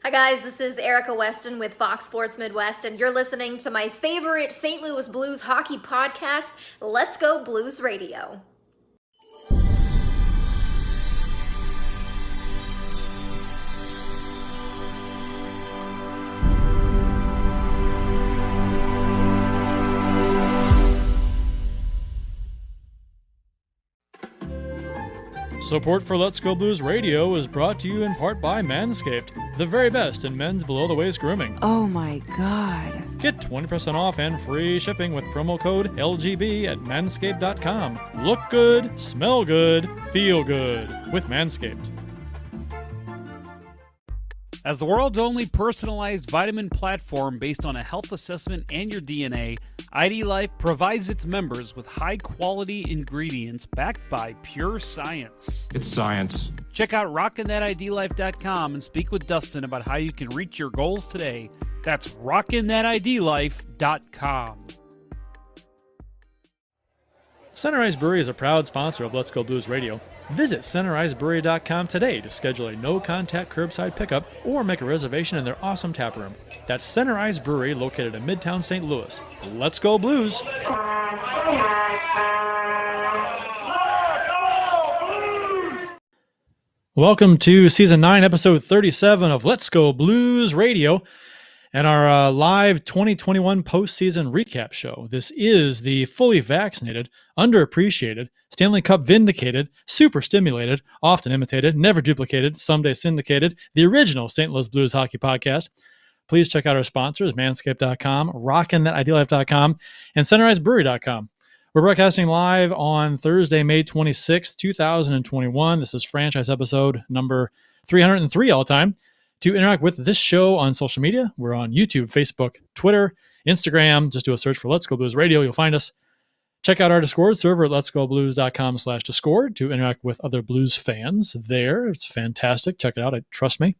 Hi guys, this is Erica Weston with Fox Sports Midwest, and you're listening to my favorite St. Louis Blues hockey podcast, Let's Go Blues Radio. Support for Let's Go Blues Radio is brought to you in part by Manscaped, the very best in men's below-the-waist grooming. Oh my God. Get 20% off and free shipping with promo code LGB at manscaped.com. Look good, smell good, feel good with Manscaped. As the world's only personalized vitamin platform based on a health assessment and your DNA, ID Life provides its members with high-quality ingredients backed by pure science. It's science. Check out rockinthatidlife.com and speak with Dustin about how you can reach your goals today. That's rockinthatidlife.com. Center Ice Brewery is a proud sponsor of Let's Go Blues Radio. Visit centericebrewery.com today to schedule a no-contact curbside pickup or make a reservation in their awesome tap room. That's Center Ice Brewery, located in Midtown St. Louis. Let's go Blues! Welcome to Season 9, Episode 37 of Let's Go Blues Radio and our live 2021 postseason recap show. This is the fully vaccinated, underappreciated, Stanley Cup vindicated, super stimulated, often imitated, never duplicated, someday syndicated, the original St. Louis Blues hockey podcast. Please check out our sponsors, manscaped.com, rockinthatidlife.com, and centericebrewery.com. We're broadcasting live on Thursday, May 26th, 2021. This is franchise episode number 303 all time. To interact with this show on social media, we're on YouTube, Facebook, Twitter, Instagram. Just do a search for Let's Go Blues Radio. You'll find us. Check out our Discord server at letsgoblues.com/Discord to interact with other Blues fans there. It's fantastic. Check it out. Trust me.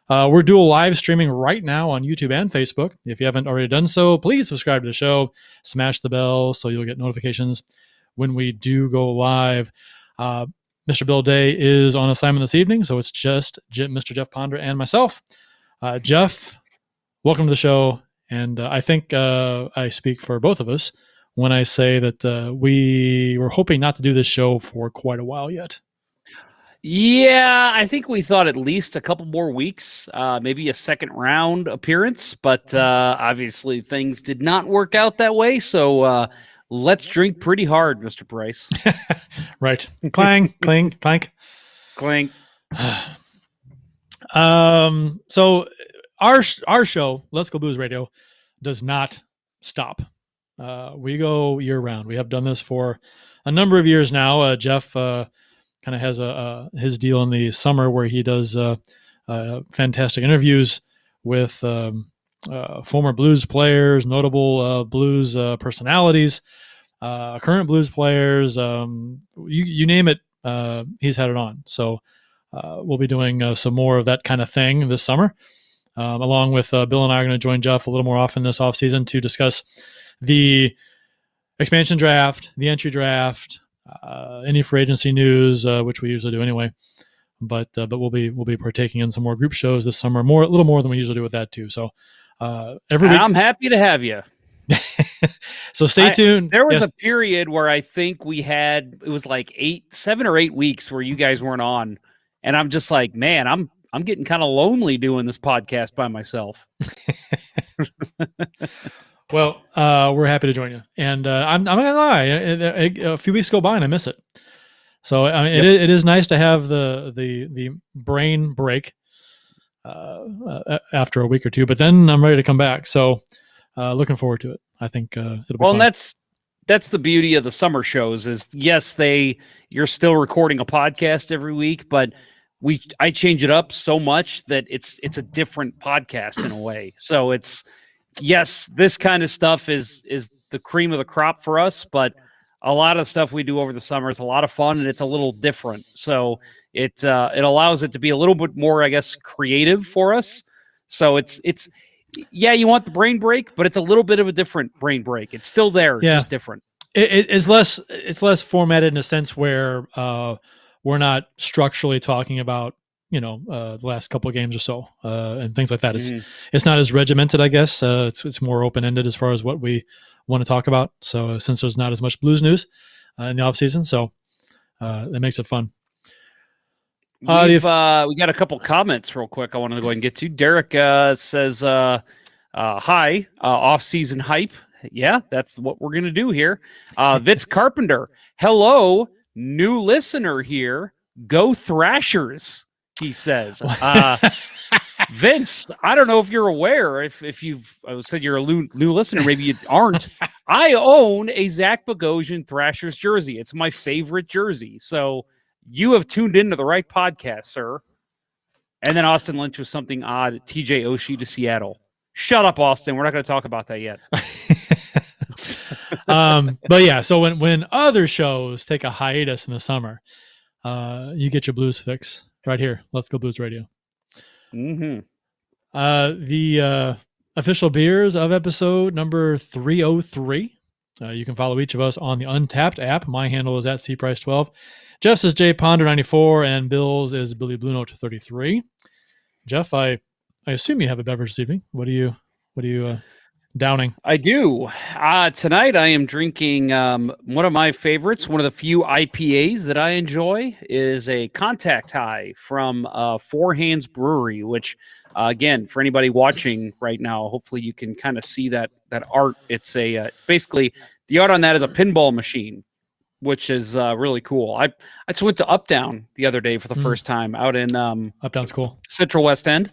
We're dual live streaming right now on YouTube and Facebook. If you haven't already done so, please subscribe to the show. Smash the bell so you'll get notifications when we do go live. Mr. Bill Day is on assignment this evening, so it's just Mr. Jeff Ponder and myself. Jeff, welcome to the show. And I think I speak for both of us when I say that we were hoping not to do this show for quite a while yet. Yeah, I think we thought at least a couple more weeks, maybe a second round appearance, but obviously things did not work out that way. So let's drink pretty hard, Mr. Price. Right. Clang, cling, clank. Clink. So our show, Let's Go Blues Radio, does not stop. We go year round. We have done this for a number of years now. Jeff kind of has his deal in the summer where he does fantastic interviews with former Blues players, notable Blues personalities, current Blues players. You name it, he's had it on. So we'll be doing some more of that kind of thing this summer. Along with Bill and I are going to join Jeff a little more often this offseason to discuss the expansion draft, the entry draft, any free agency news, which we usually do anyway. But we'll be partaking in some more group shows this summer, a little more than we usually do with that too. So every week, I'm happy to have you. So stay tuned. There was a period where I think it was like 7 or 8 weeks where you guys weren't on, and I'm just like, man, I'm getting kind of lonely doing this podcast by myself. Well, we're happy to join you, and I'm not gonna lie. A few weeks go by and I miss it. So I mean, it is nice to have the brain break after a week or two, but then I'm ready to come back. So looking forward to it. I think it'll be fun. And that's the beauty of the summer shows is yes, you're still recording a podcast every week, but I change it up so much that it's a different podcast in a way. So yes, this kind of stuff is the cream of the crop for us, but a lot of stuff we do over the summer is a lot of fun and it's a little different. So it allows it to be a little bit more, I guess, creative for us. So you want the brain break, but it's a little bit of a different brain break. It's still there, just different. It's less formatted in a sense where we're not structurally talking about the last couple of games or so, and things like that. Mhm. It's not as regimented, I guess. It's more open ended as far as what we want to talk about. So since there's not as much Blues news in the off season, so that makes it fun. We got a couple comments real quick I wanted to go ahead and get to. Derek says, hi, off-season hype. Yeah, that's what we're going to do here. Vince Carpenter, hello, new listener here. Go Thrashers, he says. Vince, I don't know if you're aware, if you've said you're a new listener, maybe you aren't. I own a Zach Bogosian Thrashers jersey. It's my favorite jersey. So you have tuned into the right podcast, sir. And then Austin Lynch was something odd. TJ Oshie to Seattle. Shut up, Austin. We're not going to talk about that yet. But yeah, so when other shows take a hiatus in the summer, you get your Blues fix right here. Let's Go Blues Radio. Mm-hmm. The official beers of episode number 303. You can follow each of us on the Untapped app. My handle is at cprice12. Jeff's is jponder94, and Bill's is Billy Blue Note 33. Jeff, I assume you have a beverage this evening. What are you downing? I do. Tonight I am drinking one of my favorites. One of the few IPAs that I enjoy is a Contact High from Four Hands Brewery, which, again, for anybody watching right now, hopefully you can kind of see that art. It's basically the art on that is a pinball machine, which is really cool. I just went to Uptown the other day for the first time out in Uptown's cool. Central West End,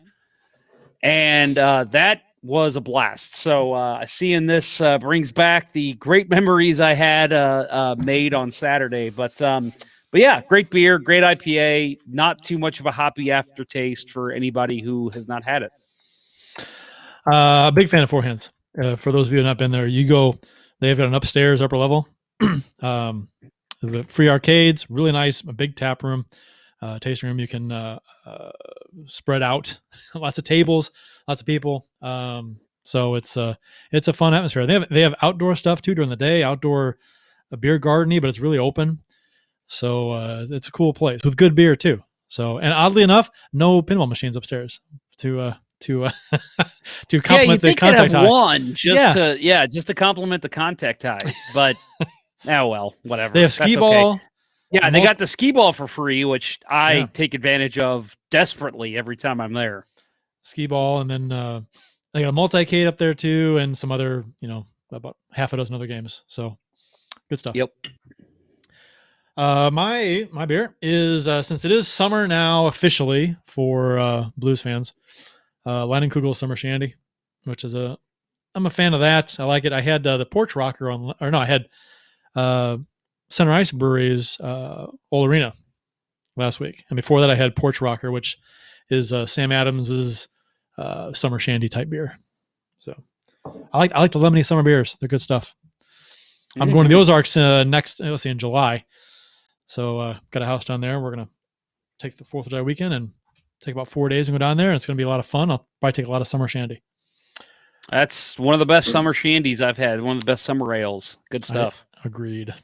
and that was a blast. So seeing this brings back the great memories I had made on Saturday. But yeah, great beer, great IPA, not too much of a hoppy aftertaste for anybody who has not had it. Big fan of Four Hands. For those of you who have not been there, you go. They've got an upstairs, upper level, the free arcades, really nice, a big tap room, tasting room. You can spread out, lots of tables, lots of people. So it's a fun atmosphere. They have outdoor stuff too during the day, outdoor beer garden-y, but it's really open. So it's a cool place with good beer too. So, and oddly enough, no pinball machines upstairs to complement the Contact High. One just to complement the Contact High. But well, whatever. They have skee ball. Okay. Yeah, they got the skee ball for free, which I take advantage of desperately every time I'm there. Skee ball, and then they got a multi-cade up there too, and some other, about half a dozen other games. So good stuff. Yep. My beer is since it is summer now officially for Blues fans, Lightning Kugel Summer Shandy, which is I'm a fan of that. I like it. I had the Porch Rocker I had Center Ice Brewery's Old Arena last week, and before that I had Porch Rocker, which is Sam Adams's summer shandy type beer. So I like the lemony summer beers. They're good stuff. I'm going to the Ozarks in July. So got a house down there. We're gonna take the 4th of July weekend and take about 4 days and go down there. And it's gonna be a lot of fun. I'll probably take a lot of summer shandy. That's one of the best summer shandies I've had. One of the best summer ales. Good stuff. Agreed.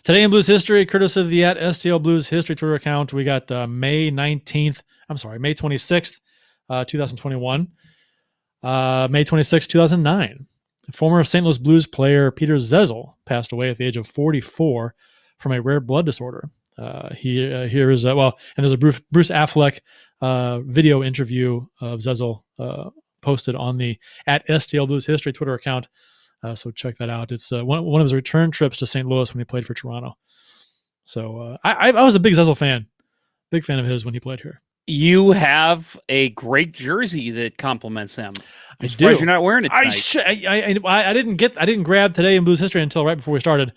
Today in Blues history, courtesy of the @STL Blues history Twitter account, we got May 26th, 2021. May 26th, 2009. Former St. Louis Blues player Peter Zezel passed away at the age of 44 from a rare blood disorder. Here is and there's a Bruce Affleck video interview of Zezel posted on the @STL Blues history Twitter account. So check that out. It's one of his return trips to St. Louis when he played for Toronto. So I was a big Zezel fan, big fan of his when he played here. You have a great jersey that complements him. I'm do. surprised you're not wearing it tonight. I didn't grab Today in Blues history until right before we started,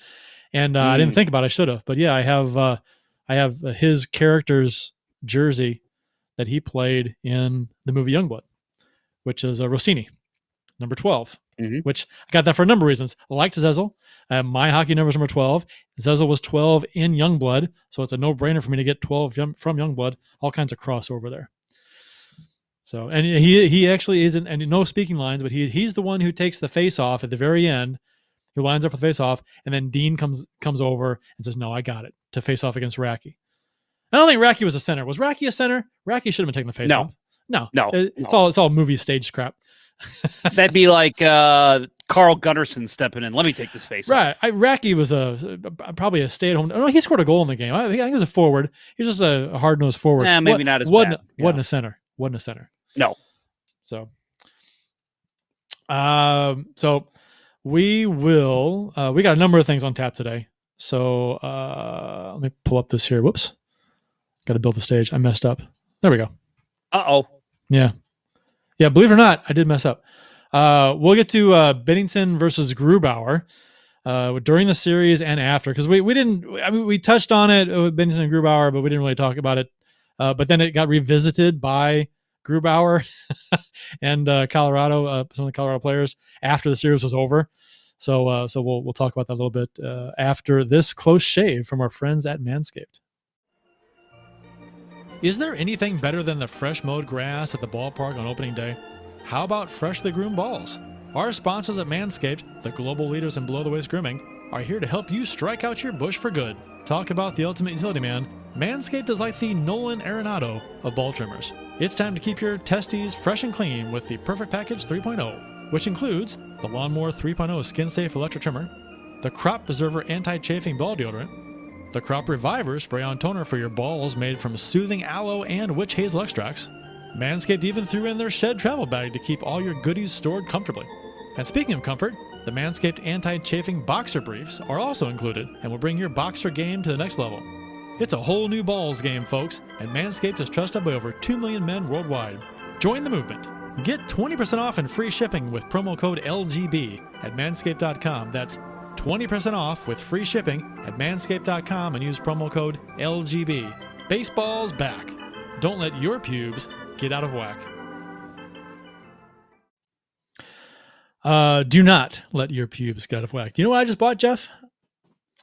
and I didn't think about it. I should have, but yeah, I have his character's jersey that he played in the movie Youngblood, which is Rossini, number 12. Which I got that for a number of reasons. I liked Zezel. My hockey number is number 12. Zezel was 12 in Youngblood, so it's a no-brainer for me to get 12 from Youngblood. All kinds of crossover there. So, and he actually isn't, and no speaking lines, but he's the one who takes the face-off at the very end, who lines up for the face-off, and then Dean comes over and says, "No, I got it," to face off against Racky. I don't think Racky was a center. Was Racky a center? Racky should have been taking the face off. No. It's all movie stage crap. That'd be like Carl Gunnarsson stepping in. Let me take this face off. Right. Racky was probably a stay-at-home. No, he scored a goal in the game. I think he was a forward. He was just a hard-nosed forward. Maybe not as wasn't, bad. Wasn't a center. Wasn't a center. No. So we will. We got a number of things on tap today. So let me pull up this here. Whoops. Got to build the stage. I messed up. There we go. Uh-oh. Yeah. Believe it or not, I did mess up. We'll get to Binnington versus Grubauer during the series and after, because we didn't. I mean, we touched on it with Binnington and Grubauer, but we didn't really talk about it. But then it got revisited by Grubauer and Colorado, some of the Colorado players after the series was over. So we'll talk about that a little bit after this close shave from our friends at Manscaped. Is there anything better than the fresh mowed grass at the ballpark on opening day? How about freshly groomed balls? Our sponsors at Manscaped, the global leaders in below-the-waist grooming, are here to help you strike out your bush for good. Talk about the ultimate utility man. Manscaped is like the Nolan Arenado of ball trimmers. It's time to keep your testes fresh and clean with the Perfect Package 3.0, which includes the Lawnmower 3.0 skin-safe electric trimmer, the Crop Preserver anti-chafing ball deodorant, the Crop Reviver spray-on toner for your balls made from soothing aloe and witch hazel extracts. Manscaped even threw in their shed travel bag to keep all your goodies stored comfortably. And speaking of comfort, the Manscaped anti-chafing boxer briefs are also included and will bring your boxer game to the next level. It's a whole new balls game, folks, and Manscaped is trusted by over 2 million men worldwide. Join the movement. Get 20% off and free shipping with promo code LGB at manscaped.com. That's 20% off with free shipping at manscaped.com and use promo code LGB. Baseball's back. Don't let your pubes get out of whack. Do not let your pubes get out of whack. Do you know what I just bought, Jeff?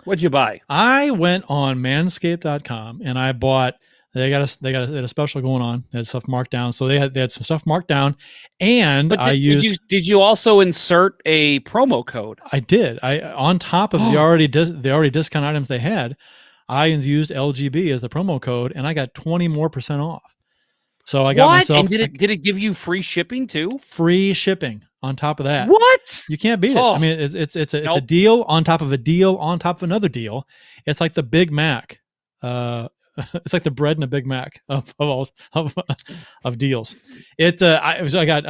What'd you buy? I went on manscaped.com and I bought. They had a special going on. They had stuff marked down, so they had some stuff marked down, and But did you also insert a promo code? I did. On top of the already discount items they had, I used LGB as the promo code, and I got 20% more off. So I got myself. And did it give you free shipping too? Free shipping on top of that. What? You can't beat it. I mean, it's a deal on top of a deal on top of another deal. It's like the Big Mac. It's like the bread and a Big Mac of deals. I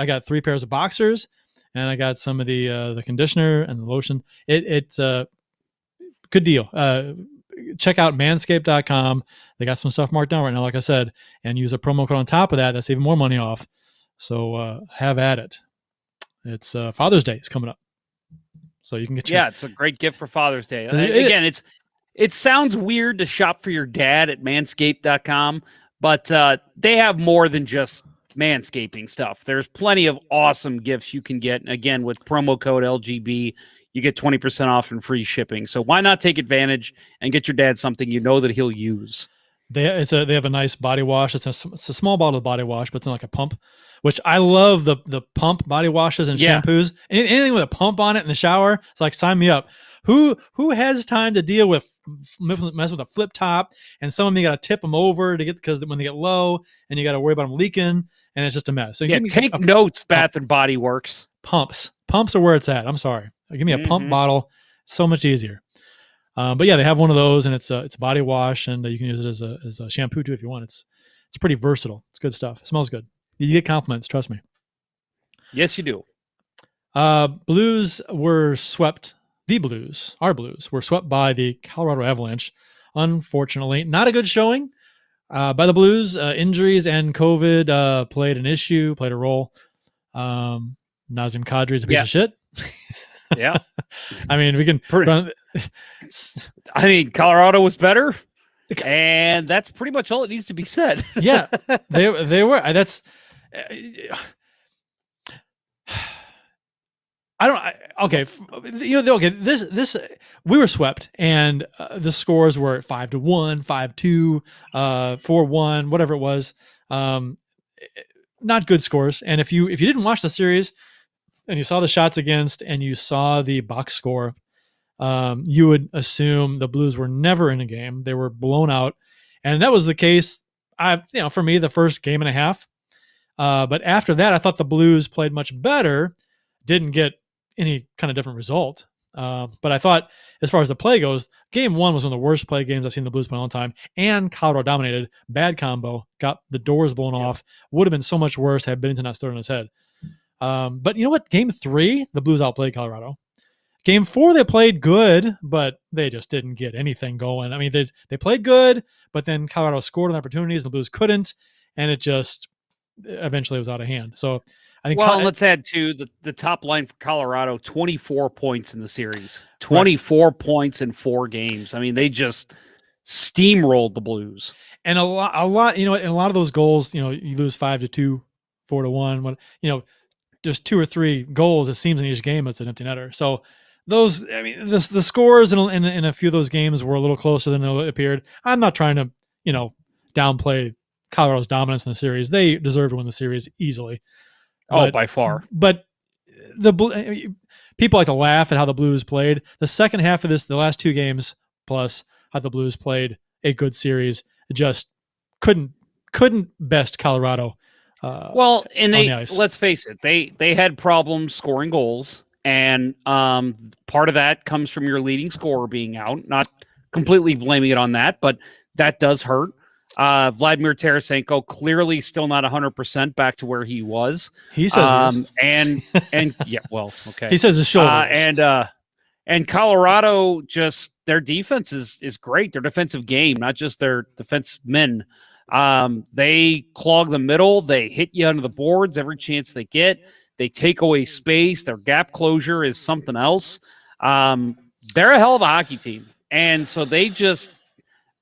got 3 pairs of boxers, and I got some of the conditioner and the lotion. It's a good deal. Check out manscaped.com. They got some stuff marked down right now, like I said, and use a promo code on top of that. That's even more money off. So have at it. It's Father's Day is coming up, so you can get your. Yeah, it's a great gift for Father's Day. Again, it sounds weird to shop for your dad at manscaped.com, but they have more than just manscaping stuff. There's plenty of awesome gifts you can get. Again, with promo code LGB, you get 20% off and free shipping. So why not take advantage and get your dad something you know that he'll use? They have a nice body wash. It's a small bottle of body wash, but it's in like a pump, which I love the pump body washes and shampoos. Anything with a pump on it in the shower, it's like, sign me up. Who has time to deal with mess with a flip top, and some of them you got to tip them over to get, because when they get low and you got to worry about them leaking, and it's just a mess. So take notes, Bath and Body Works. Pumps are where it's at. I'm sorry. Give me a pump bottle. So much easier. But yeah, they have one of those, and it's a body wash, and you can use it as a shampoo too if you want. It's pretty versatile. It's good stuff. It smells good. You get compliments. Trust me. Yes, you do. Blues were swept. Our Blues were swept by the Colorado Avalanche. Unfortunately, not a good showing by the Blues. Injuries and COVID played a role. Nazem Kadri is a piece of shit. Yeah. I mean, we can. Colorado was better, and that's pretty much all it needs to be said. Yeah, they were. That's. This we were swept, and the scores were 5-1, 5-2, 4-1, whatever it was. Not good scores. And if you didn't watch the series and you saw the shots against and you saw the box score, you would assume the Blues were never in a game. They were blown out, And that was the case, for me, the first game and a half. But after that, I thought the Blues played much better, didn't get any kind of different result. But I thought, as far as the play goes, game one was one of the worst play games I've seen the Blues play in a long time. And Colorado dominated. Bad combo. Got the doors blown off. Would have been so much worse had Binnington not stood on his head. But you know what? Game 3, the Blues outplayed Colorado. Game 4, they played good, but they just didn't get anything going. I mean, they played good, but then Colorado scored on opportunities, and the Blues couldn't, and it just eventually was out of hand. So I think. Well, let's add to the top line for Colorado: 24 points in the series, 24 points in 4 games. I mean, they just steamrolled the Blues. And a lot. In a lot of those goals, you lose 5-2, 4-1. Just 2 or 3 goals. It seems in each game it's an empty netter. So. The scores in a few of those games were a little closer than it appeared. I'm not trying to, downplay Colorado's dominance in the series. They deserve to win the series easily. By far. But people like to laugh at how the Blues played. The second half of the last 2 games plus how the Blues played a good series, just couldn't best Colorado. Let's face it, they had problems scoring goals. And part of that comes from your leading scorer being out. Not completely blaming it on that, but that does hurt. Vladimir Tarasenko clearly still not 100% back to where he was. He says he is. and yeah, well, okay. He says his shoulder. And Colorado, just their defense is great. Their defensive game, not just their defensemen. They clog the middle. They hit you under the boards every chance they get. They take away space. Their gap closure is something else. They're a hell of a hockey team. And so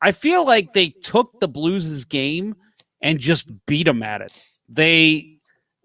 I feel like they took the Blues' game and just beat them at it. They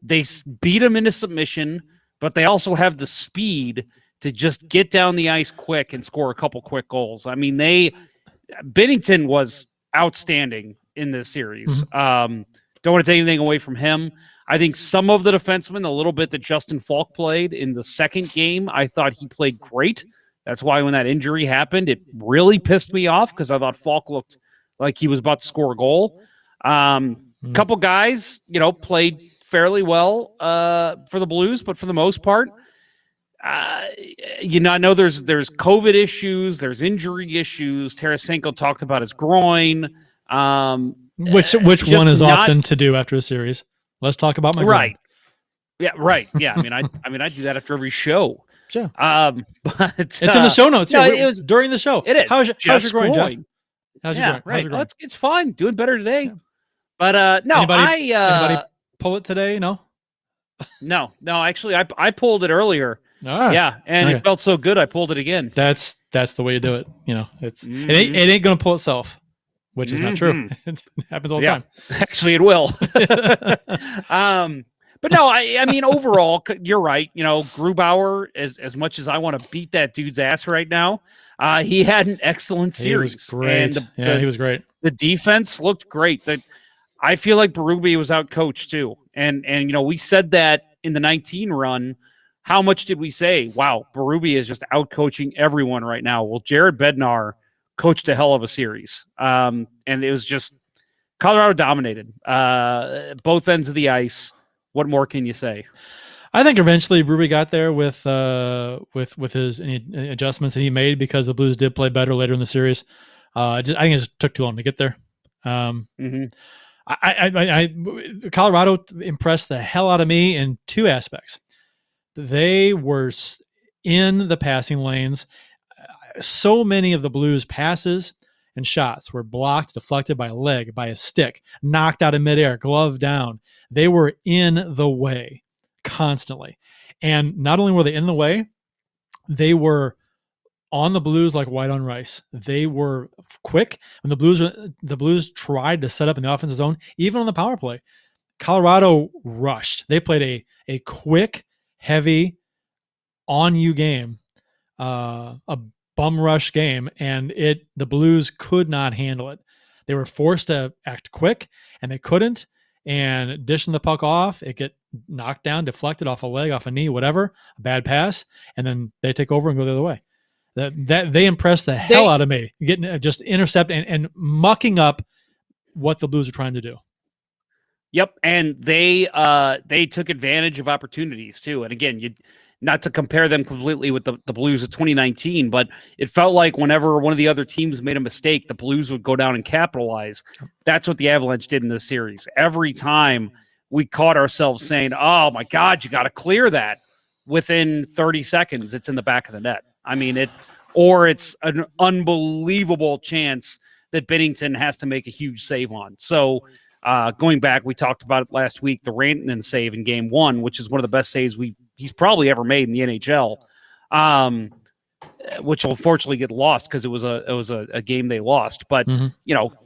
beat them into submission, but they also have the speed to just get down the ice quick and score a couple quick goals. I mean, Binnington was outstanding in this series. Mm-hmm. Don't want to take anything away from him. I think some of the defensemen, a little bit that Justin Falk played in the second game, I thought he played great. That's why when that injury happened, it really pissed me off because I thought Falk looked like he was about to score a goal. Couple guys, played fairly well for the Blues, but for the most part, I know there's COVID issues, there's injury issues. Tarasenko talked about his groin. Which one is often to do after a series? Let's talk about my right. Yeah, right. Yeah, I do that after every show. Sure. But it's in the show notes. No, it was during the show. It is. How's your groin, Jeff? How's your groin? Right. Well, it's fine. Doing better today. Yeah. But no, anybody pull it today? No. No. Actually, I pulled it earlier. All right. Yeah, and it felt so good. I pulled it again. That's the way you do it. It ain't gonna pull itself. Which is not true. It happens all the time. Actually, it will. But no, I mean, overall, you're right. Grubauer, as much as I want to beat that dude's ass right now, he had an excellent series. He was great. And he was great. The defense looked great. I feel like Berube was outcoached too. And we said that in the 19 run. How much did we say? Wow, Berube is just outcoaching everyone right now. Well, Jared Bednar coached a hell of a series. And it was just Colorado dominated both ends of the ice. What more can you say? I think eventually Berube got there with his adjustments that he made because the Blues did play better later in the series. I think it just took too long to get there. Colorado impressed the hell out of me in 2 aspects. They were in the passing lanes. So many of the Blues' passes and shots were blocked, deflected by a leg, by a stick, knocked out of midair, glove down. They were in the way constantly. And not only were they in the way, they were on the Blues like white on rice. They were quick. When the Blues tried to set up in the offensive zone, even on the power play, Colorado rushed. They played a quick, heavy, on-you game, a bum rush game, and the Blues could not handle it. They were forced to act quick, and they couldn't. And dishing the puck off, it get knocked down, deflected off a leg, off a knee, whatever, a bad pass, and then they take over and go the other way. That they impressed the hell out of me, getting just intercept and mucking up what the Blues are trying to do. Yep, and they took advantage of opportunities too. And again, not to compare them completely with the Blues of 2019, but it felt like whenever one of the other teams made a mistake, the Blues would go down and capitalize. That's what the Avalanche did in this series. Every time we caught ourselves saying, "Oh my God, you got to clear that." Within 30 seconds, it's in the back of the net. I mean, it's an unbelievable chance that Binnington has to make a huge save on. So going back, we talked about it last week, the Rantanen save in game 1, which is one of the best saves he's probably ever made in the NHL, which will unfortunately get lost because it was a game they lost. But,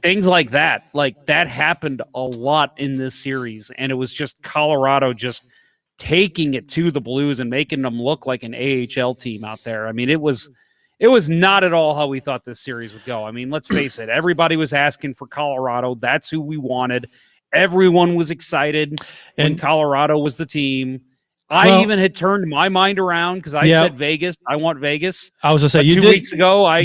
things like that happened a lot in this series. And it was just Colorado just taking it to the Blues and making them look like an AHL team out there. I mean, it was not at all how we thought this series would go. I mean, let's face it. Everybody was asking for Colorado. That's who we wanted. Everyone was excited when Colorado was the team. I even had turned my mind around because I said Vegas. I want Vegas. I was going to say, 2 weeks ago,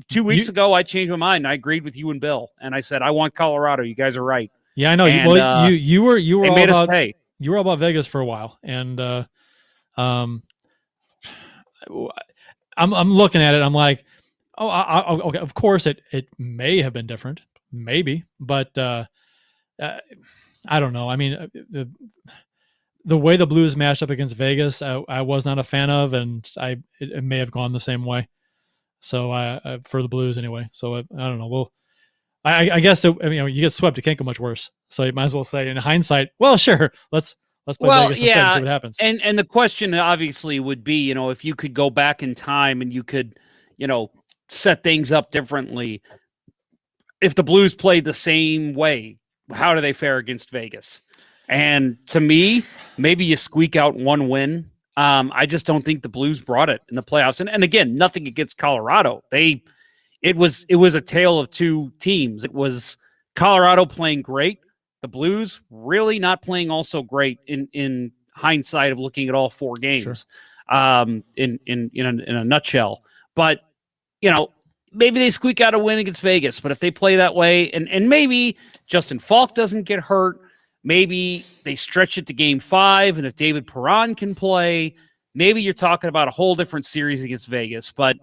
2 weeks ago, I changed my mind. I agreed with you and Bill, and I said, I want Colorado. You guys are right. Yeah, I know. And, you were all made about, us pay. You were all about Vegas for a while, and I'm looking at it. I'm like, okay. Of course, it may have been different, maybe, but I don't know. I mean, the way the Blues matched up against Vegas, I was not a fan of, and it may have gone the same way. So for the Blues anyway. So I don't know. Well, I guess you get swept. It can't go much worse. So you might as well say, in hindsight, well, sure, let's play Vegas instead and see what happens. And the question obviously would be, if you could go back in time and you could, set things up differently. If the Blues played the same way, how do they fare against Vegas? And to me, maybe you squeak out one win. I just don't think the Blues brought it in the playoffs. And again, nothing against Colorado. It was a tale of two teams. It was Colorado playing great, the Blues really not playing also great in hindsight of looking at all 4 games. Sure. In a nutshell. But maybe they squeak out a win against Vegas. But if they play that way, and maybe Justin Falk doesn't get hurt, maybe they stretch it to game 5, and if David Perron can play, maybe you're talking about a whole different series against Vegas. But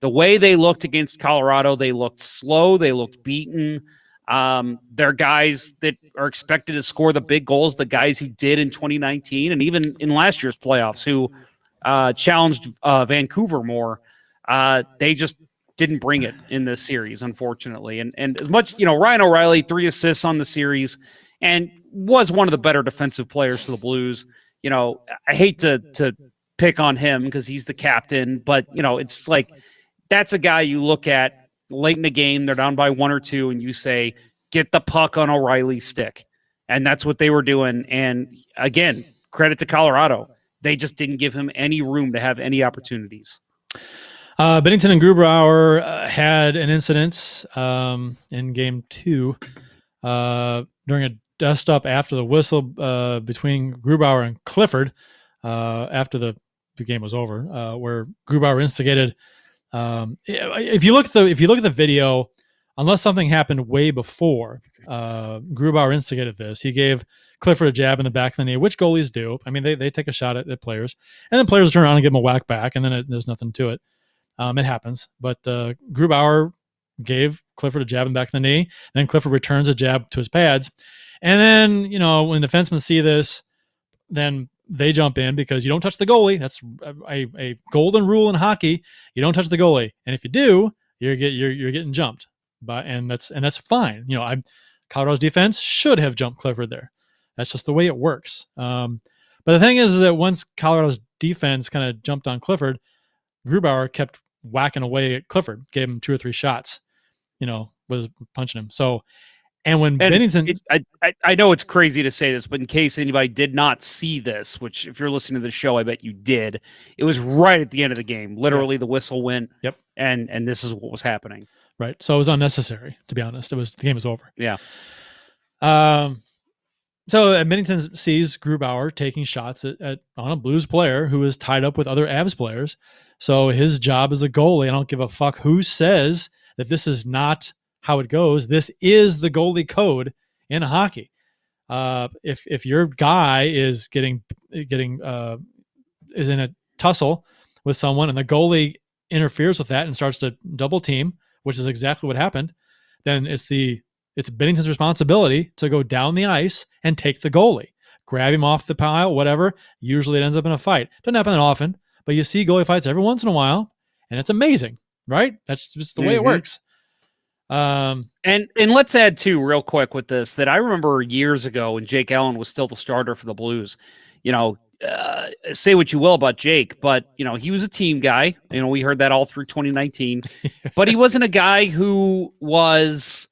the way they looked against Colorado, they looked slow, they looked beaten. They're guys that are expected to score the big goals, the guys who did in 2019 and even in last year's playoffs, who challenged Vancouver more. They just didn't bring it in this series, unfortunately. And as much, Ryan O'Reilly, 3 assists on the series and was one of the better defensive players for the Blues. I hate to pick on him because he's the captain, but it's like, that's a guy you look at late in the game, they're down by 1 or 2, and you say, get the puck on O'Reilly's stick. And that's what they were doing. And again, credit to Colorado. They just didn't give him any room to have any opportunities. Binnington and Grubauer had an incident in game 2 during a dust-up after the whistle between Grubauer and Clifford after the game was over, where Grubauer instigated. If you look at the video, unless something happened way before, Grubauer instigated this. He gave Clifford a jab in the back of the knee, which goalies do. I mean, they take a shot at players, and then players turn around and give them a whack back, and then there's nothing to it. It happens. But Grubauer gave Clifford a jab in the back of the knee, and then Clifford returns a jab to his pads. And then, when defensemen see this, then they jump in because you don't touch the goalie. That's a golden rule in hockey. You don't touch the goalie, and if you do, you're getting jumped. And that's fine. Colorado's defense should have jumped Clifford there. That's just the way it works. But the thing is that once Colorado's defense kind of jumped on Clifford, Grubauer kept whacking away at Clifford, gave him 2 or 3 shots. Was punching him. So. And when Binnington... I know it's crazy to say this, but in case anybody did not see this, which if you're listening to the show, I bet you did, it was right at the end of the game. Literally, the whistle went, yep, and this is what was happening. Right. So it was unnecessary, to be honest. The game was over. Yeah. So Binnington sees Grubauer taking shots on a Blues player who is tied up with other Avs players. So his job as a goalie, I don't give a fuck who says that this is not how it goes. This is the goalie code in hockey. If your guy is getting is in a tussle with someone and the goalie interferes with that and starts to double team, which is exactly what happened, then it's Binnington's responsibility to go down the ice and take the goalie, grab him off the pile, whatever. Usually it ends up in a fight. Doesn't happen that often, but you see goalie fights every once in a while, and it's amazing, right? That's just the way it works. And let's add too, real quick with this, that I remember years ago when Jake Allen was still the starter for the Blues. Say what you will about Jake, but he was a team guy. We heard that all through 2019. But he wasn't a guy who was.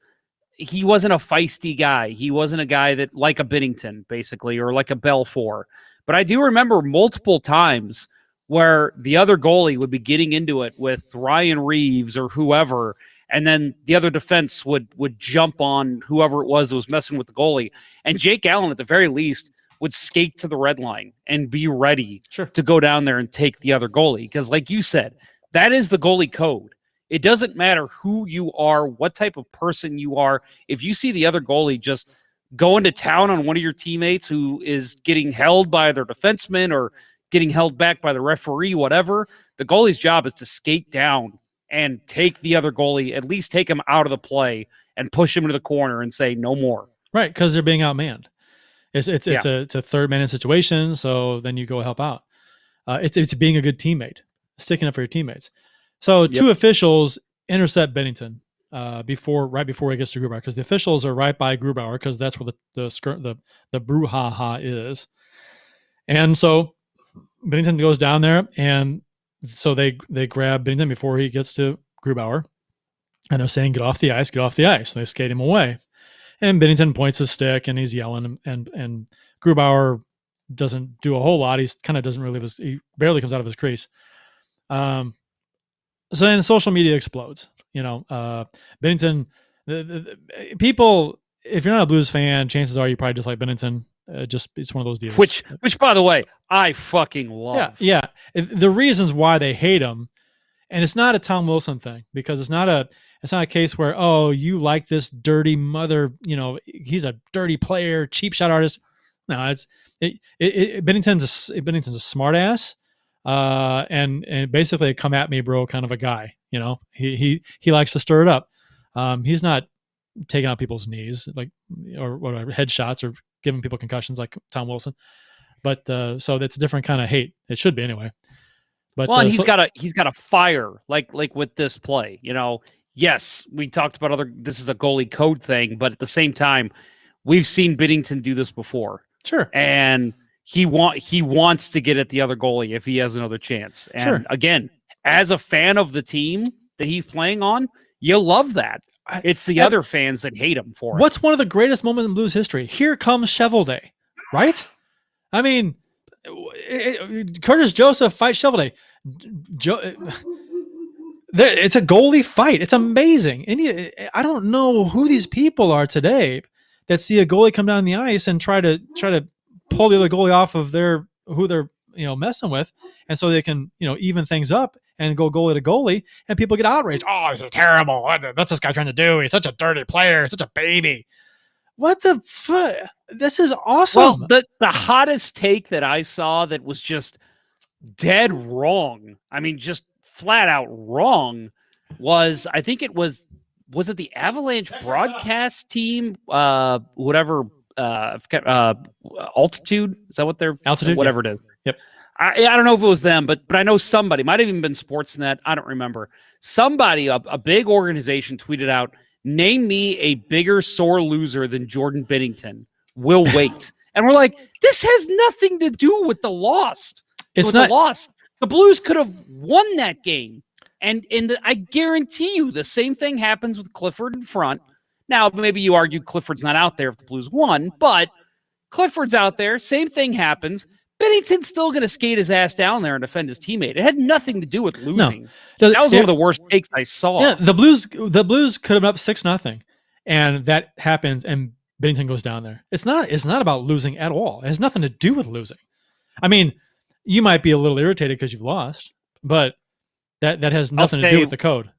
He wasn't a feisty guy. He wasn't a guy that like a Binnington, basically, or like a Belfour. But I do remember multiple times where the other goalie would be getting into it with Ryan Reeves or whoever, and then the other defense would jump on whoever it was that was messing with the goalie. And Jake Allen, at the very least, would skate to the red line and be ready to go down there and take the other goalie. Because like you said, that is the goalie code. It doesn't matter who you are, what type of person you are. If you see the other goalie just going to town on one of your teammates who is getting held by their defenseman or getting held back by the referee, whatever, the goalie's job is to skate down and take the other goalie, at least take him out of the play and push him into the corner and say no more. Right, because they're being outmanned. It's a third man in situation, so then you go help out. It's being a good teammate, sticking up for your teammates. So two officials intercept Binnington right before he gets to Grubauer, because the officials are right by Grubauer, because that's where the brouhaha is. And so Binnington goes down there, and so they grab Binnington before he gets to Grubauer, and they're saying, get off the ice. And they skate him away. And Binnington points his stick, and he's yelling, and Grubauer doesn't do a whole lot. He kind of doesn't really he barely comes out of his crease. So then social media explodes. Binnington, the people, if you're not a Blues fan, chances are you probably dislike Binnington. It's one of those deals. Which, by the way, I fucking love. Yeah. The reasons why they hate him, and it's not a Tom Wilson thing, because it's not a case where, oh, you like this dirty mother, he's a dirty player, cheap shot artist. No, Binnington's a smart ass, and basically a come at me, bro, kind of a guy. He likes to stir it up. He's not taking out people's knees or whatever, headshots, or giving people concussions like Tom Wilson. But so that's a different kind of hate. It should be anyway. But and he's got a fire like with this play. Yes, we talked about this is a goalie code thing, but at the same time, we've seen Binnington do this before. Sure. And he wants to get at the other goalie if he has another chance. And again, as a fan of the team that he's playing on, you love that. It's the other fans that hate him for it. What's one of the greatest moments in Blues history? Here comes Shovel Day, right? I mean, Curtis Joseph fights Shovel Day. It's a goalie fight. It's amazing. And I don't know who these people are today that see a goalie come down the ice and try to pull the other goalie off of who they're messing with, and so they can even things up and go goalie to goalie, and people get outraged. Oh, this is terrible. What's this guy trying to do? He's such a dirty player. Such a baby. What the fuck? This is awesome. Well, the hottest take that I saw that was just dead wrong, I mean, just flat out wrong, was, I think it was it the Avalanche broadcast team? Altitude? Is that what they're Altitude? Whatever it is. Yep. I don't know if it was them, but I know somebody, might have even been Sportsnet. I don't remember. Somebody, a big organization, tweeted out, "Name me a bigger sore loser than Jordan Binnington. We'll wait." And we're like, this has nothing to do with the loss. The loss. The Blues could have won that game. And I guarantee you the same thing happens with Clifford in front. Now, maybe you argue Clifford's not out there if the Blues won, but Clifford's out there. Same thing happens. Binnington's still going to skate his ass down there and defend his teammate. It had nothing to do with losing. No. That was one of the worst takes I saw. Yeah, the Blues could have been up 6-0, and that happens, and Binnington goes down there. It's not about losing at all. It has nothing to do with losing. I mean, you might be a little irritated because you've lost, but that has nothing to do with the code.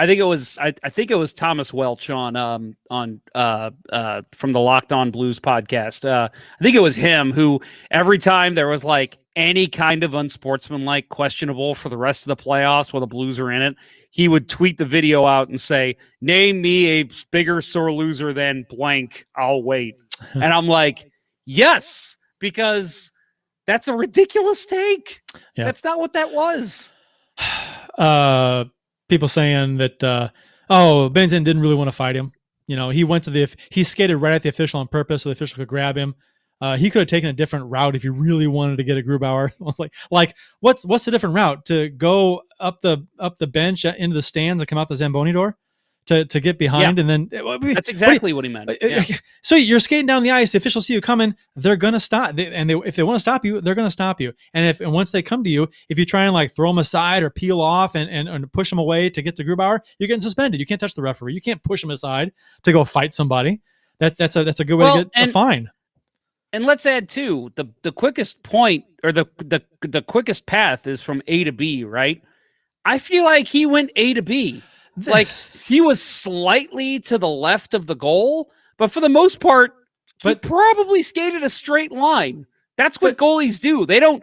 I think it was Thomas Welch on from the Locked On Blues podcast. I think it was him who every time there was like any kind of unsportsmanlike, questionable for the rest of the playoffs while the Blues are in it, he would tweet the video out and say, "Name me a bigger sore loser than blank. I'll wait." And I'm like, yes, because that's a ridiculous take. Yeah. That's not what that was. People saying that, Binnington didn't really want to fight him. He skated right at the official on purpose so the official could grab him. He could have taken a different route if he really wanted to get a Grubauer. I was like, what's the different route? To go up the bench into the stands and come out the Zamboni door to get behind, and then that's exactly what he meant. Yeah. So you're skating down the ice. The officials see you coming. They're gonna stop, if they want to stop you, they're gonna stop you. And once they come to you, if you try and like throw them aside or peel off and push them away to get to Grubauer, you're getting suspended. You can't touch the referee. You can't push them aside to go fight somebody. That's a good way to get a fine. And let's add too, the quickest point or the quickest path is from A to B, right? I feel like he went A to B. Like he was slightly to the left of the goal, but for the most part, he probably skated a straight line. That's what goalies do. They don't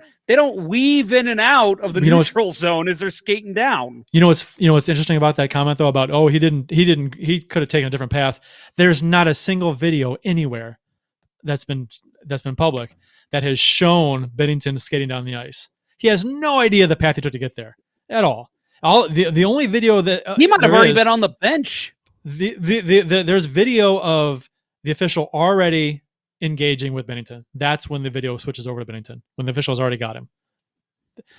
weave in and out of the neutral zone as they're skating down. What's interesting about that comment though about he could have taken a different path. There's not a single video anywhere that's been public that has shown Binnington skating down the ice. He has no idea the path he took to get there at all. The only video that he might have already been on the bench. There's video of the official already engaging with Binnington. That's when the video switches over to Binnington, when the official's already got him.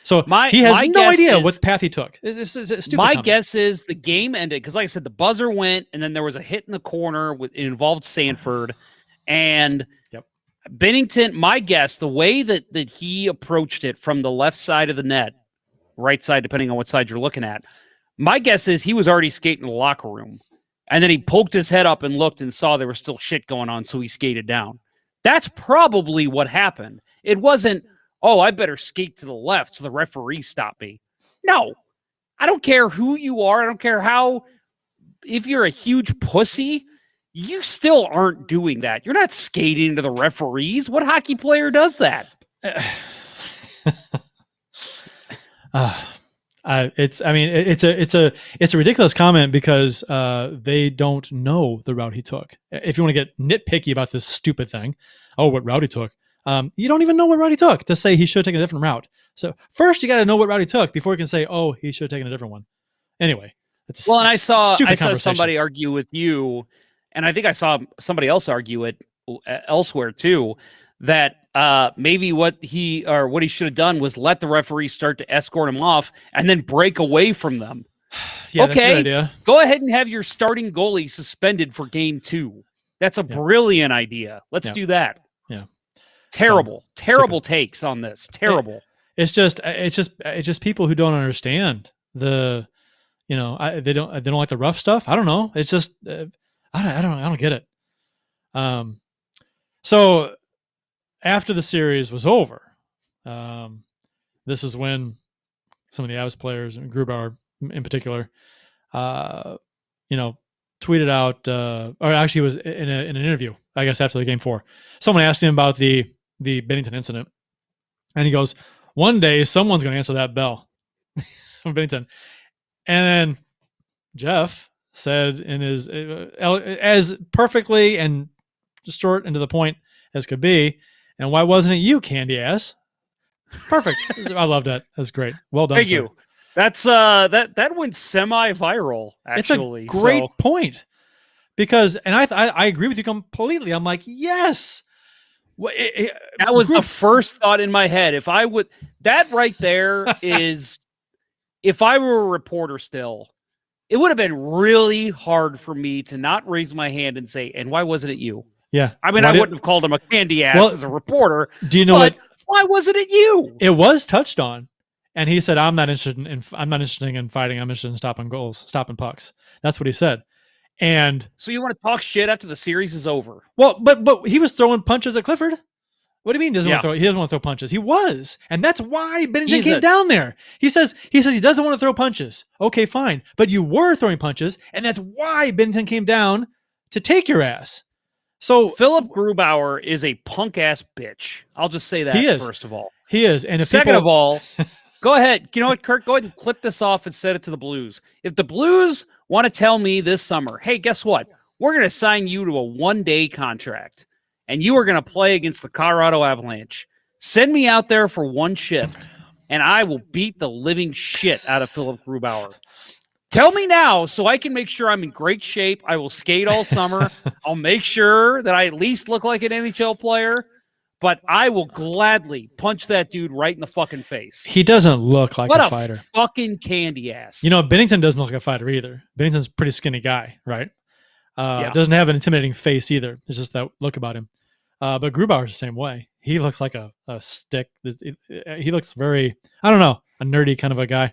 So he has no idea what path he took. It's stupid. My guess is the game ended because, like I said, the buzzer went, and then there was a hit in the corner. It involved Sanford, and Binnington. My guess, the way that he approached it from the left side of the net, right side, depending on what side you're looking at. My guess is he was already skating in the locker room, and then he poked his head up and looked and saw there was still shit going on, so he skated down. That's probably what happened. It wasn't, I better skate to the left so the referee stop me. No, I don't care who you are. I don't care if you're a huge pussy, you still aren't doing that. You're not skating to the referees. What hockey player does that? It's a ridiculous comment because they don't know the route he took. If you want to get nitpicky about this stupid thing, what route he took, you don't even know what route he took to say he should have taken a different route. So first you got to know what route he took before you can say, he should have taken a different one. Anyway, and I saw somebody argue with you, and I think I saw somebody else argue it elsewhere too, that maybe what he should have done was let the referee start to escort him off and then break away from them. Yeah, okay, that's a good idea. Go ahead and have your starting goalie suspended for game 2. That's a brilliant idea. Let's do that. Yeah. Terrible takes on this. Terrible. It's just people who don't understand they don't like the rough stuff. I don't know. It's just I don't get it. So after the series was over, this is when some of the Avs players, and Grubauer in particular, tweeted out, or actually was in an interview, I guess after the game 4. Someone asked him about the Binnington incident, and he goes, "One day someone's going to answer that bell from Binnington." And then Jeff said in his as perfectly and short and to the point as could be, "And why wasn't it you, candy ass?" Perfect. I love that. That's great. Well done. Thank you. That's that went semi-viral. Actually, it's a great point because, and I agree with you completely. I'm like, yes. That was the first thought in my head. If I would, that right there is, if I were a reporter still, it would have been really hard for me to not raise my hand and say, "And why wasn't it you?" Yeah. I mean, I wouldn't have called him a candy ass as a reporter. Do you know what? Why wasn't it you? It was touched on. And he said, I'm not interested in fighting. I'm interested in stopping goals, stopping pucks. That's what he said. And so you want to talk shit after the series is over? Well, but he was throwing punches at Clifford. What do you mean he doesn't want to throw? He doesn't want to throw punches. He was, and that's why Binnington came down there. He says he doesn't want to throw punches. Okay, fine, but you were throwing punches, and that's why Binnington came down to take your ass. So Philip Grubauer is a punk ass bitch. I'll just say that. He is. First of all, he is, and if second of all, go ahead. You know what, Kurt? Go ahead and clip this off and send it to the Blues. If the Blues want to tell me this summer, hey, guess what? We're going to sign you to a 1-day contract, and you are going to play against the Colorado Avalanche. Send me out there for 1 shift, and I will beat the living shit out of Philip Grubauer. Tell me now so I can make sure I'm in great shape. I will skate all summer. I'll make sure that I at least look like an NHL player, but I will gladly punch that dude right in the fucking face. He doesn't look like a fighter. Fucking candy ass. You know, Binnington doesn't look like a fighter either. Binnington's a pretty skinny guy, right? Doesn't have an intimidating face either. There's just that look about him. But Grubauer's the same way. He looks like a stick. He looks very, I don't know, a nerdy kind of a guy.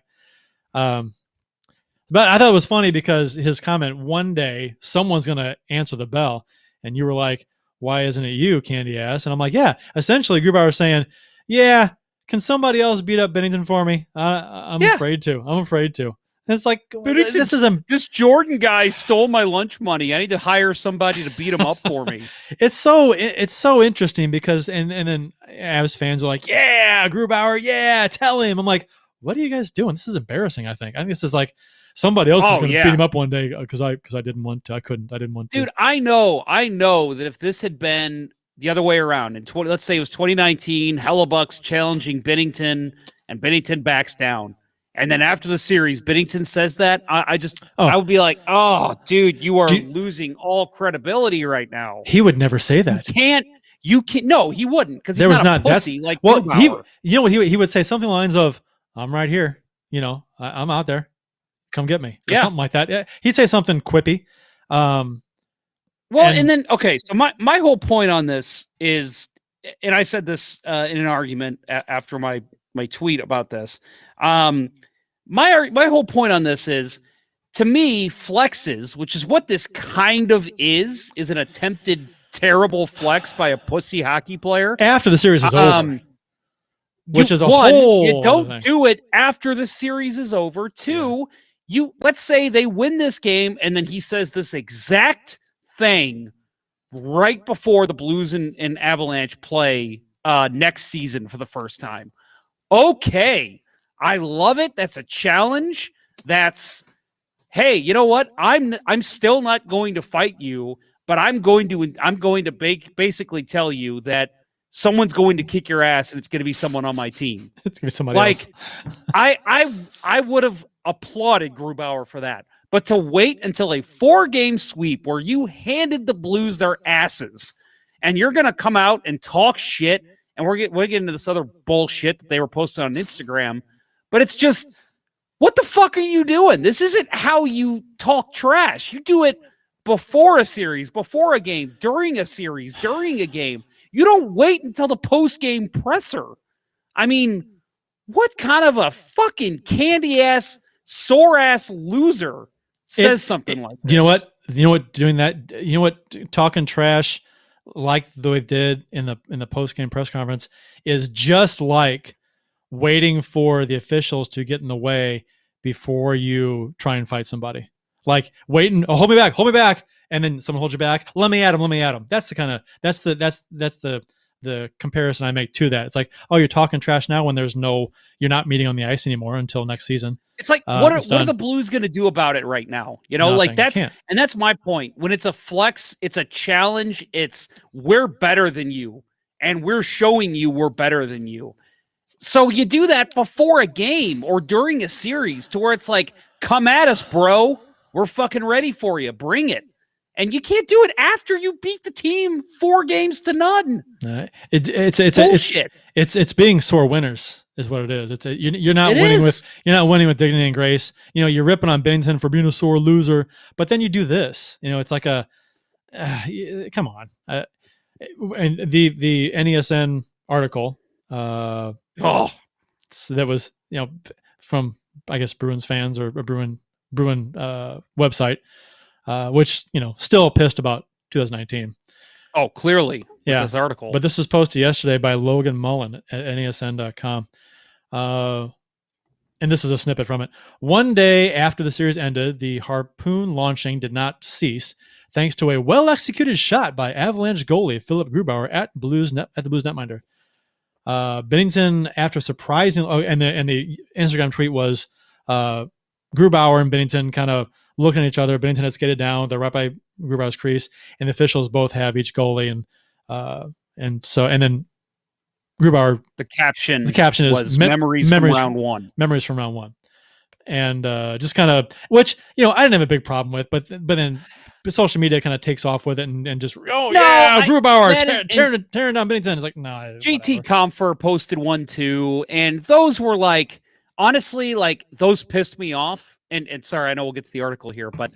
But I thought it was funny because his comment, one day someone's going to answer the bell. And you were like, why isn't it you, candy ass? And I'm like, yeah, essentially Grubauer saying, yeah, can somebody else beat up Binnington for me? I'm afraid to. I'm afraid to. And it's like, this Jordan guy stole my lunch money. I need to hire somebody to beat him up for me. It's so interesting because, and then Avs fans are like, yeah, Grubauer, yeah, tell him. I'm like, what are you guys doing? This is embarrassing. I think this is like somebody else is going to beat him up one day because I didn't want to. I didn't want to. Dude, I know that if this had been the other way around in let's say it was 2019, Hellebuck's challenging Binnington and Binnington backs down. And then after the series, Binnington says that, I would be like, oh, dude, you are losing all credibility right now. He would never say that. You can't. No, he wouldn't because he's not a pussy like Grubauer. He would say something along the lines of, I'm right here. You know, I'm out there. Come get me. Or something like that. He'd say something quippy. So my whole point on this is, and I said this in an argument after my tweet about this. My whole point on this is, to me, flexes, which is what this kind of is an attempted terrible flex by a pussy hockey player after the series is over. Which is you don't do it after the series is over. Two, let's say they win this game, and then he says this exact thing right before the Blues and Avalanche play next season for the first time. Okay, I love it. That's a challenge. That's, hey, you know what? I'm still not going to fight you, but I'm going to basically tell you that someone's going to kick your ass, and it's going to be someone on my team. It's going to be somebody else. I would have applauded Grubauer for that. But to wait until a 4-game sweep where you handed the Blues their asses, and you're going to come out and talk shit, and we're getting into this other bullshit that they were posting on Instagram, but it's just, what the fuck are you doing? This isn't how you talk trash. You do it before a series, before a game, during a series, during a game. You don't wait until the post-game presser. I mean, what kind of a fucking candy-ass, sore-ass loser says something like this? You know what? Doing that, you know what? Talking trash like the way they did in the post-game press conference is just like waiting for the officials to get in the way before you try and fight somebody. Like waiting, hold me back, and then someone holds you back. Let me at him. That's the comparison I make to that. It's like, oh, you're talking trash now when you're not meeting on the ice anymore until next season. It's like, what are the Blues going to do about it right now? You know, Nothing. That's my point. When it's a flex, it's a challenge. It's, we're better than you, and we're showing you we're better than you. So you do that before a game or during a series to where it's like, come at us, bro. We're fucking ready for you. Bring it. And you can't do it after you beat the team 4-0. It's bullshit. It's being sore winners is what it is. You're not winning with dignity and grace. You know, you're ripping on Binnington for being a sore loser, but then you do this. You know, it's like come on. And the NESN article that was, you know, from, I guess, Bruins fans or a Bruin website, which, you know, still pissed about 2019. Oh, clearly. with this article. But this was posted yesterday by Logan Mullen at NASN.com. And this is a snippet from it. One day after the series ended, the harpoon launching did not cease, thanks to a well-executed shot by Avalanche goalie Philip Grubauer at the Blues netminder. Binnington, after surprising, and the Instagram tweet was Grubauer and Binnington kind of looking at each other. Binnington had skated down; they're right by Grubauer's crease, and the officials both have each goalie, and then Grubauer. The caption is memories from round one. Memories from round one, and just kind of, which I didn't have a big problem with, but then social media kind of takes off with it and just Grubauer tearing down Binnington. It's like, no. JT Comfer posted one too, and those were like, honestly, like those pissed me off. And sorry, I know we'll get to the article here, but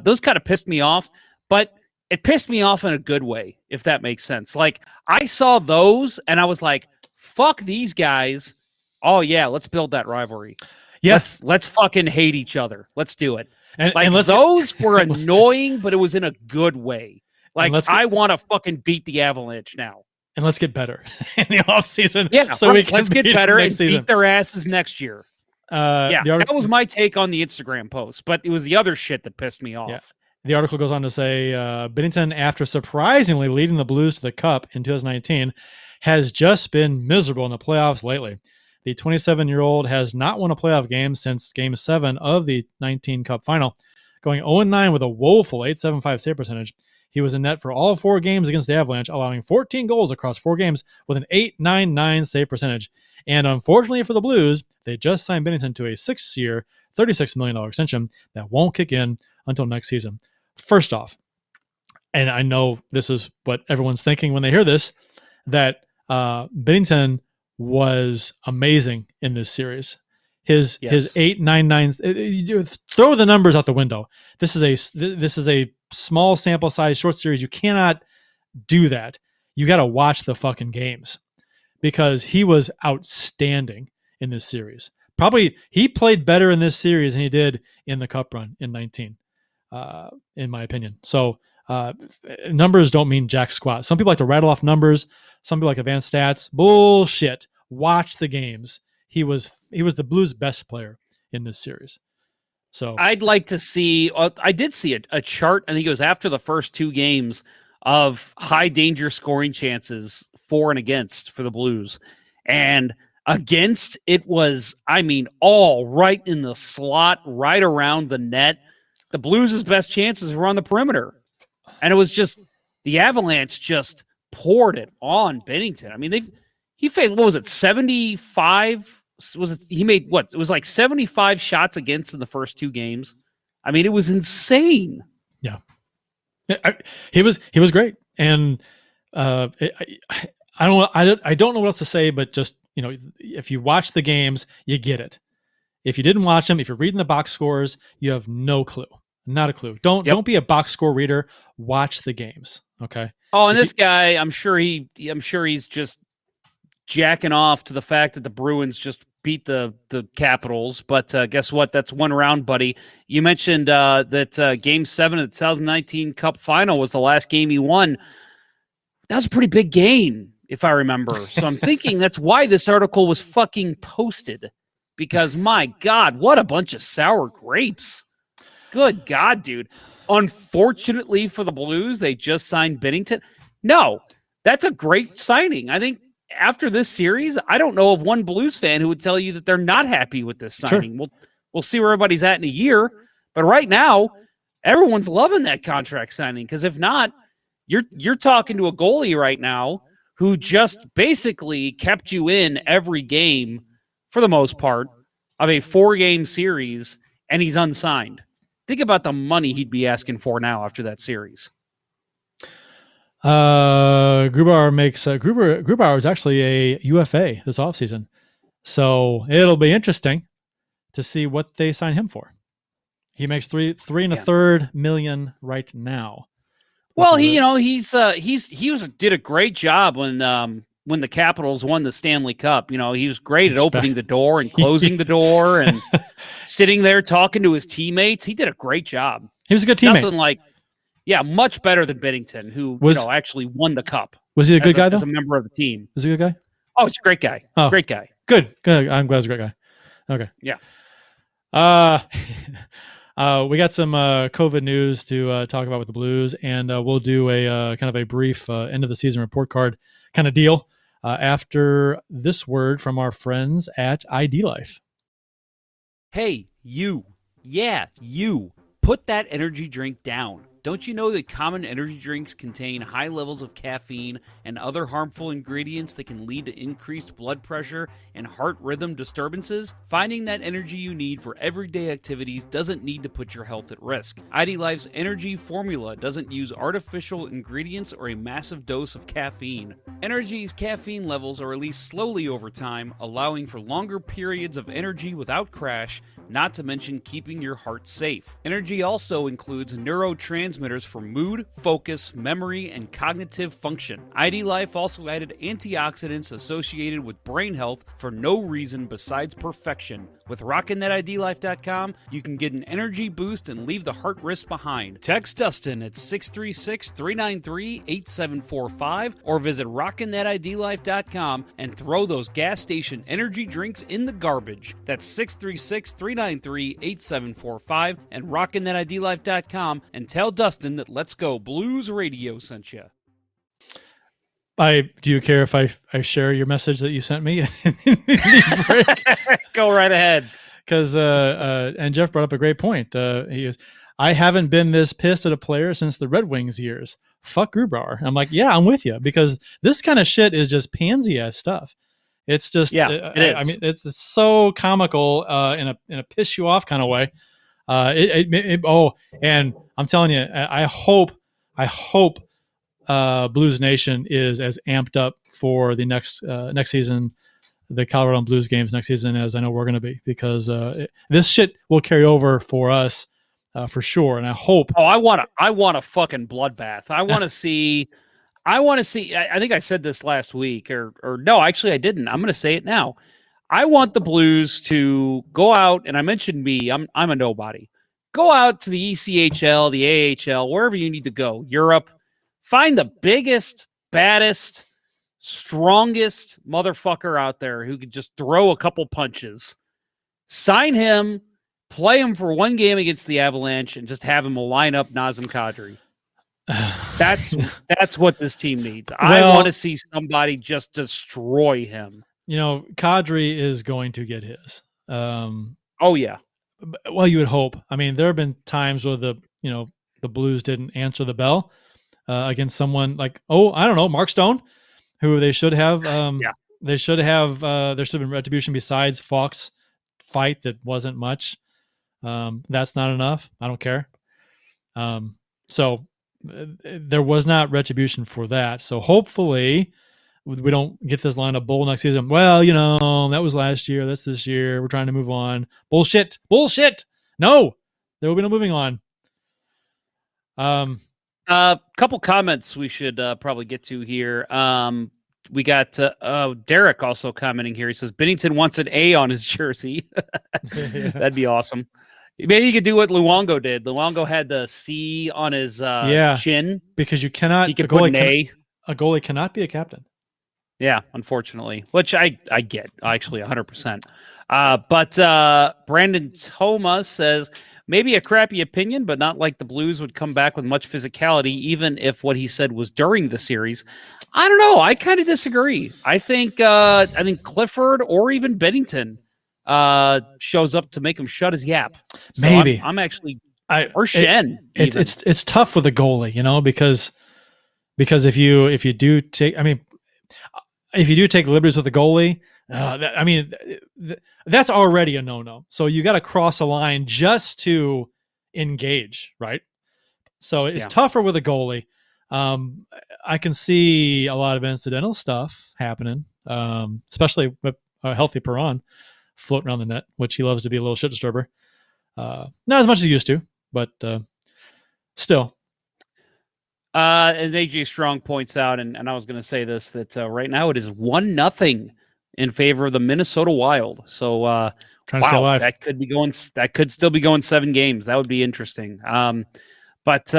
those kind of pissed me off. But it pissed me off in a good way, if that makes sense. Like I saw those and I was like, fuck these guys. Oh yeah, let's build that rivalry. Yes. Let's fucking hate each other. Let's do it. And those were annoying, but it was in a good way. Like I want to fucking beat the Avalanche now. And let's get better in the offseason. Yeah, so let's get better and beat their asses next year. That was my take on the Instagram post, but it was the other shit that pissed me off. Yeah. The article goes on to say Binnington, after surprisingly leading the Blues to the Cup in 2019, has just been miserable in the playoffs lately. The 27-year-old has not won a playoff game since Game 7 of the 19 Cup final, going 0-9 with a woeful .875 save percentage. He was in net for all 4 games against the Avalanche, allowing 14 goals across 4 games with an .899 save percentage. And unfortunately for the Blues, they just signed Binnington to a 6-year, $36 million extension that won't kick in until next season. First off, and I know this is what everyone's thinking when they hear this, that Binnington was amazing in this series. His 899, throw the numbers out the window. This is a small sample size short series. You cannot do that. You got to watch the fucking games, because he was outstanding in this series. Probably he played better in this series than he did in the Cup run in 19, in my opinion. So numbers don't mean jack squat. Some people like to rattle off numbers. Some people like advanced stats. Bullshit. Watch the games. He was the Blues' best player in this series. So I'd like to see. I did see a chart. I think it was after the first 2 games of high danger scoring chances for and against for the Blues, and against it was, I mean, all right in the slot, right around the net. The Blues' best chances were on the perimeter, and it was just the Avalanche just poured it on Binnington. I mean, he faced, what was it, 75? He made what? It was like 75 shots against in the first 2 games. I mean, it was insane. Yeah, he was great, and I don't know what else to say, but just, if you watch the games, you get it. If you didn't watch them, if you're reading the box scores, you have no clue, not a clue. Don't be a box score reader. Watch the games, okay? Oh, and this guy, I'm sure he's just jacking off to the fact that the Bruins just beat the Capitals. But guess what? That's one round, buddy. You mentioned that Game 7 of the 2019 Cup Final was the last game he won. That was a pretty big game, if I remember. So I'm thinking that's why this article was fucking posted. Because, my God, what a bunch of sour grapes. Good God, dude. Unfortunately for the Blues, they just signed Binnington. No, that's a great signing. I think after this series, I don't know of one Blues fan who would tell you that they're not happy with this signing. Sure. We'll see where everybody's at in a year. But right now, everyone's loving that contract signing. Because if not, you're talking to a goalie right now who just basically kept you in every game, for the most part, of a 4-game series, and he's unsigned. Think about the money he'd be asking for now after that series. Grubauer is actually a UFA this offseason. So it'll be interesting to see what they sign him for. He makes $3.33 million right now. Well, he did a great job when the Capitals won the Stanley Cup. He was great at opening the door and closing the door and sitting there talking to his teammates. He did a great job. He was a good teammate. Nothing like, much better than Binnington, who actually won the Cup. Was he a good guy, though? As a member of the team. Is he a good guy? Oh, he's a great guy. Oh. Great guy. Good. I'm glad he's a great guy. Okay. Yeah. We got some COVID news to talk about with the Blues, and we'll do a kind of a brief end of the season report card kind of deal after this word from our friends at ID Life. Hey, you. Yeah, you. Put that energy drink down. Don't you know that common energy drinks contain high levels of caffeine and other harmful ingredients that can lead to increased blood pressure and heart rhythm disturbances? Finding that energy you need for everyday activities doesn't need to put your health at risk. ID Life's energy formula doesn't use artificial ingredients or a massive dose of caffeine. Energy's caffeine levels are released slowly over time, allowing for longer periods of energy without crash, not to mention keeping your heart safe. Energy also includes neurotransmitters for mood, focus, memory, and cognitive function. ID Life also added antioxidants associated with brain health for no reason besides perfection. With RockinThatIDLife.com, you can get an energy boost and leave the heart risk behind. Text Dustin at 636-393-8745 or visit RockinThatIDLife.com and throw those gas station energy drinks in the garbage. That's 636-393-8745 and RockinThatIDLife.com and tell Dustin that Let's Go Blues Radio sent you. Do you care if I share your message that you sent me? Go right ahead. Because and Jeff brought up a great point. He goes, I haven't been this pissed at a player since the Red Wings years. Fuck Grubauer. I'm like, yeah, I'm with you, because this kind of shit is just pansy ass stuff. It's just, it is. I mean, it's so comical in a piss you off kind of way. And I'm telling you, I hope Blues Nation is as amped up for the next season, the Colorado Blues games next season, as I know we're going to be, because this shit will carry over for us for sure. And I hope. Oh, I want a fucking bloodbath. I want to see. I think I said this last week, or no, actually I didn't. I'm going to say it now. I want the Blues to go out, and I mentioned me. I'm a nobody. Go out to the ECHL, the AHL, wherever you need to go. Europe. Find the biggest, baddest, strongest motherfucker out there who could just throw a couple punches. Sign him, play him for one game against the Avalanche, and just have him line up Nazem Kadri. That's what this team needs. I want to see somebody just destroy him. You know, Kadri is going to get his. Oh yeah. Well, you would hope. I mean, there have been times where the Blues didn't answer the bell against someone like, I don't know, Mark Stone, who they should have. They should have. There should have been retribution besides Falk's fight that wasn't much. That's not enough. I don't care. So there was not retribution for that. So hopefully we don't get this line of bull next season. Well, that was last year. That's this year. We're trying to move on. Bullshit. No, there will be no moving on. Couple comments we should probably get to here. We got Derek also commenting here. He says Binnington wants an A on his jersey. That'd be awesome. Maybe he could do what Luongo did. Luongo had the C on his chin. Because you cannot. He could put an A. A goalie cannot be a captain. Yeah, unfortunately, which I get, actually 100%. But Brandon Thomas says, maybe a crappy opinion, but not like the Blues would come back with much physicality, even if what he said was during the series. I don't know. I kind of disagree. I think Clifford or even Binnington shows up to make him shut his yap. So maybe I'm actually or Shen. It's tough with a goalie, because if you do take, if you do take liberties with the goalie, that's already a no-no. So you got to cross a line just to engage, right? So it's tougher with a goalie. I can see a lot of incidental stuff happening, especially with a healthy Perron floating around the net, which he loves to be a little shit disturber. Not as much as he used to, but still. As AJ Strong points out, and I was going to say this, that right now it is 1-0 in favor of the Minnesota Wild. So trying to stay alive. That could still be going 7 games. That would be interesting. But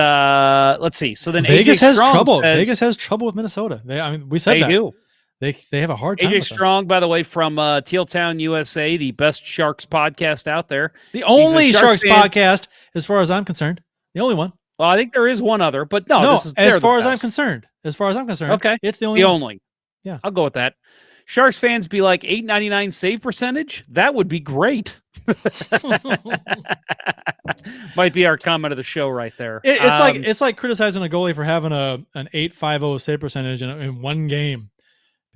let's see. So then Vegas AJ has Strong trouble. says, Vegas has trouble with Minnesota. We said they that. do. They have a hard time. AJ with Strong, by the way, from Teal Town, USA, the best Sharks podcast out there. them. The only Sharks fan. podcast, as far as I'm concerned. The only one. Well, I think there is one other, but no, No, as they're far the as I'm best. concerned. As far as I'm concerned. Okay. It's the only The one. only. Yeah. I'll go with that. Sharks fans be like 899 save percentage. That would be great. Might be our comment of the show right there. It's like criticizing a goalie for having an 8.50 save percentage in one game.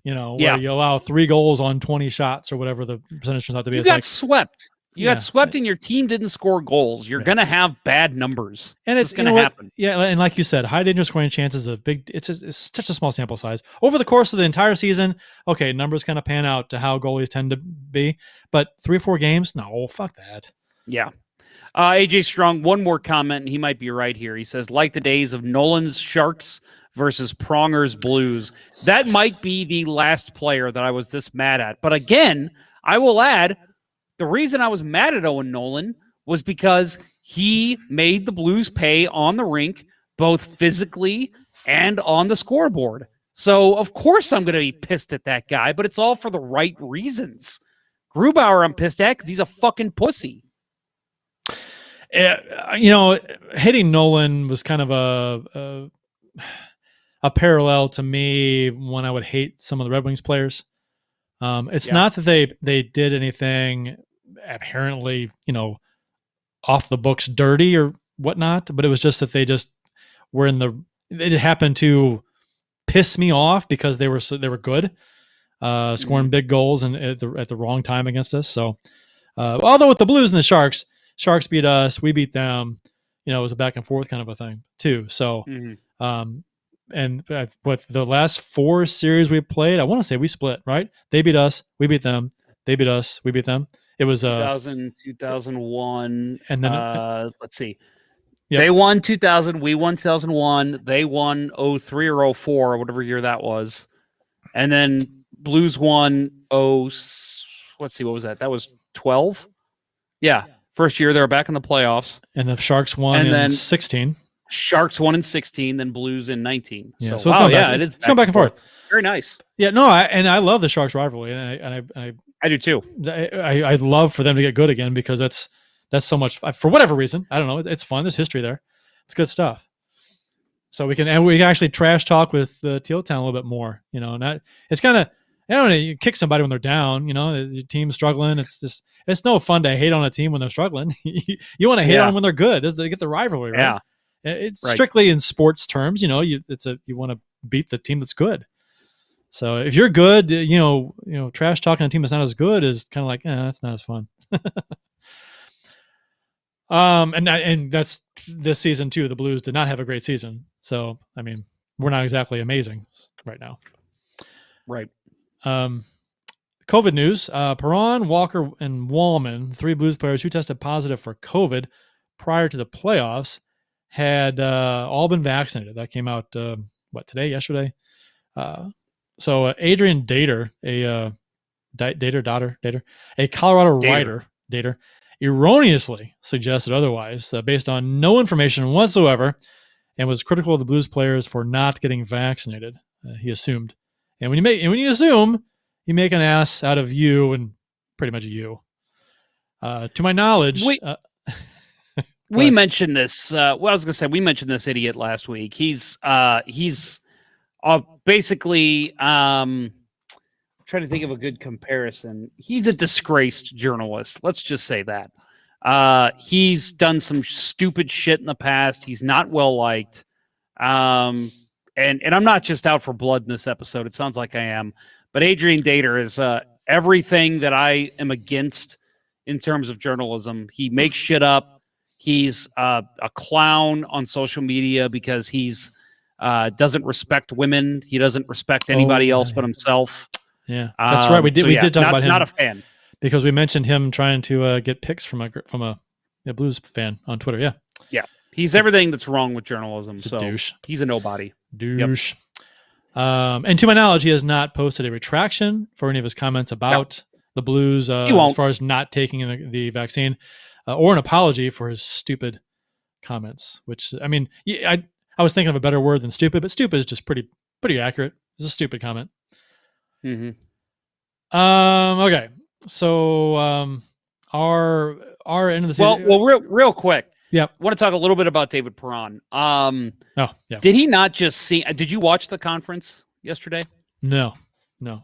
Where you allow 3 goals on 20 shots or whatever the percentage turns out to be. You got swept. You got swept and your team didn't score goals. You're going to have bad numbers. And it's going to happen. Yeah, and like you said, high danger scoring chances is it's such a small sample size. Over the course of the entire season, okay, numbers kind of pan out to how goalies tend to be, but 3 or 4 games, no, fuck that. Yeah. AJ Strong, one more comment, and he might be right here. He says, like the days of Nolan's Sharks versus Pronger's Blues. That might be the last player that I was this mad at. But again, I will add, the reason I was mad at Owen Nolan was because he made the Blues pay on the rink, both physically and on the scoreboard. So, of course, I'm going to be pissed at that guy, but it's all for the right reasons. Grubauer, I'm pissed at because he's a fucking pussy. Hitting Nolan was kind of a parallel to me when I would hate some of the Red Wings players. It's not that they did anything apparently, off the books dirty or whatnot, but it was just that they just were it happened to piss me off because they were good, scoring big goals and at the wrong time against us. So, although with the Blues and the Sharks beat us, we beat them, it was a back and forth kind of a thing too. So, and with the last 4 series we played, I want to say we split, right? They beat us, we beat them. They beat us, we beat them. It was 2001. And then let's see. Yep. They won 2000. We won 2001. They won 03 or 04 or whatever year that was. And then Blues won let's see, what was that? That was 12. Yeah. First year they were back in the playoffs. And the Sharks won in 16. Sharks won in 16, then Blues in 19. Yeah, so it's wow, going back, it is. It's going back and forth. Very nice. Yeah, no, I love the Sharks rivalry, and I do too. I'd love for them to get good again because that's so much for whatever reason. I don't know. It's fun. There's history there. It's good stuff. So we can actually trash talk with the Teal Town a little bit more. It's kind of, I don't know, you kick somebody when they're down. Your team's struggling. It's no fun to hate on a team when they're struggling. You want to hate on them when they're good. They get the rivalry, right? Yeah. It's strictly in sports terms. You want to beat the team that's good. So if you're good, trash talking a team that's not as good is kind of like, that's not as fun. And that's this season too. The Blues did not have a great season. So, I mean, we're not exactly amazing right now. Right. COVID news, Perron, Walker, and Wallman, 3 Blues players who tested positive for COVID prior to the playoffs, had all been vaccinated. That came out, yesterday? So Adrian Dater, a Colorado writer, erroneously suggested otherwise based on no information whatsoever, and was critical of the Blues players for not getting vaccinated. He assumed, and when you assume, you make an ass out of you and pretty much you. To my knowledge, we mentioned this. I was going to say we mentioned this idiot last week. He's basically trying to think of a good comparison. He's a disgraced journalist. Let's just say that. He's done some stupid shit in the past. He's not well liked. And I'm not just out for blood in this episode. It sounds like I am. But Adrian Dater is everything that I am against in terms of journalism. He makes shit up. He's a clown on social media because he's doesn't respect women. He doesn't respect anybody else but himself. Yeah, that's right. We did talk about him. Not a fan because we mentioned him trying to get picks from a Blues fan on Twitter. Yeah, he's everything that's wrong with journalism. He's a douche. He's a nobody. Douche. Yep. And to my knowledge, he has not posted a retraction for any of his comments about the Blues as far as not taking the vaccine, or an apology for his stupid comments, which I mean, I was thinking of a better word than stupid, but stupid is just pretty accurate. It's a stupid comment. Mm-hmm. Okay. So our end of the season. Well, real quick. Yep. I want to talk a little bit about David Perron. Oh, yeah. Did he not just see? Did you watch the conference yesterday? No.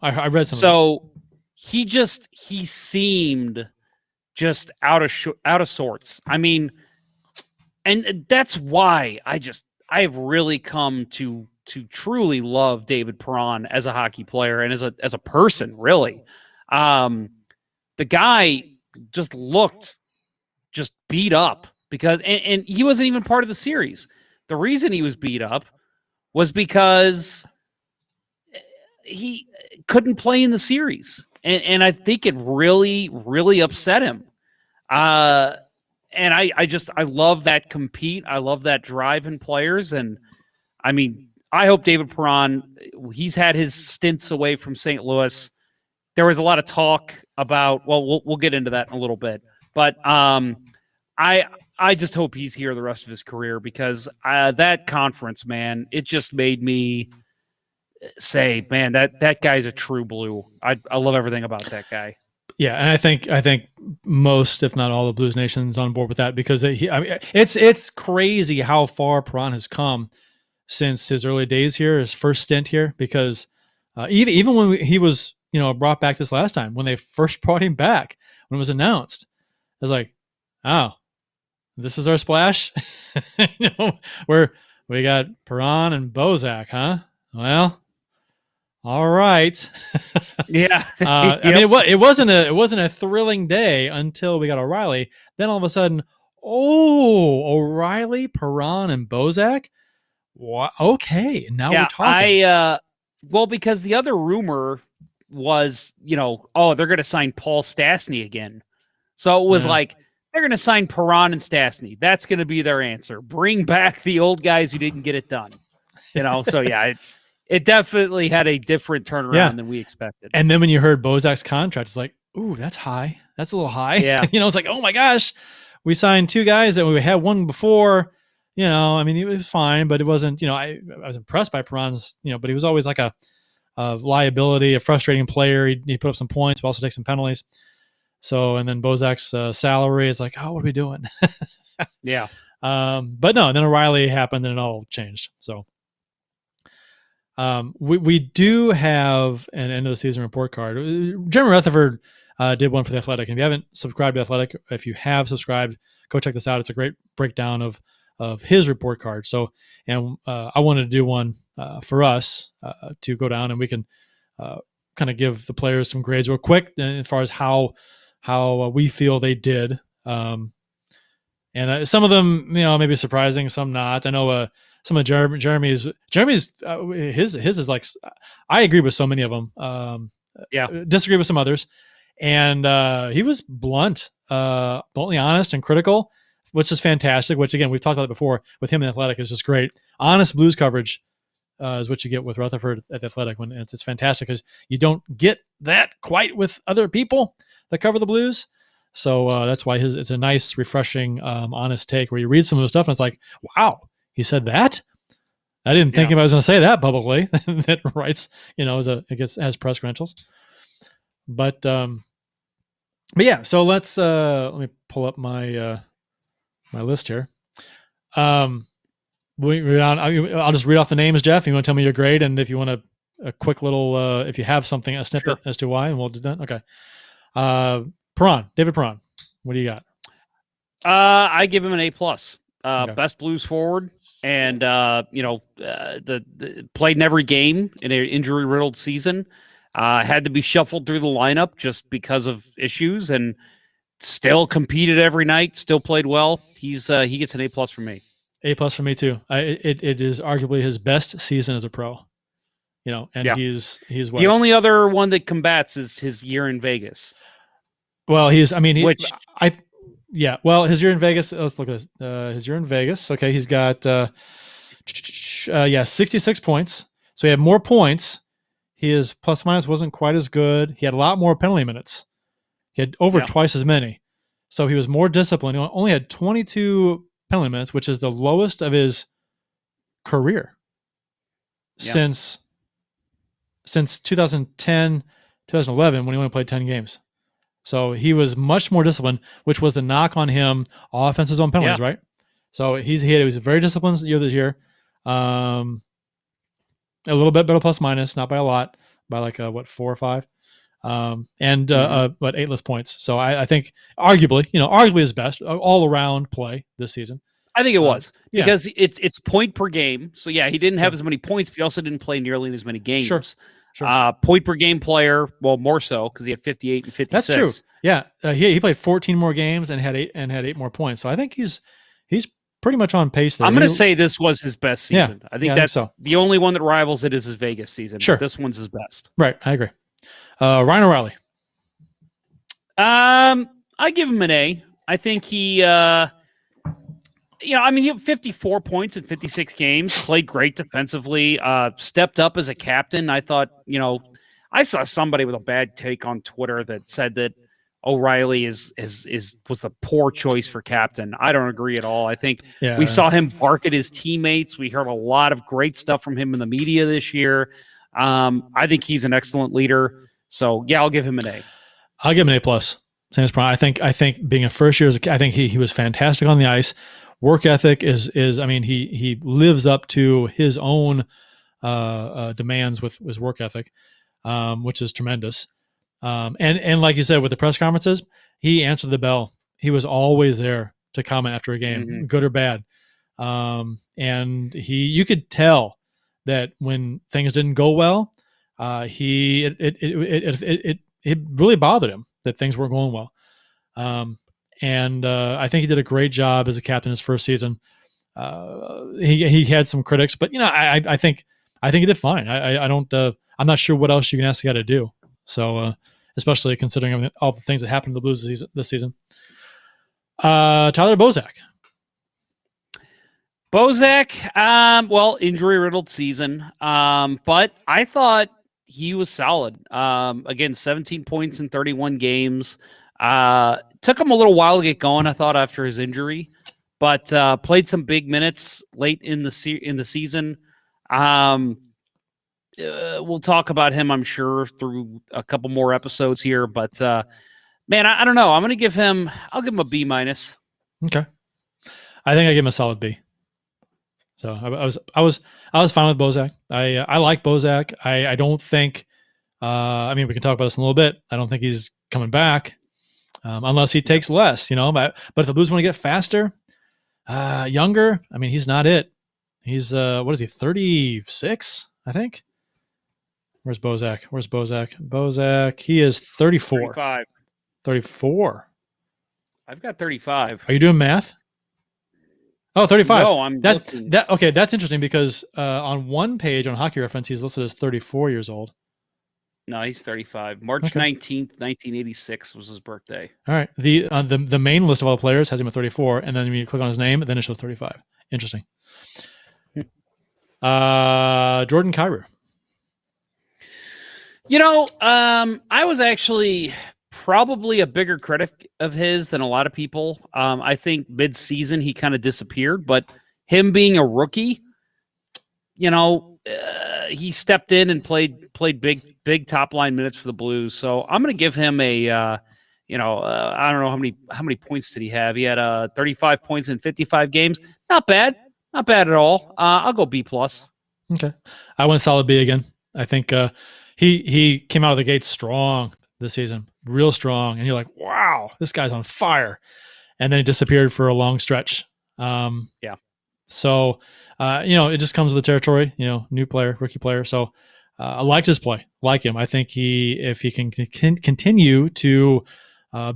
I read some. So he seemed just out of sorts. I mean, and that's why I have really come to truly love David Perron as a hockey player and as a person, really. The guy just looked just beat up because and he wasn't even part of the series. The reason he was beat up was because he couldn't play in the series. And I think it really, really upset him. And I love that compete. I love that drive in players. And I mean, I hope David Perron, he's had his stints away from St. Louis. There was a lot of talk about, well, we'll get into that in a little bit, but I just hope he's here the rest of his career because that conference, man, it just made me say, man, that guy's a true blue. I love everything about that guy. Yeah, and I think most, if not all, the Blues Nation's on board with that because it's crazy how far Perron has come since his early days here, his first stint here. Because even when he was brought back this last time, when they first brought him back, when it was announced, I was like, oh, this is our splash. Where we got Perron and Bozak, huh? Well, all right. Yeah. I mean, it wasn't a thrilling day until we got O'Reilly. Then all of a sudden, O'Reilly, Perron, and Bozak. What? Okay, now we're talking. Well, because the other rumor was, they're going to sign Paul Stastny again. So it was like they're going to sign Perron and Stastny. That's going to be their answer. Bring back the old guys who didn't get it done. So yeah. It definitely had a different turnaround than we expected. And then when you heard Bozak's contract, it's like, ooh, that's high. That's a little high. Yeah. It's like, oh my gosh, we signed two guys that we had one before. I mean, it was fine, but it wasn't. I was impressed by Perron's. But he was always like a liability, a frustrating player. He put up some points, but also take some penalties. So, and then Bozak's salary, it's like, oh, what are we doing? Yeah. But no, then O'Reilly happened and it all changed. So. We do have an end of the season report card. Jeremy Rutherford did one for The Athletic. If you haven't subscribed to The Athletic, if you have subscribed, go check this out. It's a great breakdown of his report card. So, and I wanted to do one for us to go down and we can kind of give the players some grades real quick as far as how we feel they did. And some of them, maybe surprising, some not. I know some of Jeremy's his is like, I agree with so many of them. Disagree with some others. And he was bluntly honest and critical, which is fantastic, which again, we've talked about it before with him in Athletic is just great. Honest Blues coverage is what you get with Rutherford at The Athletic when it's fantastic because you don't get that quite with other people that cover the Blues. So that's why it's a nice, refreshing, honest take where you read some of the stuff and it's like, wow, he said that? I didn't think I was going to say that publicly. That writes, has press credentials. But yeah. So let me pull up my my list here. I'll just read off the names, Jeff. You want to tell me your grade, and if you want a quick little, if you have something, a snippet as to why, and we'll do that. Okay. David Perron. What do you got? I give him an A+. Okay. Best Blues forward, and the played in every game in an injury-riddled season. Had to be shuffled through the lineup just because of issues, and still competed every night. Still played well. He gets an A+ from me. A+ for me too. It is arguably his best season as a pro. He's what? The only other one that combats is his year in Vegas. Well, his year in Vegas. Let's look at this. His year in Vegas. Okay, he's got 66 points. So he had more points. His plus minus wasn't quite as good. He had a lot more penalty minutes. He had over twice as many. So he was more disciplined. He only had 22 penalty minutes, which is the lowest of his career since 2010, 2011, when he only played 10 games. So he was much more disciplined, which was the knock on him. Offensive zone penalties, right? So he was very disciplined this year. A little bit better plus minus, not by a lot, by like 4 or 5, and 8 less points. So I think arguably his best all around play this season. I think it was because it's point per game. So he didn't have as many points, but he also didn't play nearly as many games. Sure. Point per game player, well, more so because he had 58 and 56. That's true. Yeah, he played 14 more games and had 8 more points. So I think he's pretty much on pace there. I'm going to say this was his best season. I think that's the only one that rivals it is his Vegas season. Sure, this one's his best. Right, I agree. Ryan O'Reilly. I give him an A. I think he. He had 54 points in 56 games, played great defensively, stepped up as a captain. I thought, I saw somebody with a bad take on Twitter that said that O'Reilly was the poor choice for captain. I don't agree at all. I think we saw him bark at his teammates. We heard a lot of great stuff from him in the media this year. I think he's an excellent leader. So I'll give him an A. I'll give him an A+. Same as Brian. I think being a first year, I think he was fantastic on the ice. Work ethic is he lives up to his own demands with his work ethic, which is tremendous. And like you said, with the press conferences, he answered the bell. He was always there to comment after a game, good or bad. And you could tell that when things didn't go well, it really bothered him that things weren't going well. And I think he did a great job as a captain his first season. He had some critics, but I think he did fine. I'm not sure what else you can ask the guy to do. So especially considering all the things that happened to the Blues this season. Tyler Bozak. Injury riddled season. But I thought he was solid. Again, 17 points in 31 games. Took him a little while to get going, I thought, after his injury, but played some big minutes late in the season. We'll talk about him, I'm sure, through a couple more episodes here. But man, I don't know. I'll give him a B-. Okay, I think I give him a solid B. So I was fine with Bozak. I like Bozak. I don't think. We can talk about this in a little bit. I don't think he's coming back. Unless he takes less, but if the Blues want to get faster, younger, he's not it. He's, what is he, 36, I think? Where's Bozak? Bozak, he is 34. 35. 34. I've got 35. Are you doing math? Oh, 35. No, I'm looking. Okay, that's interesting because on one page on Hockey Reference, he's listed as 34 years old. No, he's 35. March 19th, 1986 was his birthday. All right. The main list of all the players has him at 34, and then when you click on his name, then it shows 35. Interesting. Jordan Kyrou. I was actually probably a bigger critic of his than a lot of people. I think mid-season he kind of disappeared, but him being a rookie, he stepped in and played big top line minutes for the Blues. So I'm going to give him a, I don't know how many points did he have? He had 35 points in 55 games. Not bad at all. I'll go B+. Okay, I went solid B again. I think he came out of the gate strong this season, real strong, and you're like, wow, this guy's on fire. And then he disappeared for a long stretch. So, it just comes with the territory, new player, rookie player. So I liked his play, like him. I think if he can continue to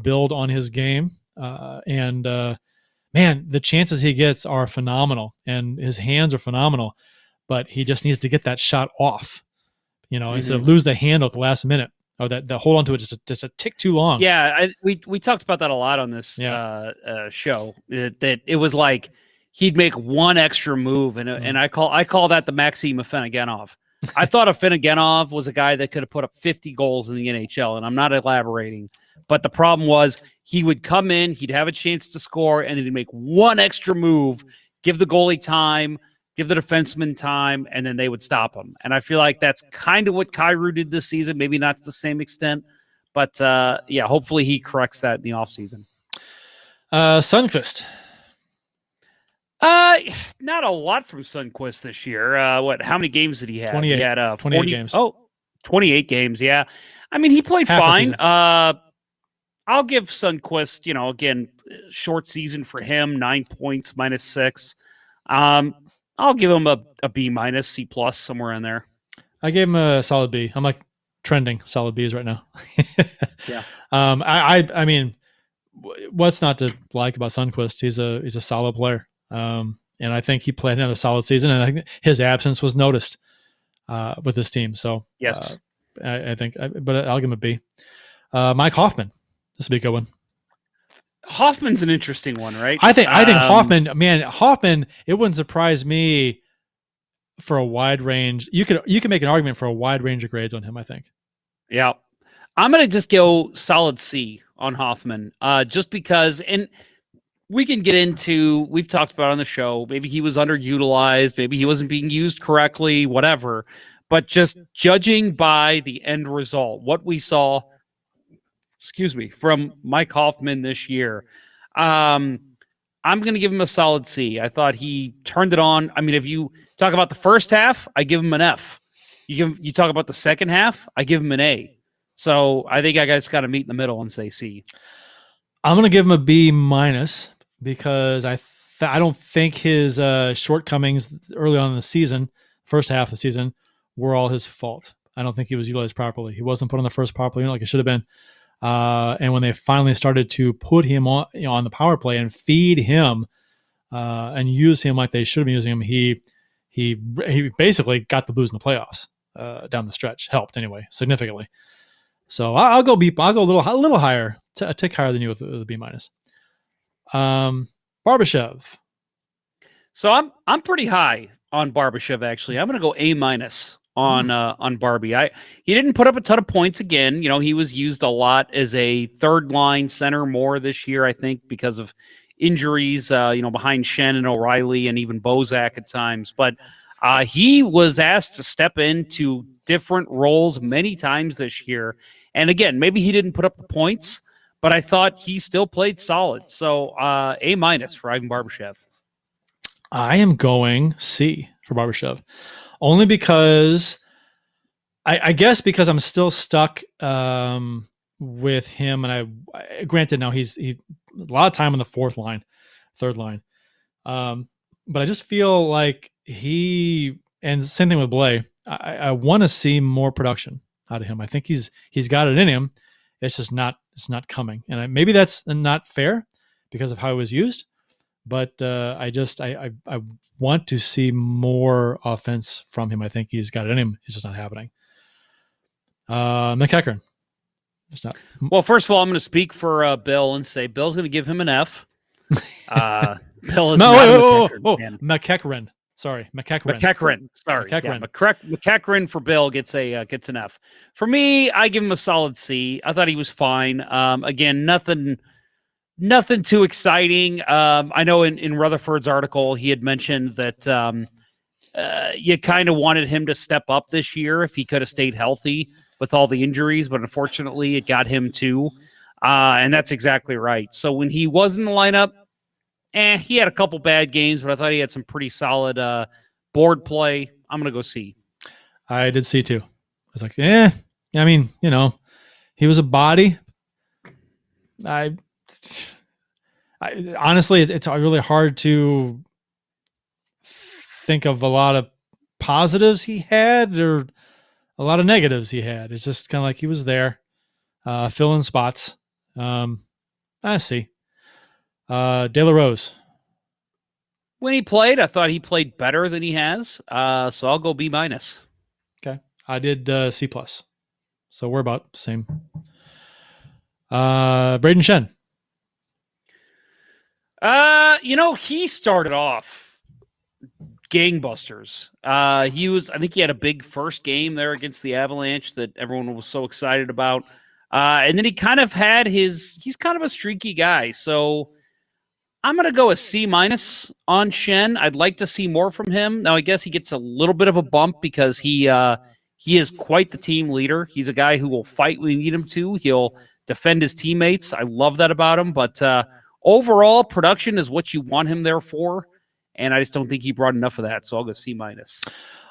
build on his game, man, the chances he gets are phenomenal, and his hands are phenomenal, but he just needs to get that shot off, instead of lose the handle at the last minute, or that hold on to it just a tick too long. Yeah, we talked about that a lot on this show. That it was like he'd make one extra move, and I call that the Maxim Afinogenov. I thought Afinogenov was a guy that could have put up 50 goals in the NHL, and I'm not elaborating, But the problem was he would come in, he'd have a chance to score, and then he'd make one extra move, give the goalie time, give the defenseman time, and then they would stop him. And I feel like that's kind of what Kyrou did this season, maybe not to the same extent. But, hopefully he corrects that in the offseason. Sundqvist. Not a lot from Sundqvist this year. How many games did he have? 28. He had 28 games. 28 games, yeah. I mean, he played Half a fine. season. I'll give Sundqvist, again, short season for him, 9 points, -6. I'll give him a B-, C+, somewhere in there. I gave him a solid B. I'm like trending solid Bs right now. Yeah. I mean, what's not to like about Sundqvist? He's a solid player. And I think he played another solid season, and I think his absence was noticed with this team. So yes, I think, but I'll give him a B. Mike Hoffman. This will be a good one. Hoffman's an interesting one, right? I think Hoffman. It wouldn't surprise me for a wide range. You can make an argument for a wide range of grades on him, I think. Yeah. I'm going to just go solid C on Hoffman, just because, and we can get into, we've talked about on the show, maybe he was underutilized, maybe he wasn't being used correctly, whatever. But just judging by the end result, what we saw, from Mike Hoffman this year, I'm going to give him a solid C. I thought he turned it on. I mean, if you talk about the first half, I give him an F. You talk about the second half, I give him an A. So I think I just got to meet in the middle and say C. I'm going to give him a B- because I don't think his shortcomings early on in the season, first half of the season, were all his fault. I don't think he was utilized properly. He wasn't put on the first power play unit like it should have been. And when they finally started to put him on the power play and feed him and use him like they should have been using him, he basically got the Blues in the playoffs down the stretch. Helped anyway, significantly. So I'll go B. I'll go a little higher, a tick higher than you with a B-. Barbashev. So I'm pretty high on Barbashev, actually. I'm going to go A- on Barbie. He didn't put up a ton of points again. He was used a lot as a third line center more this year, I think, because of injuries, behind Shen and O'Reilly and even Bozak at times. But he was asked to step into different roles many times this year. And again, maybe he didn't put up the points, but I thought he still played solid. So A- for Ivan Barbashev. I am going C for Barbashev. Only because I guess because I'm still stuck with him, and I granted now he's a lot of time on the third line. But I just feel like and same thing with Blais. I want to see more production out of him. I think he's got it in him. It's not coming, and maybe that's not fair because of how he was used. But I want to see more offense from him. I think he's got it in him. It's just not happening. McEachern. It's not. Well, first of all, I'm going to speak for Bill and say Bill's going to give him an F. Bill is McEachern. Sorry, McEachern. Sorry, McEachern. McEachern for Bill gets an F. For me, I give him a solid C. I thought he was fine. Again, nothing too exciting. I know in Rutherford's article, he had mentioned that you kind of wanted him to step up this year if he could have stayed healthy with all the injuries, but unfortunately it got him too. And that's exactly right. So when he was in the lineup, he had a couple bad games, but I thought he had some pretty solid board play. I'm going to go C. I did C too. I was like, I mean, he was a body. I honestly, it's really hard to think of a lot of positives he had or a lot of negatives he had. It's just kind of like he was there, filling spots. I see. De La Rose. When he played, I thought he played better than he has. So I'll go B-. Okay. I did C+. So we're about the same. Braden Shen. He started off gangbusters. I think he had a big first game there against the Avalanche that everyone was so excited about. And then he kind of had he's kind of a streaky guy. So I'm going to go a C- on Shen. I'd like to see more from him. Now, I guess he gets a little bit of a bump because he is quite the team leader. He's a guy who will fight when you need him to. He'll defend his teammates. I love that about him. But overall, production is what you want him there for. And I just don't think he brought enough of that. So I'll go C-.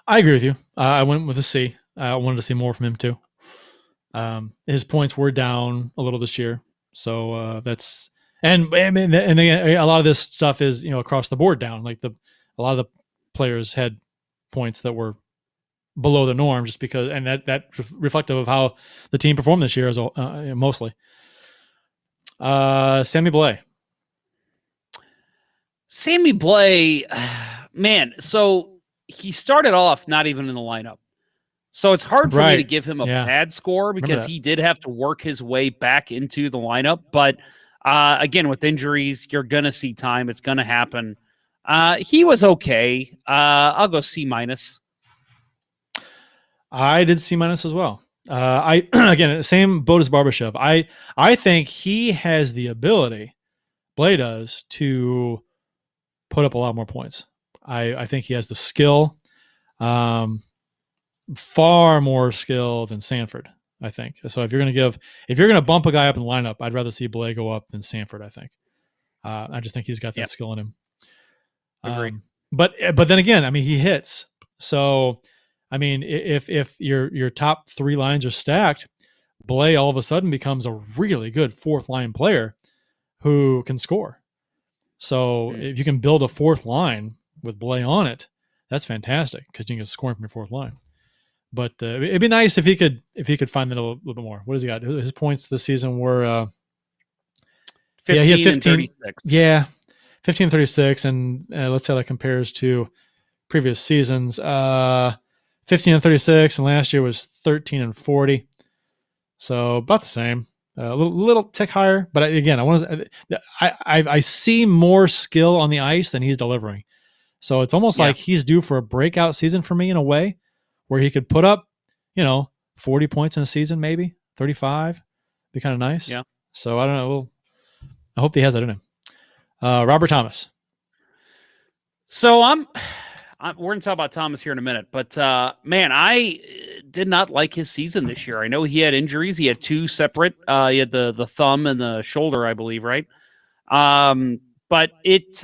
I agree with you. I went with a C. I wanted to see more from him too. His points were down a little this year. So that's... And again, a lot of this stuff is, across the board down. Like a lot of the players had points that were below the norm just because, and that's reflective of how the team performed this year as mostly. Sammy Blais. Sammy Blais, man, so he started off not even in the lineup. So it's hard for me to give him a bad score because he did have to work his way back into the lineup. But again, with injuries, you're going to see time. It's going to happen. He was okay. I'll go C-. I did C- as well. Again, same boat as Barbashev. I think he has the ability, Blais does, to put up a lot more points. I think he has the skill, far more skill than Sanford, I think. So if you're going to bump a guy up in the lineup, I'd rather see Blais go up than Sanford, I think. I just think he's got that skill in him. Agree. But then again, I mean, he hits. So, I mean, if your top three lines are stacked, Blais all of a sudden becomes a really good fourth line player who can score. So if you can build a fourth line with Blais on it, that's fantastic because you can get scoring from your fourth line. But it'd be nice if he could find that a little bit more. What has he got? His points this season were 15, he had 15 and 36. Yeah, 15 and 36, and let's see how that compares to previous seasons. 15 and 36, and last year was 13 and 40. So about the same. A little tick higher, but again, I see more skill on the ice than he's delivering. So it's almost like he's due for a breakout season for me in a way, where he could put up, 40 points in a season, maybe 35. Be kind of nice. Yeah. So I don't know. I hope he has that in him. Robert Thomas. So we're going to talk about Thomas here in a minute, but man, I did not like his season this year. I know he had injuries. He had two separate. He had the thumb and the shoulder, I believe, right? But it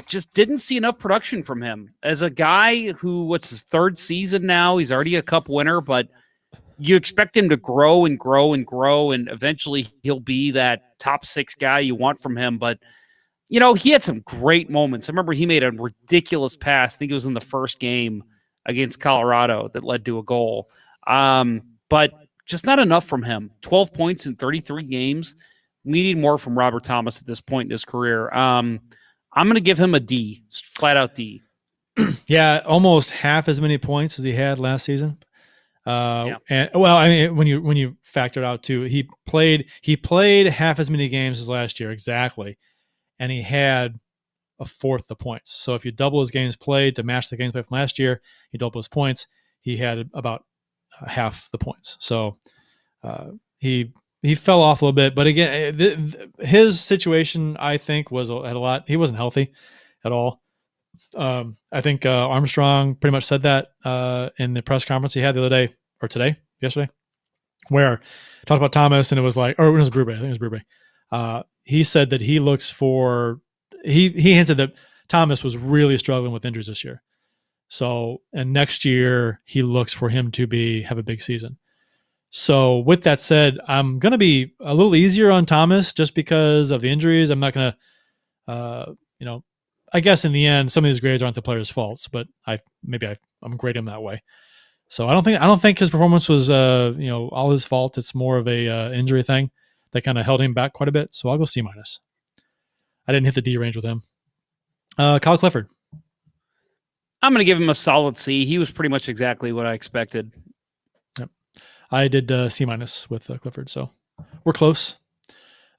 just didn't see enough production from him as a guy who, what's his third season now? He's already a cup winner, but you expect him to grow and grow and grow, and eventually he'll be that top six guy you want from him. But he had some great moments. I remember he made a ridiculous pass. I think it was in the first game against Colorado that led to a goal. But just not enough from him. 12 points in 33 games. We need more from Robert Thomas at this point in his career. I'm going to give him a D, flat out D. Yeah, almost half as many points as he had last season. And well, I mean, when you factor it out too, he played half as many games as last year exactly, and he had a fourth the points. So if you double his games played to match the games played from last year, he doubled his points. He had about half the points. So he fell off a little bit. But again, his situation, I think, had a lot. He wasn't healthy at all. I think Armstrong pretty much said that in the press conference he had the other day, or yesterday, where talked about Thomas, and it was like, or it was Brube. I think it was Brube. He said that he looks for. He hinted that Thomas was really struggling with injuries this year. So, and next year he looks for him to have a big season. So with that said, I'm going to be a little easier on Thomas just because of the injuries. I'm not going to, I guess in the end, some of these grades aren't the players' faults, but I'm grading him that way. So I don't think his performance was, all his fault. It's more of a injury thing that kind of held him back quite a bit. So I'll go C-. I didn't hit the D range with him. Kyle Clifford. I'm going to give him a solid C. He was pretty much exactly what I expected. Yep. I did C- with Clifford, so we're close.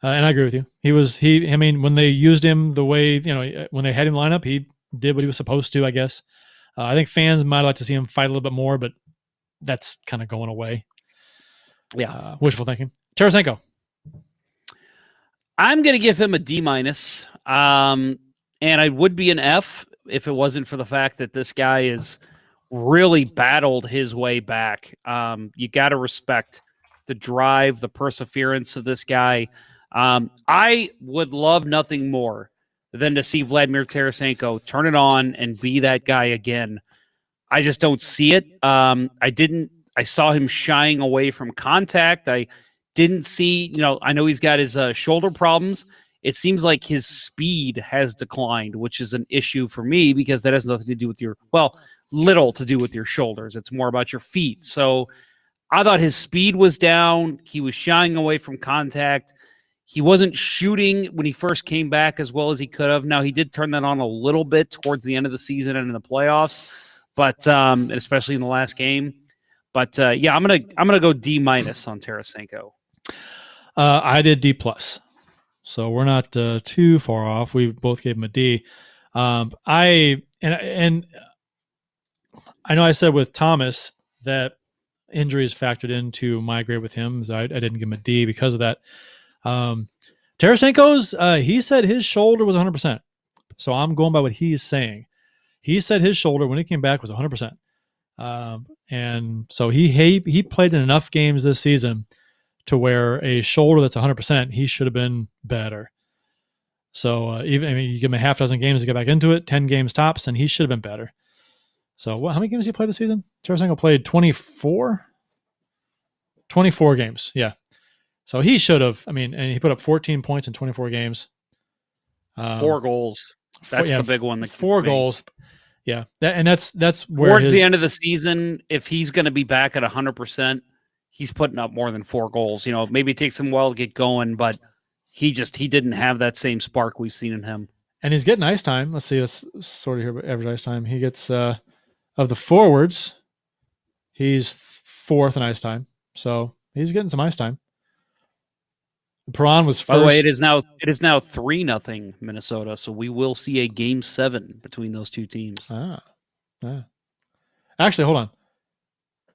And I agree with you. When they used him the way, when they had him line up, he did what he was supposed to, I guess. I think fans might like to see him fight a little bit more, but that's kind of going away. Wishful thinking. Tarasenko. I'm going to give him a D-. And I would be an F if it wasn't for the fact that this guy is really battled his way back. You got to respect the drive, the perseverance of this guy. I would love nothing more than to see Vladimir Tarasenko turn it on and be that guy again. I just don't see it. I saw him shying away from contact. I didn't see, I know he's got his shoulder problems. It seems like his speed has declined, which is an issue for me because that has nothing to do with little to do with your shoulders. It's more about your feet. So I thought his speed was down. He was shying away from contact. He wasn't shooting when he first came back as well as he could have. Now, he did turn that on a little bit towards the end of the season and in the playoffs, but especially in the last game. But I'm gonna go D- on Tarasenko. I did D+. So we're not too far off. We both gave him a D. I know I said with Thomas that injuries factored into my grade with him. So I didn't give him a D because of that. Tarasenko's, he said his shoulder was 100%. So I'm going by what he's saying. He said his shoulder when he came back was 100%. And so he played in enough games this season to where a shoulder that's 100%, he should have been better. So you give him a half dozen games to get back into it, 10 games tops, and he should have been better. So how many games did he play this season? Tarasenko played 24? 24 games, yeah. So he should have, and he put up 14 points in 24 games. 4 goals. That's the big one. 4 goals. Yeah. That's where towards the end of the season, if he's going to be back at 100%, he's putting up more than 4 goals. Maybe it takes him a while to get going, but he didn't have that same spark we've seen in him. And he's getting ice time. Let's see, let's sort of hear average ice time. He gets, of the forwards, he's 4th in ice time. So he's getting some ice time. Perron was first. By the way, it is now 3-0 Minnesota, so we will see a Game 7 between those two teams. Yeah. Actually, hold on.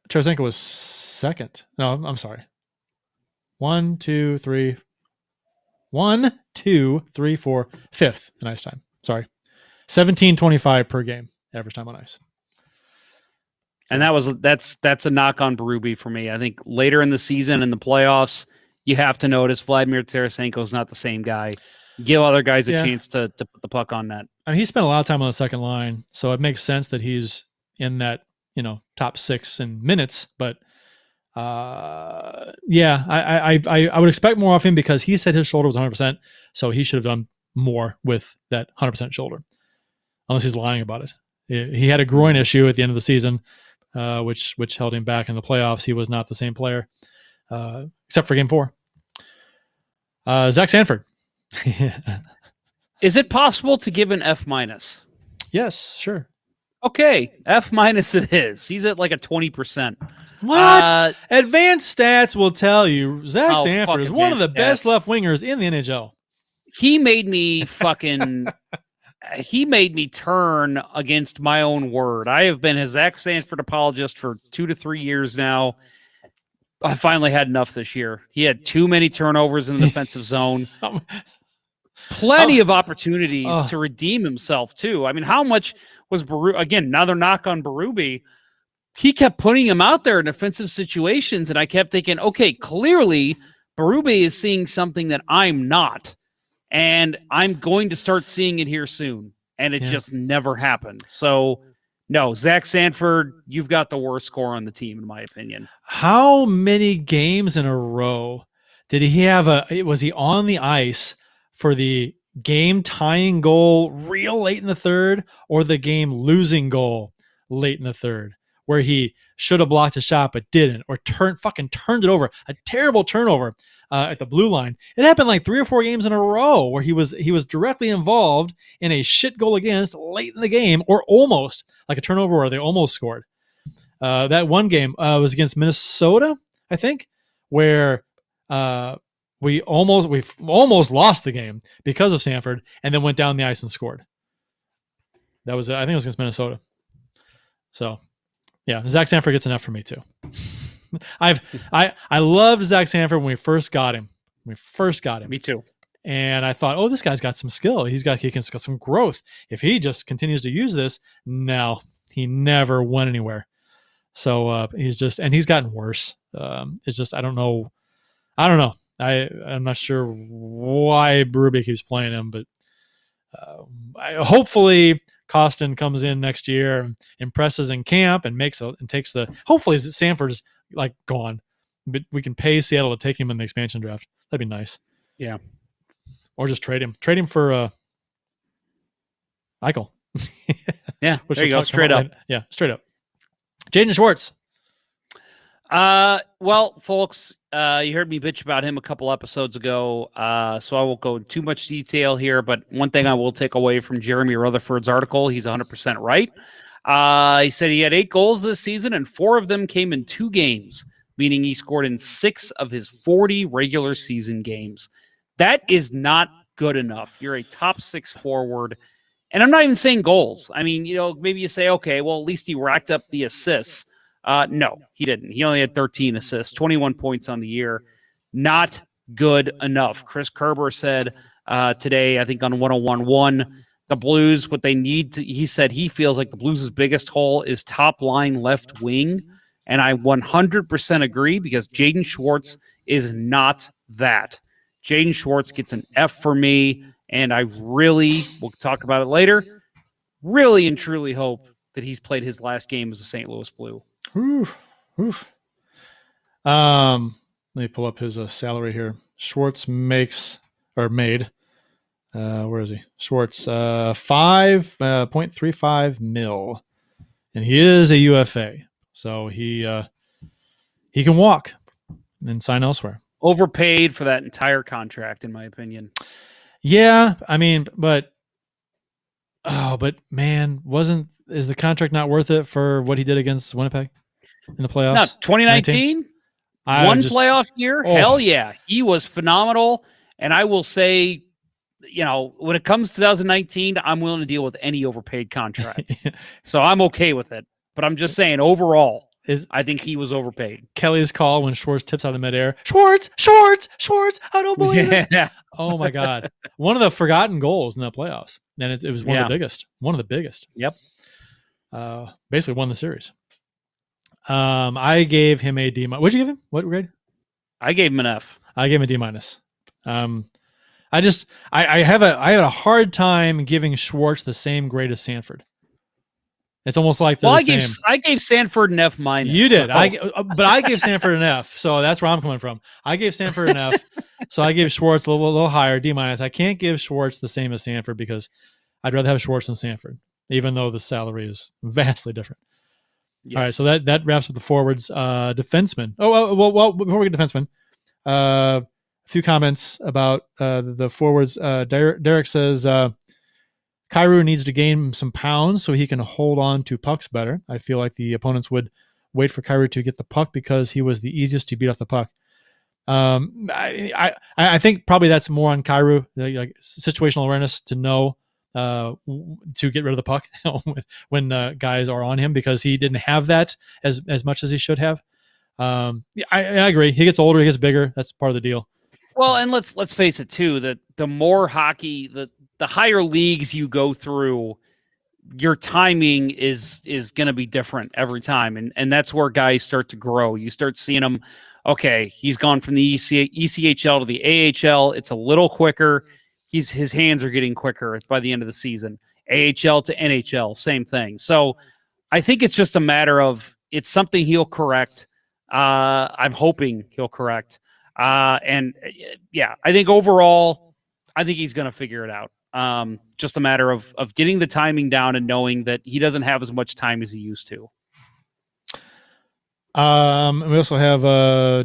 Tarasenko was 2nd. No, I'm sorry. 1, 2, 3, 4, 5th in ice time. Sorry. 17.25 per game, average time on ice. So. And that's a knock on Berube for me. I think later in the season in the playoffs, you have to notice Vladimir Tarasenko is not the same guy. Give other guys a chance to put the puck on net. He spent a lot of time on the second line, so it makes sense that he's in that top 6 in minutes. But I would expect more of him because he said his shoulder was 100%, so he should have done more with that 100% shoulder, unless he's lying about it. He had a groin issue at the end of the season, which held him back in the playoffs. He was not the same player. Except for Game 4. Zack Sanford. Is it possible to give an F-? Yes, sure. Okay, F- it is. He's at like a 20%. What? Advanced stats will tell you Zack Sanford is one of the best left wingers in the NHL. He made me he made me turn against my own word. I have been a Zack Sanford apologist for 2 to 3 years now. I finally had enough this year. He had too many turnovers in the defensive zone. Plenty of opportunities to redeem himself, too. How much was Berube? Again, another knock on Berube. He kept putting him out there in defensive situations, and I kept thinking, okay, clearly Berube is seeing something that I'm not, and I'm going to start seeing it here soon, and it just never happened. So, no, Zack Sanford, you've got the worst score on the team, in my opinion. How many games in a row did he have was he on the ice for the game tying goal real late in the third or the game losing goal late in the third where he should have blocked a shot but didn't, or turned it over, a terrible turnover at the blue line? It happened like 3 or 4 games in a row where he was directly involved in a shit goal against late in the game, or almost like a turnover where they almost scored. That one game was against Minnesota, I think, where we almost lost the game because of Sanford, and then went down the ice and scored. That was, I think it was against Minnesota. So, yeah, Zack Sanford gets enough for me too. I loved Zack Sanford when we first got him. Me too. And I thought, oh, this guy's got some skill. He's got some growth. If he just continues to use this, no, he never went anywhere. So he's gotten worse. It's just I don't know. I'm not sure why Berube keeps playing him, but hopefully Costin comes in next year and impresses in camp and takes the. Hopefully Sanford's like gone, but we can pay Seattle to take him in the expansion draft. That'd be nice. Yeah. Or just trade him. Trade him for Michael. Yeah, there you go. Straight up. Yeah, straight up. Jaden Schwartz. Well, folks, you heard me bitch about him a couple episodes ago, so I won't go into too much detail here, but one thing I will take away from Jeremy Rutherford's article, he's 100% right. He said he had 8 goals this season, and 4 of them came in 2 games, meaning he scored in 6 of his 40 regular season games. That is not good enough. You're a top 6 forward. And I'm not even saying goals. I mean, maybe you say, okay, well, at least he racked up the assists. No, he didn't. He only had 13 assists, 21 points on the year. Not good enough. Chris Kerber said today, I think on 101.1, the Blues, what they need to, he said he feels like the Blues' biggest hole is top line left wing. And I 100% agree because Jaden Schwartz is not that. Jaden Schwartz gets an F for me, and I really, we'll talk about it later, really and truly hope that he's played his last game as a St. Louis Blue. Oof. Let me pull up his salary here. Schwartz made, where is he? Schwartz, 5.35 mil, and he is a UFA, so he can walk and sign elsewhere. Overpaid for that entire contract, in my opinion. Yeah, I mean, but man, is the contract not worth it for what he did against Winnipeg in the playoffs? No, 2019, playoff year. Oh. Hell yeah, he was phenomenal. And I will say, when it comes to 2019, I'm willing to deal with any overpaid contract. So I'm okay with it. But I'm just saying, overall, I think he was overpaid. Kelly's call when Schwartz tips out of midair. Schwartz! I don't believe it. Oh my God. One of the forgotten goals in the playoffs. And it was one of the biggest. One of the biggest. Yep. Basically won the series. I gave him a D. What'd you give him? What grade? I gave him an F. I gave him a D minus. I have a hard time giving Schwartz the same grade as Sanford. It's almost like I gave Sanford an F minus. You did, but I gave Sanford an F, so that's where I'm coming from. I gave Sanford an F, so I gave Schwartz a little higher, D minus. I can't give Schwartz the same as Sanford because I'd rather have Schwartz than Sanford, even though the salary is vastly different. Yes. All right, so that wraps up the forwards. Defenseman. Well, before we get defenseman, a few comments about the forwards. Derek says. Kyrou needs to gain some pounds so he can hold on to pucks better. I feel like the opponents would wait for Kyrou to get the puck because he was the easiest to beat off the puck. I think probably that's more on Kyrou, like situational awareness to know to get rid of the puck when guys are on him because he didn't have that as much as he should have. I agree. He gets older, he gets bigger. That's part of the deal. Well, and let's face it too, that the more hockey, the higher leagues you go through, your timing is going to be different every time. And that's where guys start to grow. You start seeing them, okay, he's gone from the ECHL to the AHL. It's a little quicker. His hands are getting quicker by the end of the season. AHL to NHL, same thing. So I think it's just a matter of, it's something he'll correct. I'm hoping he'll correct. And yeah, I think overall, I think he's going to figure it out. Just a matter of getting the timing down and knowing that he doesn't have as much time as he used to. We also have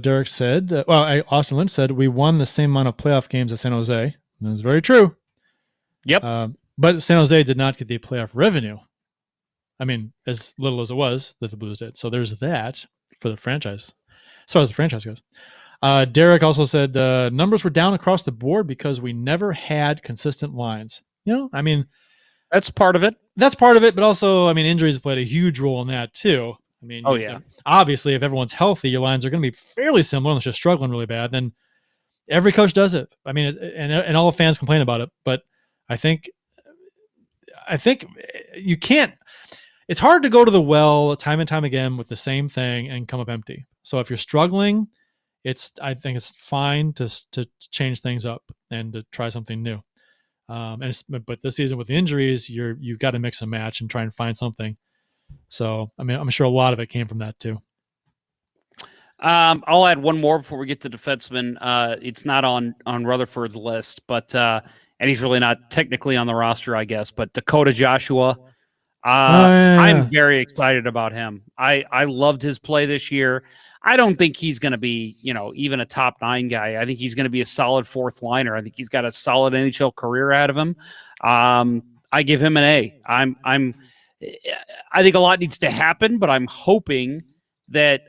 Derek said, Austin Lynch said, we won the same amount of playoff games as San Jose. And that's very true. Yep. But San Jose did not get the playoff revenue. I mean, as little as it was that the Blues did. So there's that for the franchise, as far as the franchise goes. Derek also said numbers were down across the board because we never had consistent lines. I mean, that's part of it. That's part of it, but also, I mean, injuries played a huge role in that too. I mean, Oh, yeah. obviously, if everyone's healthy, your lines are going to be fairly similar unless you're struggling really bad. Then every coach does it. I mean, and all the fans complain about it, but I think you can't. It's hard to go to the well time and time again with the same thing and come up empty. So if you're struggling, I think it's fine to change things up and to try something new. But this season with the injuries, you've got to mix and match and try and find something. So I mean, I'm sure a lot of it came from that too. I'll add one more before we get to defenseman. It's not on Rutherford's list, but and he's really not technically on the roster, I guess. But Dakota Joshua. I'm very excited about him. I loved his play this year. I don't think he's going to be, even a top 9 guy. I think he's going to be a solid fourth liner. I think he's got a solid NHL career ahead of him. I give him an A. I think a lot needs to happen, but I'm hoping that,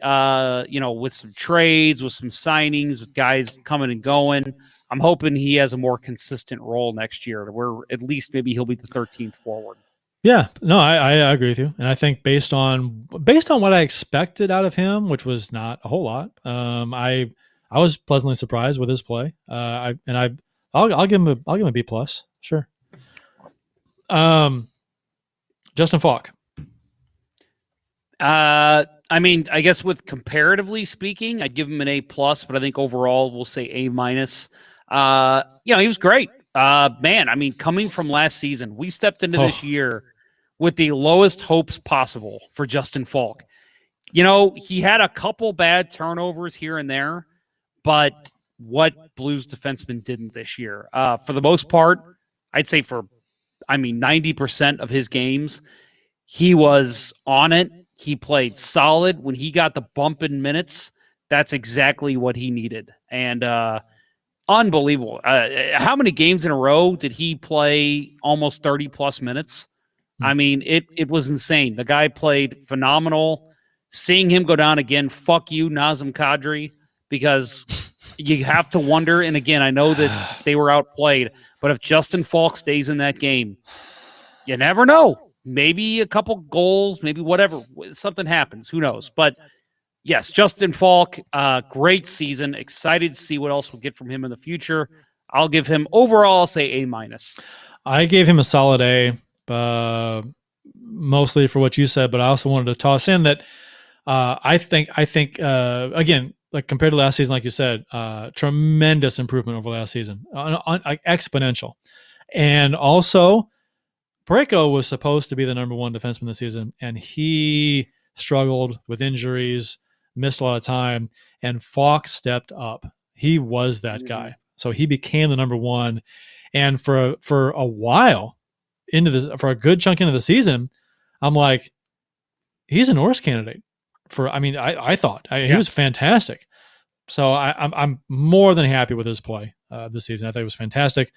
with some trades, with some signings, with guys coming and going, I'm hoping he has a more consistent role next year where at least maybe he'll be the 13th forward. Yeah, no, I agree with you, and I think based on what I expected out of him, which was not a whole lot, I was pleasantly surprised with his play. I'll give him a B plus, sure. Justin Falk. I mean, I guess with comparatively speaking, I'd give him an A plus, but I think overall we'll say A minus. He was great. Man, I mean, coming from last season, we stepped into this year with the lowest hopes possible for Justin Falk. He had a couple bad turnovers here and there, but what Blues defenseman didn't this year? For the most part, I'd say 90% of his games, he was on it. He played solid. When he got the bump in minutes, that's exactly what he needed. And unbelievable. How many games in a row did he play almost 30-plus minutes? I mean, it was insane. The guy played phenomenal. Seeing him go down again, fuck you, Nazem Kadri, because you have to wonder, and again, I know that they were outplayed, but if Justin Falk stays in that game, you never know. Maybe a couple goals, maybe whatever. Something happens. Who knows? But yes, Justin Falk, great season. Excited to see what else we'll get from him in the future. I'll give him, overall, I'll say A minus. I gave him a solid A, mostly for what you said, but I also wanted to toss in that I think again, like compared to last season, like you said, tremendous improvement over last season, exponential. And also, Parayko was supposed to be the number 1 defenseman this season, and he struggled with injuries, missed a lot of time, and Falk stepped up. He was that guy. So he became the number 1. And for a while into this, for a good chunk into the season, I'm like, he's a Norris candidate. I thought he was fantastic. So I'm more than happy with his play this season. I think it was fantastic.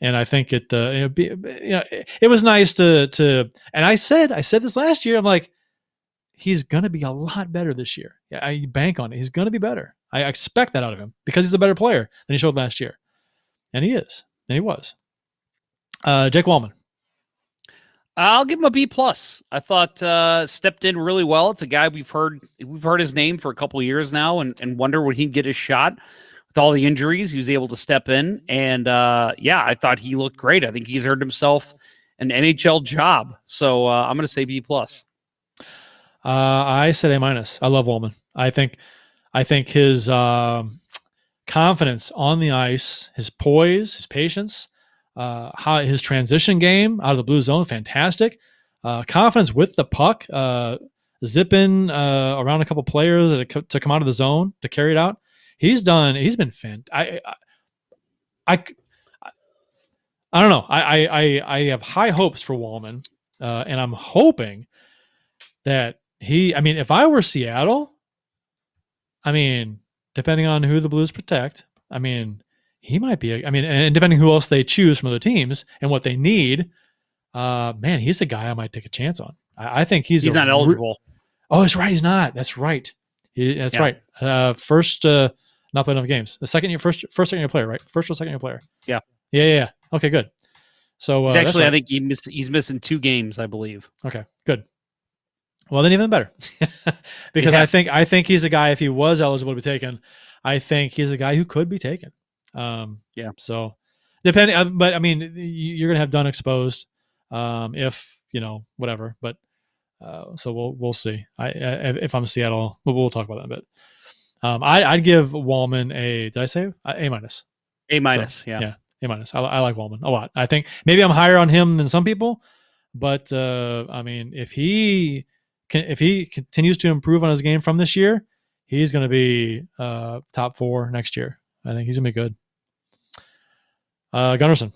And I think it was nice to and I said this last year. I'm like, he's going to be a lot better this year. Yeah, I bank on it. He's going to be better. I expect that out of him because he's a better player than he showed last year. And he is. And he was. Jake Wallman. I'll give him a B plus. I thought stepped in really well. It's a guy we've heard his name for a couple of years now and wonder when he'd get his shot. With all the injuries, he was able to step in. And I thought he looked great. I think he's earned himself an NHL job. So I'm going to say B plus. I said A minus. I love Wallman. I think his confidence on the ice, his poise, his patience, how his transition game out of the blue zone, fantastic. Confidence with the puck, zipping around a couple players to come out of the zone to carry it out. He's been fantastic. I don't know. I have high hopes for Wallman, and I'm hoping that if I were Seattle, depending on who the Blues protect, he might be, and depending who else they choose from other teams and what they need, he's a guy I might take a chance on. I think he's not eligible. Oh, that's right. He's not. That's right. That's right. First, not playing enough games. The second year, first second year player, right? First or second year player. Yeah. Okay, good. So he's actually, I think he's missing 2 games, I believe. Okay, good. Well, then even better, because Yeah. I think he's the guy. If he was eligible to be taken, I think he's a guy who could be taken. Yeah. So depending, but I mean, you're gonna have Dunn exposed, if whatever. But so we'll see. If I'm Seattle, we'll talk about that in a bit. I'd give Wallman a. Did I say A minus? A minus. So, yeah. A minus. I like Wallman a lot. I think maybe I'm higher on him than some people, but I mean, if he continues to improve on his game from this year, he's going to be top 4 next year. I think he's going to be good. Gunnarsson.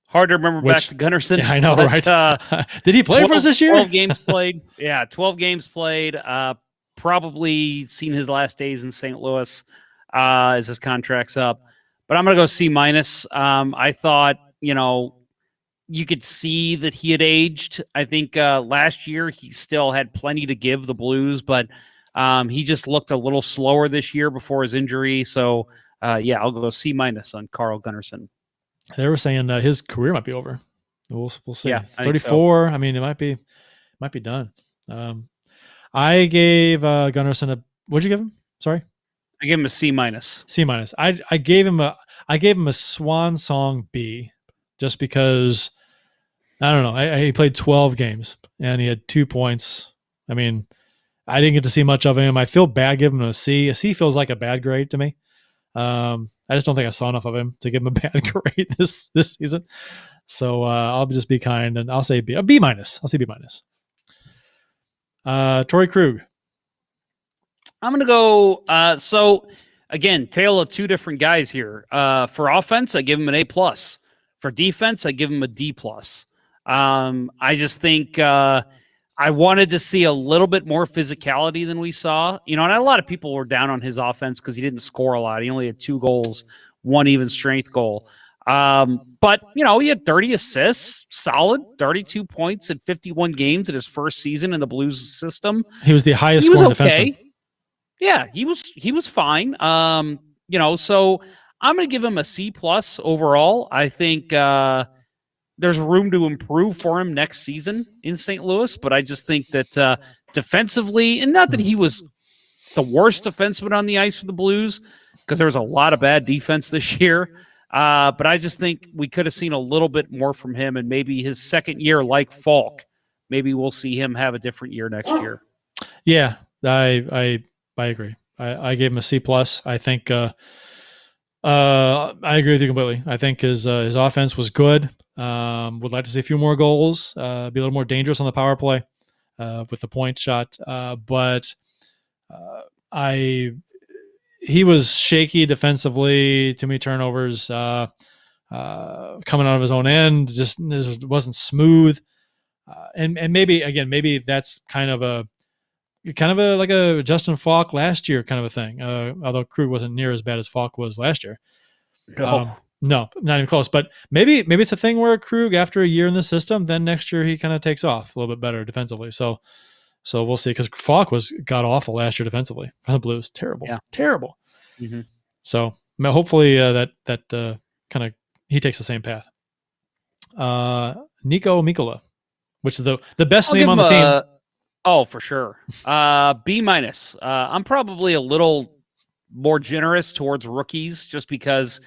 Hard to remember back to Gunnarsson. Yeah, I know, but, right? Did he play for us this year? 12 games played. Yeah, 12 games played. Probably seen his last days in St. Louis as his contract's up. But I'm going to go C minus. I thought, you could see that he had aged. I think last year he still had plenty to give the Blues, but he just looked a little slower this year before his injury. So, I'll go C minus on Carl Gunnarsson. They were saying his career might be over. We'll see. Yeah, 34. So. I mean, it might be done. I gave Gunnarsson a. What'd you give him? Sorry, I gave him a C minus. C minus. I gave him a swan song B, just because. I don't know. He played 12 games and he had 2 points. I mean, I didn't get to see much of him. I feel bad giving him a C. A C feels like a bad grade to me. I just don't think I saw enough of him to give him a bad grade this season. So I'll just be kind and I'll say B. A B minus. I'll say B minus. Tori Krug. I'm going to go. So again, tale of 2 different guys here. For offense, I give him an A plus. For defense, I give him a D plus. I just think I wanted to see a little bit more physicality than we saw. And a lot of people were down on his offense because he didn't score a lot. He only had 2 goals, 1 even strength goal. But he had 30 assists, solid, 32 points in 51 games in his first season in the Blues system. He was the highest scoring defenseman. Yeah, he was fine. So I'm going to give him a C plus overall. I think there's room to improve for him next season in St. Louis, but I just think that defensively, and not that he was the worst defenseman on the ice for the Blues, because there was a lot of bad defense this year. But I just think we could have seen a little bit more from him, and maybe his second year, like Falk, maybe we'll see him have a different year next year. Yeah, I agree. I gave him a C plus. I think I agree with you completely. I think his offense was good. Would like to see a few more goals, be a little more dangerous on the power play with the point shot. But he was shaky defensively, too many turnovers, coming out of his own end, just wasn't smooth. And maybe that's kind of a like a Justin Falk last year kind of a thing. Although Krug wasn't near as bad as Falk was last year. No, not even close. But maybe it's a thing where Krug, after a year in the system, then next year he kind of takes off a little bit better defensively. So we'll see, because Falk was god awful last year defensively for the Blues. Terrible. Mm-hmm. So hopefully that kind of he takes the same path. Nico Amigola, which is the best name on the team. Oh, for sure. B minus. I'm probably a little more generous towards rookies just because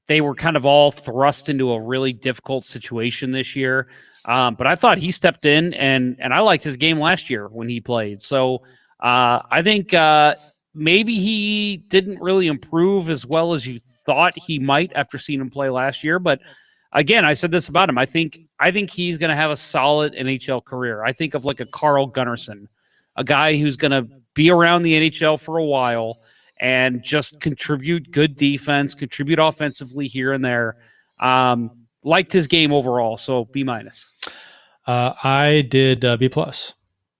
they were kind of all thrust into a really difficult situation this year. But I thought he stepped in and I liked his game last year when he played. So I think maybe he didn't really improve as well as you thought he might after seeing him play last year. But again, I said this about him. I think he's going to have a solid NHL career. I think of like a Carl Gunnarsson, a guy who's going to be around the NHL for a while and just contribute good defense, contribute offensively here and there. Liked his game overall, so B minus. I did B plus.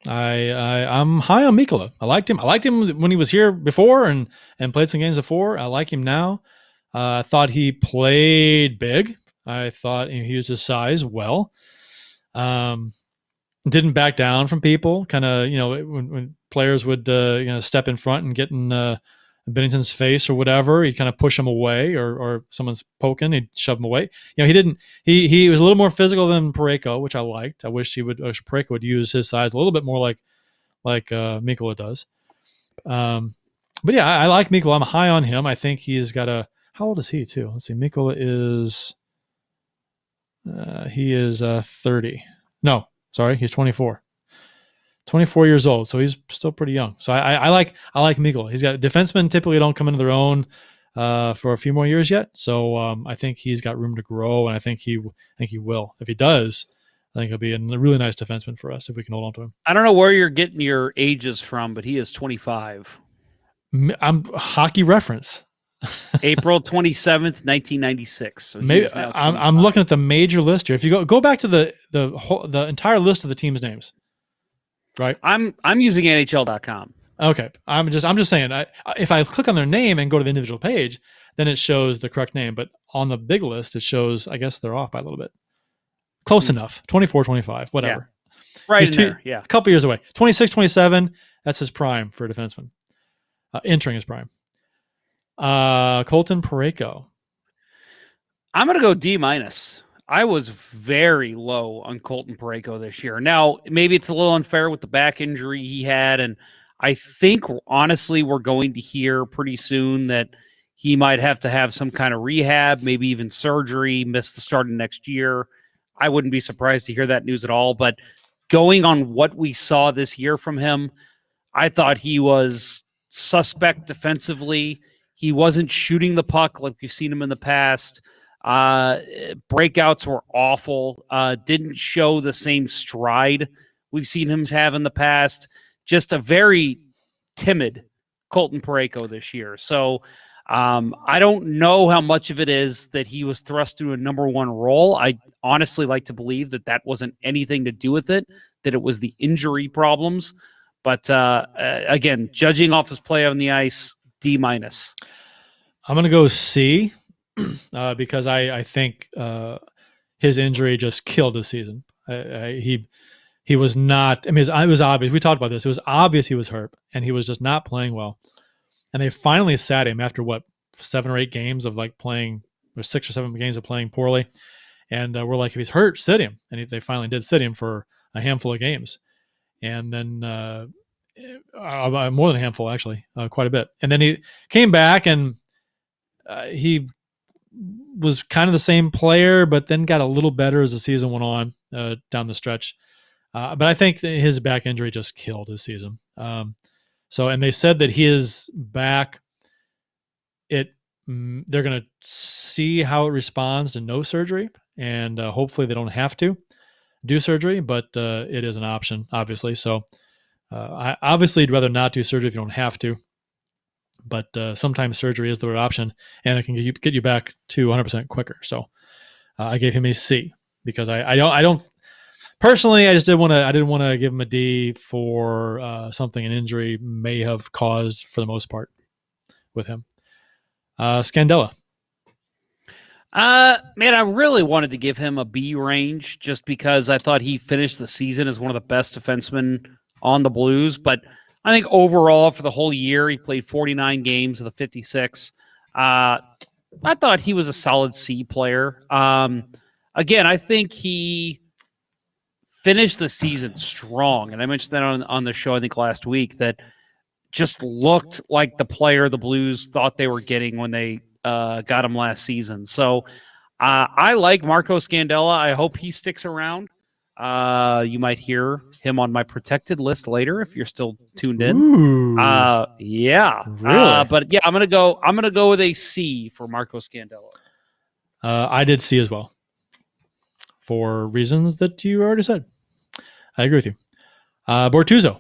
I'm high on Mikkola. I liked him. I liked him when he was here before and played some games before. I like him now. I thought he played big. I thought he used his size well. Didn't back down from people. Kind of, when players would step in front and get in Binnington's face or whatever, he'd kind of push him away, or someone's poking, he'd shove him away. He didn't. He was a little more physical than Parayko, which I liked. I wish Parayko would use his size a little bit more like Amigola does. But yeah, I like Amigola. I'm high on him. I think he's got a. How old is he too? Let's see. Amigola is. He is 30. No, sorry, he's 24. 24 years old, so he's still pretty young. So I like Amigola. He's got defensemen typically don't come into their own for a few more years yet. So I think he's got room to grow, and I think he will. If he does, I think he'll be a really nice defenseman for us if we can hold on to him. I don't know where you're getting your ages from, but he is 25. I'm hockey reference. April 27th, 1996. So Maybe I'm looking at the major list here. If you go back to the entire list of the teams' names. Right. I'm using NHL.com. Okay. I'm just saying, if I click on their name and go to the individual page, then it shows the correct name. But on the big list, it shows, I guess they're off by a little bit. Close enough. 24, 25, whatever. Yeah. Right He's in there. Yeah. A couple years away. 26, 27, that's his prime for a defenseman. Entering his prime. Colton Parayko. I'm going to go D-. I was very low on Colton Parayko this year. Now, maybe it's a little unfair with the back injury he had, and I think, honestly, we're going to hear pretty soon that he might have to have some kind of rehab, maybe even surgery, miss the start of next year. I wouldn't be surprised to hear that news at all, but going on what we saw this year from him, I thought he was suspect defensively. He wasn't shooting the puck like we've seen him in the past. Breakouts were awful. Didn't show the same stride we've seen him have in the past. Just a very timid Colton Parayko this year. So I don't know how much of it is that he was thrust into a number one role. I honestly like to believe that wasn't anything to do with it, that it was the injury problems. But again, judging off his play on the ice, D-. I'm going to go C. Because I think his injury just killed his season. He was not. I mean, it was obvious. We talked about this. It was obvious he was hurt, and he was just not playing well. And they finally sat him after 7 or 8 games of playing, or 6 or 7 games of playing poorly. And we're like, if he's hurt, sit him. And they finally did sit him for a handful of games, and then more than a handful actually, quite a bit. And then he came back and he was kind of the same player, but then got a little better as the season went on down the stretch. But I think that his back injury just killed his season. And they said that his back, they're going to see how it responds to no surgery, and hopefully they don't have to do surgery, but it is an option, obviously. So obviously you'd rather not do surgery if you don't have to. But sometimes surgery is the right option, and it can get you back to 100% quicker. So I gave him a C because I don't personally. I just didn't want to give him a D for something an injury may have caused for the most part with him. Scandella. Man, I really wanted to give him a B range just because I thought he finished the season as one of the best defensemen on the Blues, but I think overall for the whole year, he played 49 games with a 56. I thought he was a solid C player. Again, I think he finished the season strong. And I mentioned that on the show, I think last week, that just looked like the player the Blues thought they were getting when they got him last season. So I like Marco Scandella. I hope he sticks around. You might hear him on my protected list later if you're still tuned in. Ooh, yeah. Really? But yeah, I'm gonna go with a C for Marco Scandella. I did C as well, for reasons that you already said. I agree with you. Bortuzzo.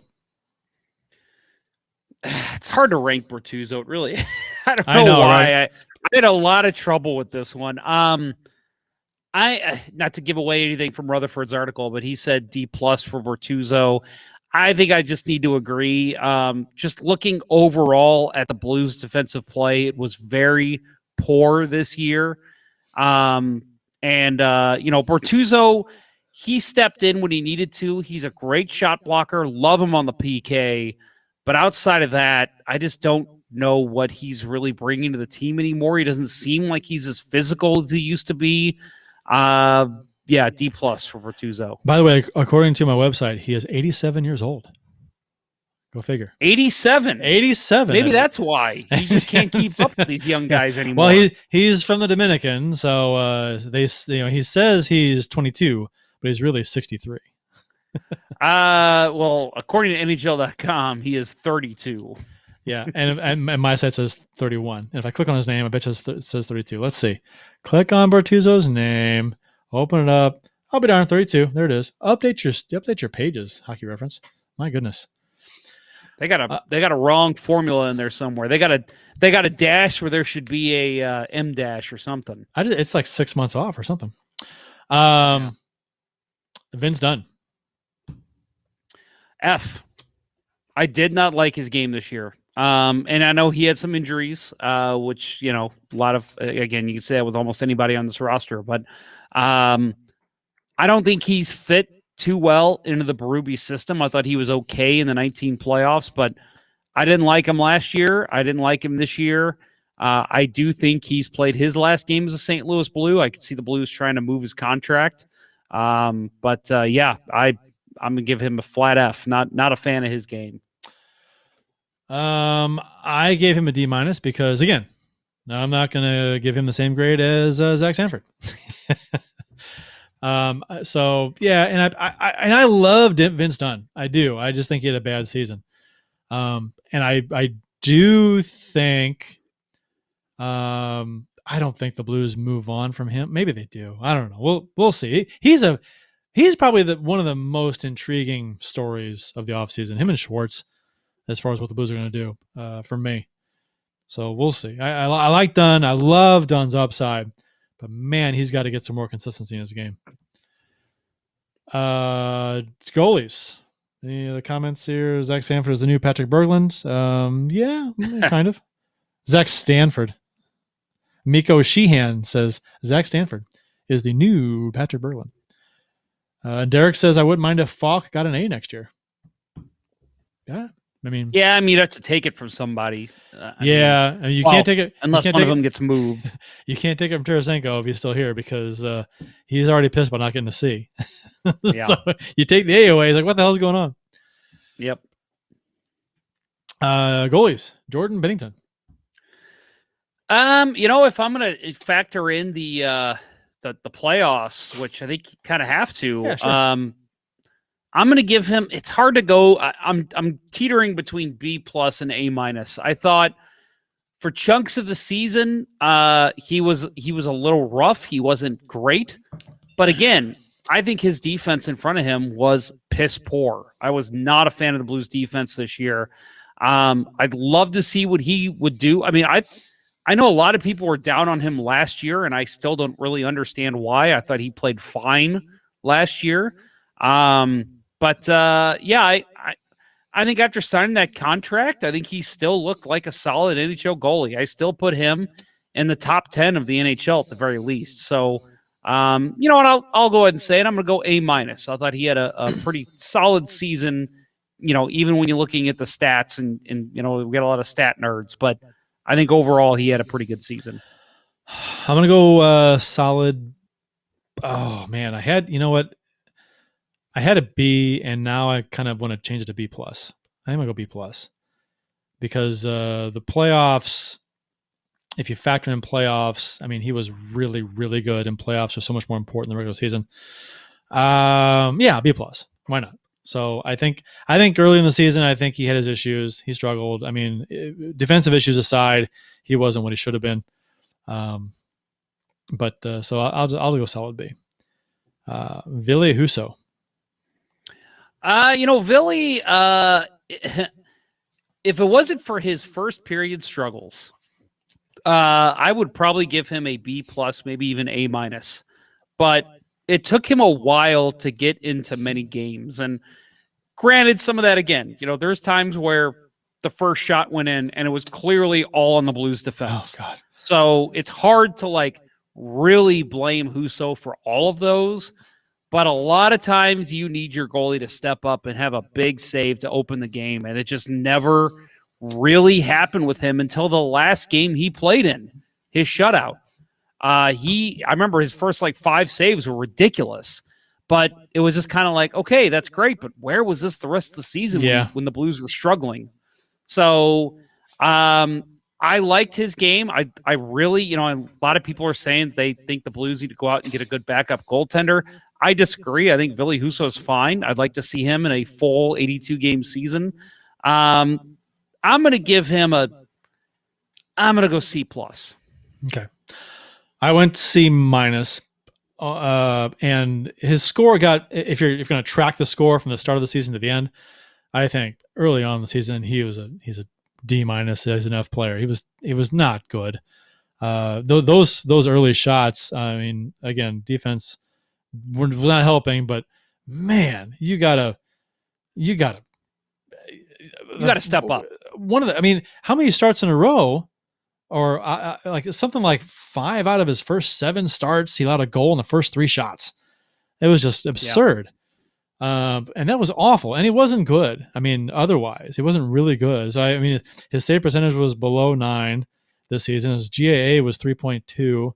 It's hard to rank Bortuzzo. It really, I don't know, I know why. right? I had a lot of trouble with this one. I not to give away anything from Rutherford's article, but he said D+ for Bortuzzo. I think I just need to agree. Just looking overall at the Blues' defensive play, it was very poor this year. Bortuzzo, he stepped in when he needed to. He's a great shot blocker. Love him on the PK. But outside of that, I just don't know what he's really bringing to the team anymore. He doesn't seem like he's as physical as he used to be. Yeah, D+ for Bertuzzo. By the way, according to my website, he is 87 years old. Go figure. 87. 87. Maybe that's why he just can't keep up with these young guys anymore. Well, he's from the Dominican, so he says he's 22, but he's really 63. Well, according to NHL.com, he is 32. Yeah, and my site says 31. And if I click on his name, I bet you it says 32. Let's see. Click on Bertuzzo's name. Open it up. I'll be darned, 32. There it is. Update your pages. Hockey Reference. My goodness. They got a wrong formula in there somewhere. They got a dash where there should be a M dash or something. It's like 6 months off or something. Vince Dunn. F. I did not like his game this year. And I know he had some injuries, which, a lot of, again, you can say that with almost anybody on this roster, but I don't think he's fit too well into the Berube system. I thought he was okay in the 19 playoffs, but I didn't like him last year. I didn't like him this year. I do think he's played his last game as a St. Louis Blue. I could see the Blues trying to move his contract. I'm going to give him a flat F. Not a fan of his game. I gave him a D- because, again, I'm not going to give him the same grade as Zack Sanford. So yeah, and I loved Vince Dunn. I do. I just think he had a bad season. And I do think, I don't think the Blues move on from him. Maybe they do. I don't know. We'll see. He's probably one of the most intriguing stories of the offseason. Him and Schwartz, as far as what the Blues are going to do, for me. So we'll see. I like Dunn. I love Dunn's upside. But man, he's got to get some more consistency in his game. Goalies. Any other comments here? Zack Sanford is the new Patrick Berglund. Yeah, kind of. Zack Stanford. Miko Sheehan says Zack Stanford is the new Patrick Berglund. Derek says I wouldn't mind if Falk got an A next year. Yeah. You'd have to take it from somebody. You can't take it unless one of them gets moved. You can't take it from Tarasenko if he's still here because he's already pissed about not getting a C. Yeah. So you take the A away, he's like, what the hell's going on? Yep. Goalies, Jordan Binnington. If I'm gonna factor in the playoffs, which I think you kind of have to, yeah, sure. I'm going to give him. It's hard to go. I'm teetering between B+ and A-. I thought for chunks of the season, he was a little rough. He wasn't great, but again, I think his defense in front of him was piss poor. I was not a fan of the Blues defense this year. I'd love to see what he would do. I know a lot of people were down on him last year, and I still don't really understand why. I thought he played fine last year. I think after signing that contract, I think he still looked like a solid NHL goalie. I still put him in the top 10 of the NHL at the very least. So, you know what? I'll go ahead and say it. I'm going to go A-. I thought he had a pretty solid season, even when you're looking at the stats and we got a lot of stat nerds, but I think overall he had a pretty good season. I'm going to go solid. Oh man, I had a B, and now I kind of want to change it to B+. I think I'm going to go B+. Because the playoffs, if you factor in playoffs, he was really, really good, and playoffs are so much more important than the regular season. B+. Why not? So I think early in the season, I think he had his issues. He struggled. Defensive issues aside, he wasn't what he should have been. So I'll go solid B. Ville Husso. Ville, if it wasn't for his first period struggles, I would probably give him a B+, maybe even A-. But it took him a while to get into many games. And granted, some of that, again, there's times where the first shot went in and it was clearly all on the Blues defense. Oh, God. So it's hard to really blame Husso for all of those. But a lot of times you need your goalie to step up and have a big save to open the game. And it just never really happened with him until the last game he played in, his shutout. I remember his first like 5 saves were ridiculous, but it was just kind of like, okay, that's great, but where was this the rest of the season when the Blues were struggling? So I liked his game. I really, a lot of people are saying they think the Blues need to go out and get a good backup goaltender. I disagree. I think Ville Husso is fine. I'd like to see him in a full 82-game season. I'm going to give him I'm going to go C+. Okay. I went C-, and his score got, if you're going to track the score from the start of the season to the end, I think early on in the season he's a D-. He's an F player. He was not good. Those early shots, I mean, again, defense was not helping, but man, you gotta step up. How many starts in a row? Or like something like 5 out of his first 7 starts, he allowed a goal in the first 3 shots. It was just absurd. Yeah. And that was awful. And he wasn't good. I mean, otherwise, he wasn't really good. So, his save percentage was below 9 this season. His GAA was 3.2.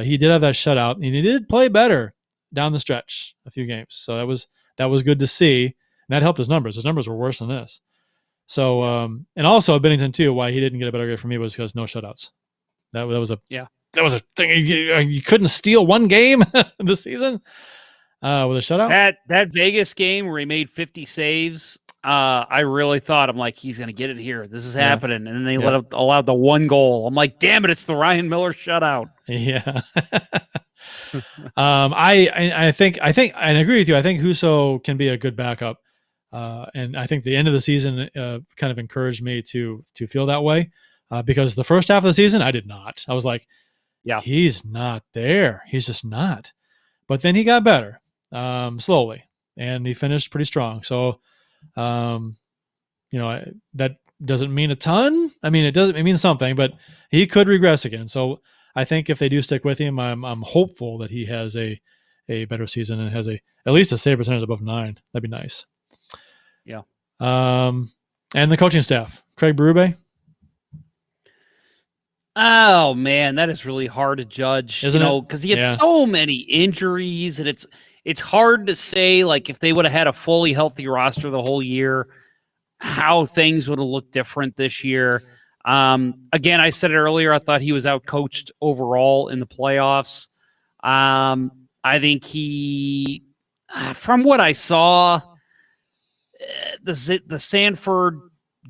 He did have that shutout, and he did play better down the stretch a few games. So that was good to see. And that helped his numbers. His numbers were worse than this. So, and also Binnington too, why he didn't get a better grade for me was because no shutouts. That was a thing. You couldn't steal one game this season with a shutout. That Vegas game where he made 50 saves, I really thought, I'm like, he's going to get it here. This is happening. And then they allowed the 1 goal. I'm like, damn it, it's the Ryan Miller shutout. Yeah. I think, and I agree with you. I think Husso can be a good backup. And I think the end of the season kind of encouraged me to feel that way because the first half of the season, I did not. I was like, he's not there. He's just not. But then he got better slowly, and he finished pretty strong. So, that doesn't mean a ton. I mean, it means something, but he could regress again. So I think if they do stick with him, I'm hopeful that he has a better season and has at least a save percentage above 9. That'd be nice. Yeah. And the coaching staff, Craig Berube. Oh man, that is really hard to judge, isn't it? Because he had so many injuries, and it's hard to say, like, if they would have had a fully healthy roster the whole year, how things would have looked different this year. Again, I said it earlier, I thought he was outcoached overall in the playoffs. I think from what I saw, the Sanford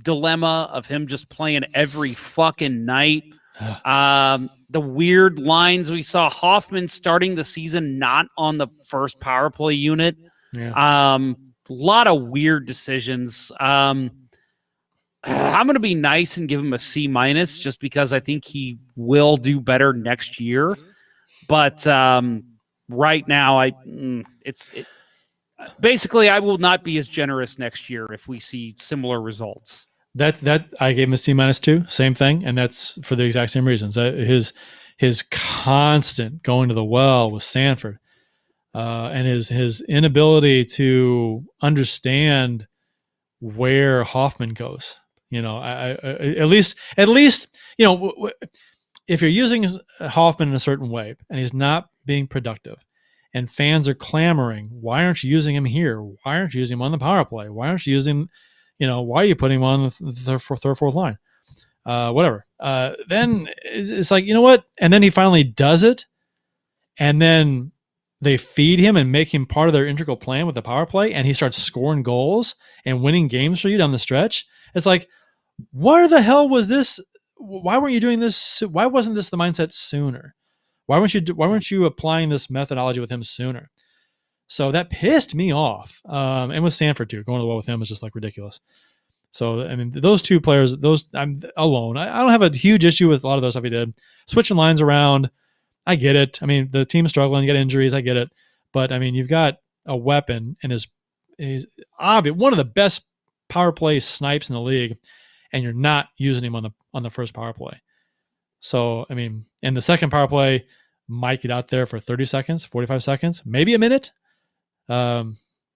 dilemma of him just playing every fucking night. The weird lines we saw, Hoffman starting the season not on the first power play unit. A lot of weird decisions. I'm going to be nice and give him a C- just because I think he will do better next year. But right now, basically, I will not be as generous next year if we see similar results. That I gave him a C- too. Same thing, and that's for the exact same reasons. His constant going to the well with Sanford, and his inability to understand where Hoffman goes. At least if you're using Hoffman in a certain way and he's not being productive, and fans are clamoring, why aren't you using him here? Why aren't you using him on the power play? Why aren't you using him? Why are you putting him on the third, fourth line? Whatever. Then it's like, you know what? And then he finally does it. And then they feed him and make him part of their integral plan with the power play. And he starts scoring goals and winning games for you down the stretch. It's like, where the hell was this? Why weren't you doing this? Why wasn't this the mindset sooner? Why weren't you applying this methodology with him sooner? So that pissed me off. And with Sanford too, going to the well with him is just like ridiculous. So, I mean, those two players, I'm alone. I don't have a huge issue with a lot of those stuff he did. Switching lines around, I get it. I mean, the team's struggling, you get injuries, I get it. But, I mean, you've got a weapon and he's obvious, one of the best power play snipes in the league, and you're not using him on the first power play. So, I mean, and the second power play might get out there for 30 seconds, 45 seconds, maybe a minute.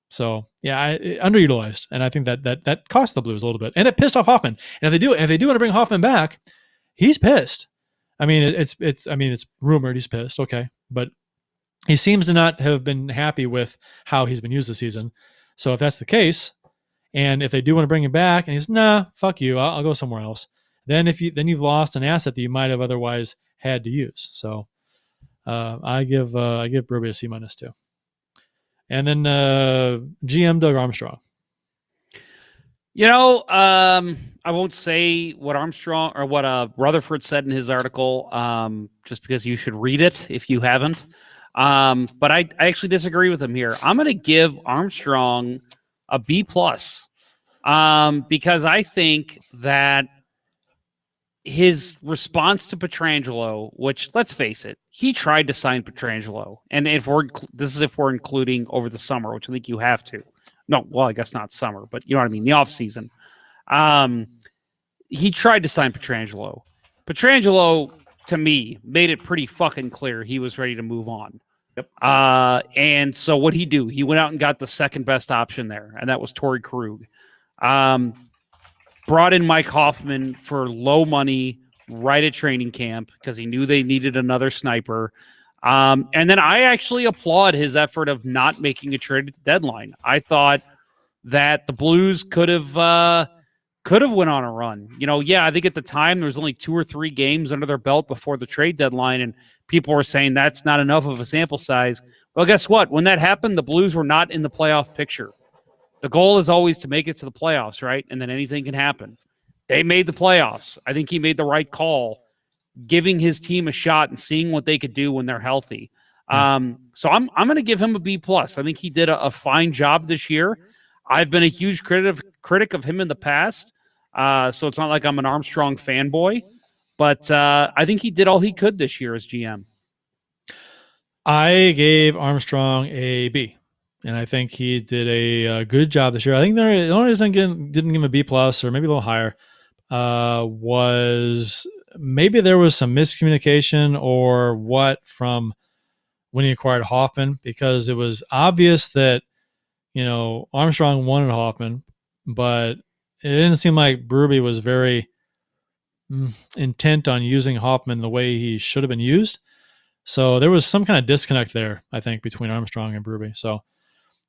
So yeah, underutilized, and I think that cost the Blues a little bit, and it pissed off Hoffman. And if they do want to bring Hoffman back, he's pissed. I mean, it's rumored he's pissed. Okay, but he seems to not have been happy with how he's been used this season. So if that's the case, and if they do want to bring him back, and he's nah, fuck you, I'll go somewhere else. Then you've lost an asset that you might have otherwise had to use. So I give Berube a C- too. And then GM Doug Armstrong. I won't say what Armstrong or what Rutherford said in his article, just because you should read it if you haven't. But I actually disagree with him here. I'm going to give Armstrong a B+, because I think that his response to Pietrangelo, which, let's face it, he tried to sign Pietrangelo, and if we're including over the summer, which I think you have to. No, well, I guess not summer, but you know what I mean, the off season. He tried to sign Pietrangelo. Pietrangelo, to me, made it pretty fucking clear he was ready to move on. Yep. And so what'd he do? He went out and got the second best option there, and that was Tori Krug. Brought in Mike Hoffman for low money right at training camp because he knew they needed another sniper. And then I actually applaud his effort of not making a trade at the deadline. I thought that the Blues could have went on a run. I think at the time there was only 2 or 3 games under their belt before the trade deadline, and people were saying that's not enough of a sample size. Well, guess what? When that happened, the Blues were not in the playoff picture. The goal is always to make it to the playoffs, right? And then anything can happen. They made the playoffs. I think he made the right call, giving his team a shot and seeing what they could do when they're healthy. So I'm going to give him a B+. I think he did a fine job this year. I've been a huge critic of him in the past, so it's not like I'm an Armstrong fanboy, but I think he did all he could this year as GM. I gave Armstrong a B. And I think he did a good job this year. I think the only reason I didn't give him a B+ or maybe a little higher was maybe there was some miscommunication or what from when he acquired Hoffman, because it was obvious that, Armstrong wanted Hoffman, but it didn't seem like Berube was very intent on using Hoffman the way he should have been used. So there was some kind of disconnect there, I think, between Armstrong and Berube. So.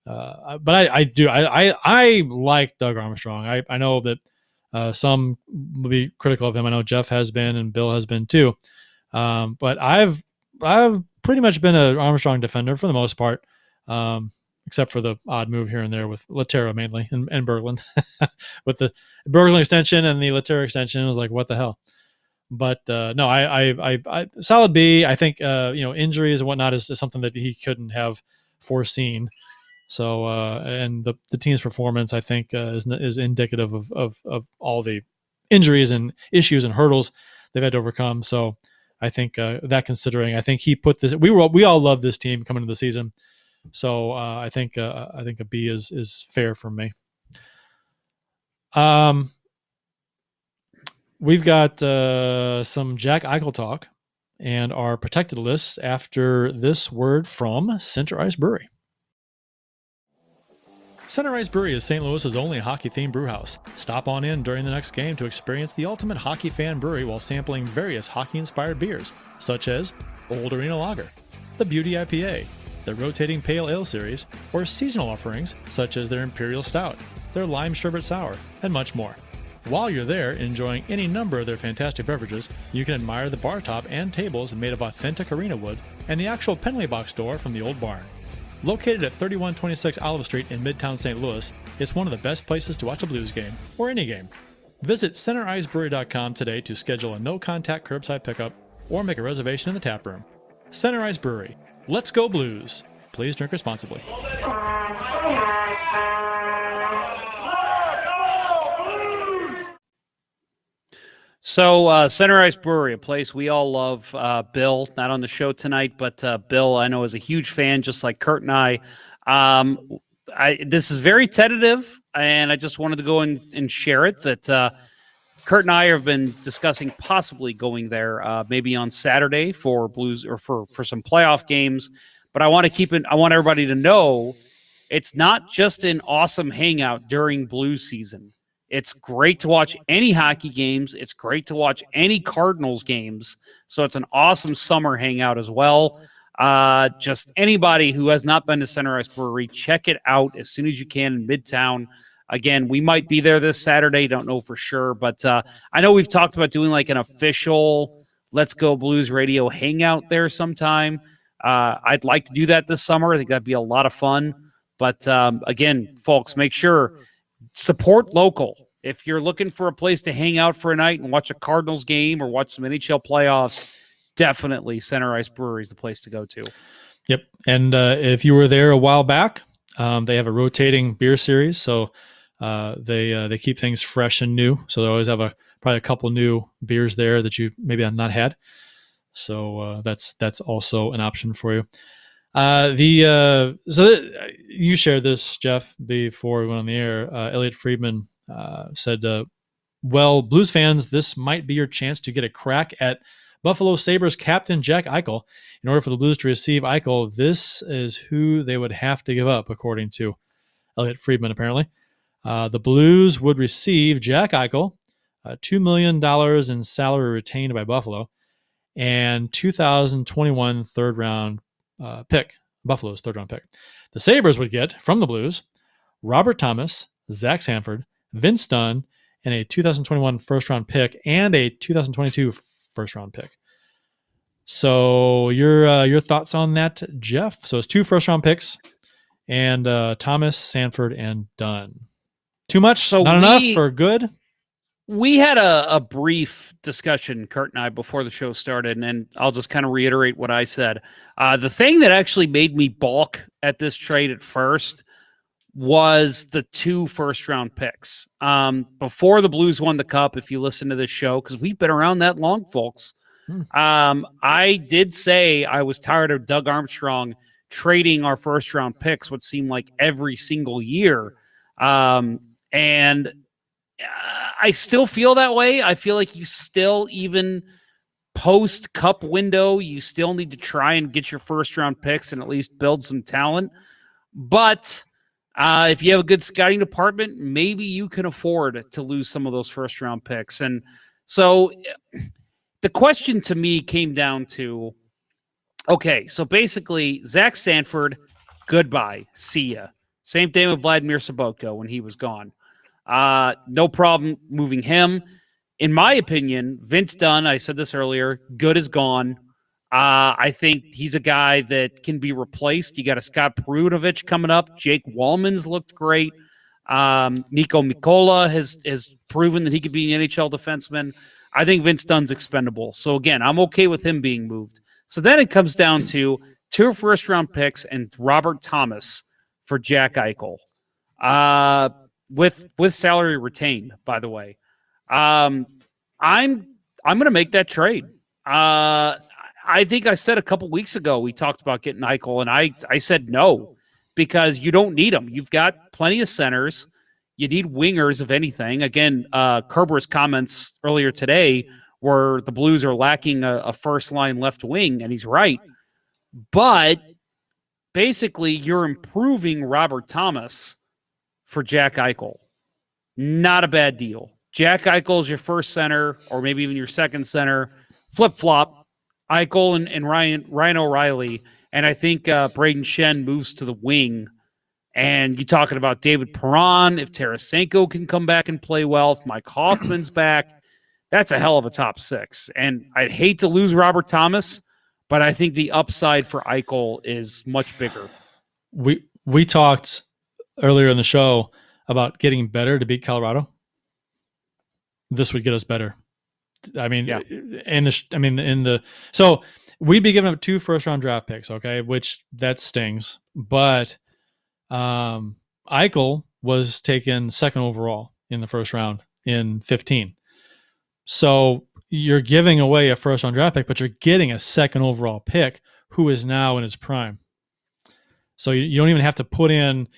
But I like Doug Armstrong. I know that some will be critical of him. I know Jeff has been and Bill has been too. But I've pretty much been an Armstrong defender for the most part, except for the odd move here and there with Laterra mainly and Berglund. With the Berglund extension and the Laterra extension, it was like, what the hell? But no, I solid B. I think injuries and whatnot is something that he couldn't have foreseen. So, and the team's performance, I think, is indicative of all the injuries and issues and hurdles they've had to overcome. So, I think that considering, I think he put this. We all love this team coming into the season. So, I think a B is fair for me. We've got some Jack Eichel talk and our protected lists after this word from Center Ice Brewery. Center Ice Brewery is St. Louis's only hockey-themed brewhouse. Stop on in during the next game to experience the ultimate hockey fan brewery while sampling various hockey-inspired beers, such as Old Arena Lager, the Beauty IPA, the Rotating Pale Ale Series, or seasonal offerings such as their Imperial Stout, their Lime Sherbet Sour, and much more. While you're there enjoying any number of their fantastic beverages, you can admire the bar top and tables made of authentic arena wood and the actual penalty box door from the old barn. Located at 3126 Olive Street in Midtown St. Louis, it's one of the best places to watch a Blues game, or any game. Visit centericebrewery.com today to schedule a no-contact curbside pickup or make a reservation in the tap room. Center Ice Brewery. Let's go Blues. Please drink responsibly. So Center Ice Brewery, a place we all love. Bill, not on the show tonight, but Bill, I know, is a huge fan, just like Kurt and I. This is very tentative, and I just wanted to go and share it that Kurt and I have been discussing possibly going there maybe on Saturday for Blues or for some playoff games. But I want to keep it. I want everybody to know it's not just an awesome hangout during Blues season. It's great to watch any hockey games. It's great to watch any Cardinals games. So it's an awesome summer hangout as well. Just anybody who has not been to Center Ice Brewery, check it out as soon as you can in Midtown. Again, we might be there this Saturday. Don't know for sure. But I know we've talked about doing like an official Let's Go Blues Radio hangout there sometime. I'd like to do that this summer. I think that'd be a lot of fun. But again, folks, make sure support local. If you're looking for a place to hang out for a night and watch a Cardinals game or watch some NHL playoffs, definitely Center Ice Brewery is the place to go to. Yep. And if you were there a while back, they have a rotating beer series. So they keep things fresh and new. So they always have probably a couple new beers there that you maybe have not had. So that's also an option for you. You shared this, Jeff, before we went on the air. Elliot Friedman said, well, Blues fans, this might be your chance to get a crack at Buffalo Sabres captain Jack Eichel. In order for the Blues to receive Eichel, this is who they would have to give up, according to Elliot Friedman, apparently. The Blues would receive Jack Eichel, $2 million in salary retained by Buffalo, and 2021 third-round pick, Buffalo's third-round pick. The Sabres would get, from the Blues, Robert Thomas, Zack Sanford, Vince Dunn, and a 2021 first-round pick and a 2022 first-round pick. So your thoughts on that, Jeff? So it's 2 first-round picks and Thomas, Sanford, and Dunn. Too much? So not enough or good? We had a brief discussion, Kurt and I, before the show started, and I'll just kind of reiterate what I said. The thing that actually made me balk at this trade at first was the 2 first-round picks. Before the Blues won the Cup, if you listen to this show, because we've been around that long, folks, I did say I was tired of Doug Armstrong trading our first-round picks, what seemed like every single year. And I still feel that way. I feel like you still, even post-Cup window, you still need to try and get your first-round picks and at least build some talent. But if you have a good scouting department, maybe you can afford to lose some of those first-round picks. And so the question to me came down to, okay, so basically Zack Sanford, goodbye, see ya. Same thing with Vladimir Sobotka when he was gone. No problem moving him. In my opinion, Vince Dunn, I said this earlier, good is gone. I think he's a guy that can be replaced. You got a Scott Perunovich coming up. Jake Wallman's looked great. Nico Amigola has proven that he could be an NHL defenseman. I think Vince Dunn's expendable. So again, I'm okay with him being moved. So then it comes down to 2 first-round picks and Robert Thomas for Jack Eichel. With salary retained, by the way. I'm going to make that trade. I think I said a couple weeks ago we talked about getting Eichel, and I said no because you don't need him. You've got plenty of centers. You need wingers, if anything. Again, Kerber's comments earlier today were the Blues are lacking a first-line left wing, and he's right. But basically, you're improving Robert Thomas for Jack Eichel. Not a bad deal. Jack Eichel is your first center, or maybe even your second center. Flip-flop, Eichel and Ryan O'Reilly, and I think Braden Shen moves to the wing. And you're talking about David Perron, if Tarasenko can come back and play well, if Mike Hoffman's back, that's a hell of a top 6. And I'd hate to lose Robert Thomas, but I think the upside for Eichel is much bigger. We talked earlier in the show about getting better to beat Colorado. This would get us better. I mean, yeah. So we'd be giving up 2 first-round draft picks, okay, which that stings. But Eichel was taken 2nd overall in the first round in 15. So you're giving away a first-round draft pick, but you're getting a 2nd overall pick who is now in his prime. So you don't even have to put in,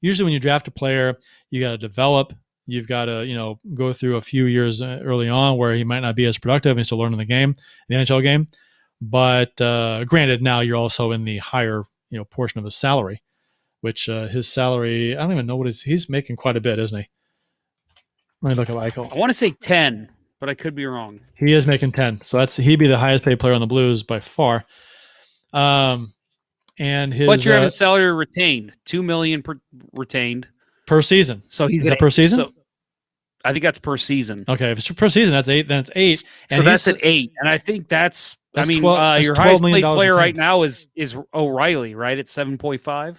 usually when you draft a player, you got to develop. You've got to, go through a few years early on where he might not be as productive and he's still learning the game, the NHL game. But granted, now you're also in the higher, portion of his salary. which his salary, I don't even know what he's making quite a bit, isn't he? Let me look at I Eichel. want to say 10, but I could be wrong. He is making 10. So he'd be the highest paid player on the Blues by far. And his But you're having salary retained, $2 million retained per season. So he's is that per season? So I think that's per season. Okay, if it's per season, that's 8. Then it's 8. So that's at 8, and I think that's I mean, 12, your highest paid player retained right now is O'Reilly, right? At 7.5.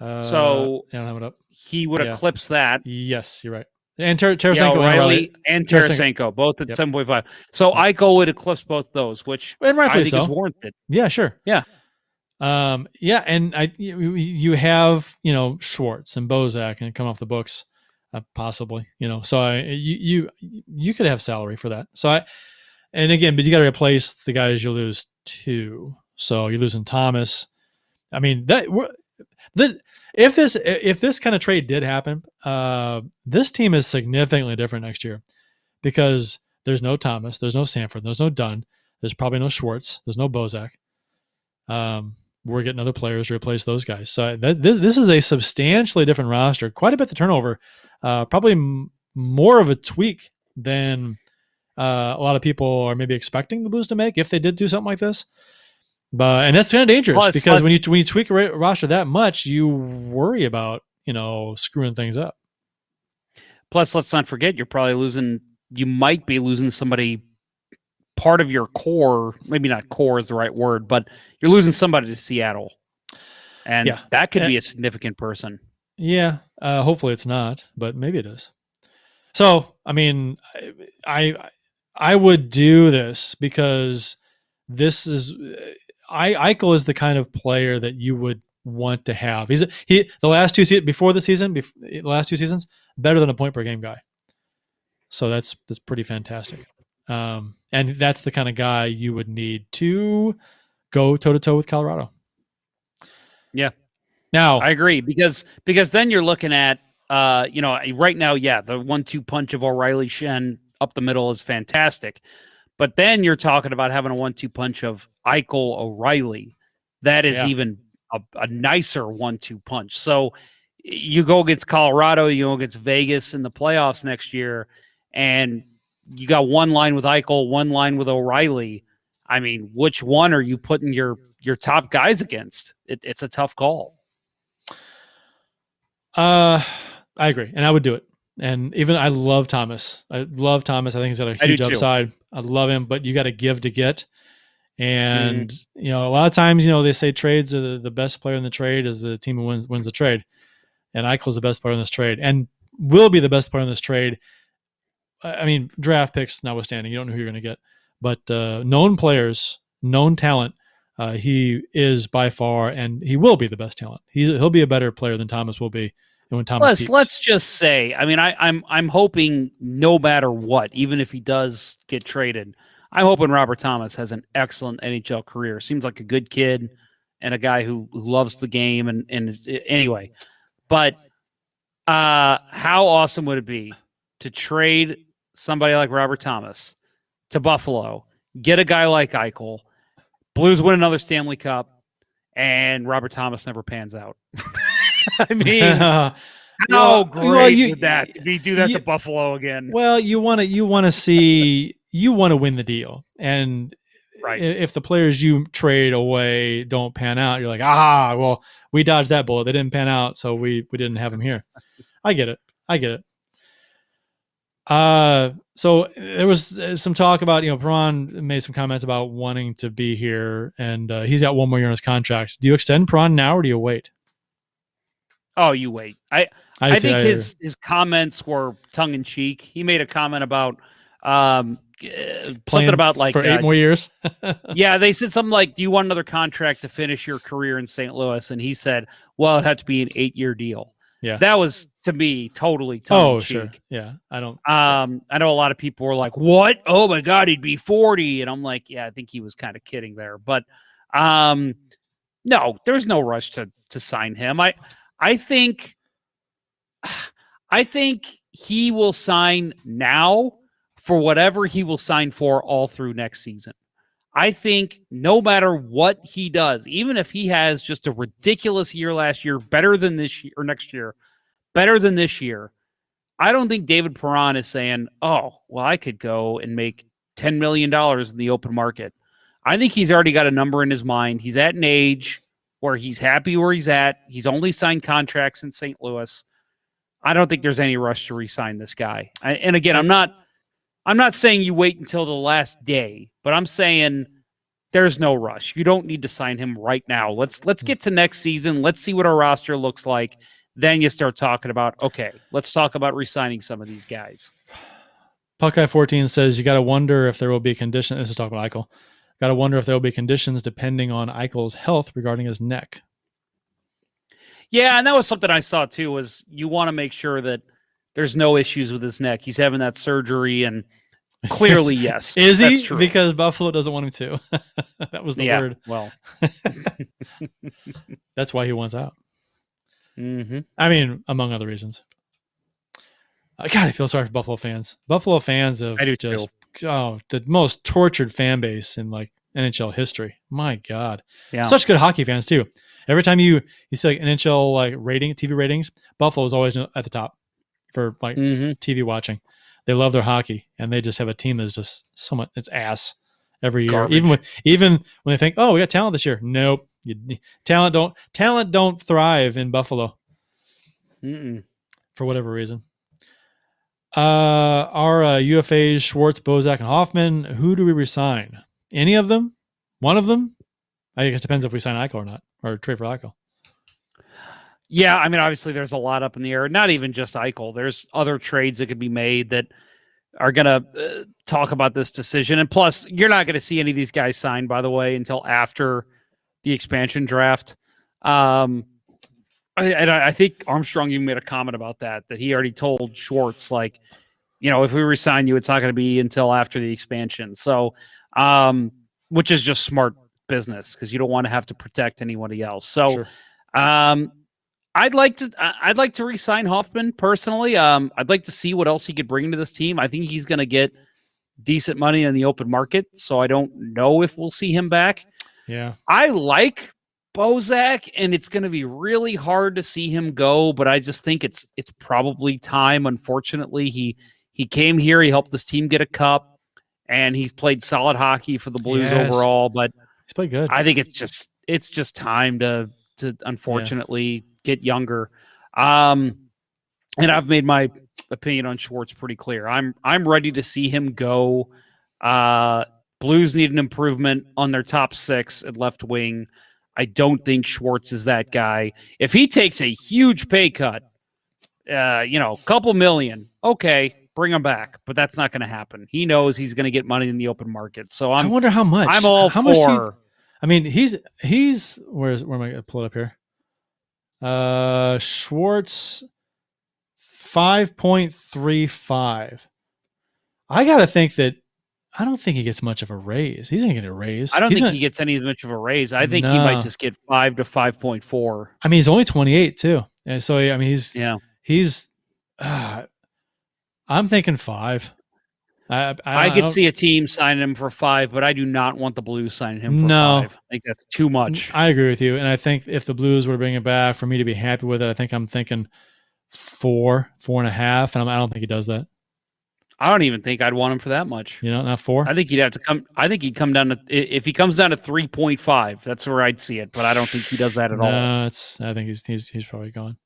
So I don't have it up. He would eclipse that. Yes, you're right. And Tarasenko O'Reilly and Tarasenko, both at 7.5. So Eichel would eclipse both those, which and I think is warranted. Yeah, sure. Yeah. And you have Schwartz and Bozak and come off the books, possibly so you could have salary for that. And again, but you got to replace the guys you lose too. So you're losing Thomas. I mean if this kind of trade did happen, this team is significantly different next year because there's no Thomas, there's no Sanford, there's no Dunn, there's probably no Schwartz, there's no Bozak. We're getting other players to replace those guys. So this is a substantially different roster. Quite a bit to turnover. Probably more of a tweak than a lot of people are maybe expecting the Blues to make if they did do something like this. And that's kind of dangerous because when you tweak a roster that much, you worry about screwing things up. Plus, let's not forget you might be losing somebody. Part of your core, maybe not core is the right word, but you're losing somebody to Seattle, and that could be a significant person. Yeah, hopefully it's not, but maybe it is. So, I mean, I would do this because this is Eichel is the kind of player that you would want to have. The last two seasons better than a point per game guy. So that's pretty fantastic. And that's the kind of guy you would need to go toe-to-toe with Colorado. Yeah. Now I agree because then you're looking at right now, the 1-2 punch of O'Reilly Shen up the middle is fantastic. But then you're talking about having a 1-2 punch of Eichel O'Reilly. That is even a nicer 1-2 punch. So you go against Colorado, you go against Vegas in the playoffs next year, and you got one line with Eichel, one line with O'Reilly. I mean, which one are you putting your top guys against? It's a tough call. I agree, and I would do it. And even I love Thomas. I think he's got a huge upside. I love him, but you got to give to get. And a lot of times, they say trades are the best player in the trade is the team who wins the trade. And Eichel's the best player in this trade, and will be the best player in this trade. I mean, draft picks notwithstanding, you don't know who you're going to get, but known players, known talent, he is by far, and he will be the best talent. He'll be a better player than Thomas will be. And when Thomas let's just say, I mean, I'm hoping no matter what, even if he does get traded, I'm hoping Robert Thomas has an excellent NHL career. Seems like a good kid and a guy who loves the game. And anyway, but how awesome would it be to trade somebody like Robert Thomas to Buffalo, get a guy like Eichel, Blues win another Stanley Cup, and Robert Thomas never pans out? I mean, how great would that be? Do that to Buffalo again? Well, you want to win the deal, and if the players you trade away don't pan out, you're like, well, we dodged that bullet. They didn't pan out, so we didn't have them here. I get it. So there was some talk about, Perron made some comments about wanting to be here, and he's got one more year on his contract. Do you extend Perron now, or do you wait? Oh, you wait. I think his comments were tongue in cheek. He made a comment about something about like for 8 more years. Yeah, they said something like, "Do you want another contract to finish your career in St. Louis?" And he said, "Well, it had to be an 8-year deal." Yeah, that was to me totally tongue in cheek. Sure. Yeah, I don't. I know a lot of people were like, "What? Oh my God, he'd be 40," and I'm like, "Yeah, I think he was kind of kidding there." But no, there's no rush to sign him. I think he will sign now for whatever he will sign for all through next season. I think no matter what he does, even if he has just a ridiculous year last year, better than this year or next year, better than this year, I don't think David Perron is saying, oh, well, I could go and make $10 million in the open market. I think he's already got a number in his mind. He's at an age where he's happy where he's at. He's only signed contracts in St. Louis. I don't think there's any rush to re-sign this guy. And again, I'm not saying you wait until the last day, but I'm saying there's no rush. You don't need to sign him right now. Let's get to next season. Let's see what our roster looks like. Then you start talking about, okay, let's talk about re-signing some of these guys. Puckeye 14 says you got to wonder if there will be conditions. This is talking about Eichel. Got to wonder if there will be conditions depending on Eichel's health regarding his neck. Yeah, and that was something I saw too, was you want to make sure that there's no issues with his neck. He's having that surgery, and clearly, yes. Is he? That's true. Because Buffalo doesn't want him to. That was the word. Well. That's why he wants out. Mm-hmm. I mean, among other reasons. God, I feel sorry for Buffalo fans. Buffalo fans have I do just too. The most tortured fan base in like NHL history. My God. Yeah. Such good hockey fans too. Every time you see like NHL like TV ratings, Buffalo is always at the top for like TV watching. They love their hockey, and they just have a team that's just somewhat it's ass every year. Garbage. Even when they think, oh, we got talent this year. Nope. Talent don't thrive in Buffalo. For whatever reason. Our UFAs, Schwartz, Bozak, and Hoffman, who do we resign? Any of them? One of them? I guess it depends if we sign Eichel or not, or trade for Eichel. Yeah, I mean, obviously there's a lot up in the air. Not even just Eichel. There's other trades that could be made that are going to talk about this decision. And plus, you're not going to see any of these guys signed, by the way, until after the expansion draft. I think Armstrong even made a comment about that he already told Schwartz, like, you know, if we resign you, it's not going to be until after the expansion. So, which is just smart business because you don't want to have to protect anybody else. So, Sure. I'd like to re-sign Hoffman personally. I'd like to see what else he could bring to this team. I think he's going to get decent money in the open market, so I don't know if we'll see him back. Yeah, I like Bozak, and it's going to be really hard to see him go, but I just think it's probably time. Unfortunately, he came here, he helped this team get a cup, and he's played solid hockey for the Blues overall. But he's played good. I think it's just time to unfortunately get younger. And I've made my opinion on Schwartz pretty clear. I'm ready to see him go. Blues need an improvement on their top six at left wing. I don't think Schwartz is that guy. If he takes a huge pay cut, a couple million, okay, bring him back. But that's not going to happen. He knows he's going to get money in the open market. So I wonder how much. I'm all how for. Much I mean, he's where am I going to pull it up here? Schwartz 5.35. I got to think that I don't think he gets much of a raise. He's going to get a raise. I don't think he gets any much of a raise. I think he might just get 5 to 5.4. I mean, he's only 28 too. And so, I mean, he's I'm thinking 5. I could see a team signing him for 5, but I do not want the Blues signing him for 5. I think that's too much. I agree with you. And I think if the Blues were to bring it back for me to be happy with it, I'm thinking 4.5. And I don't think he does that. I don't even think I'd want him for that much. Not 4? I think he'd have to come. I think he'd come down to, if he comes down to 3.5, that's where I'd see it. But I don't think he does that at all. I think he's probably gone.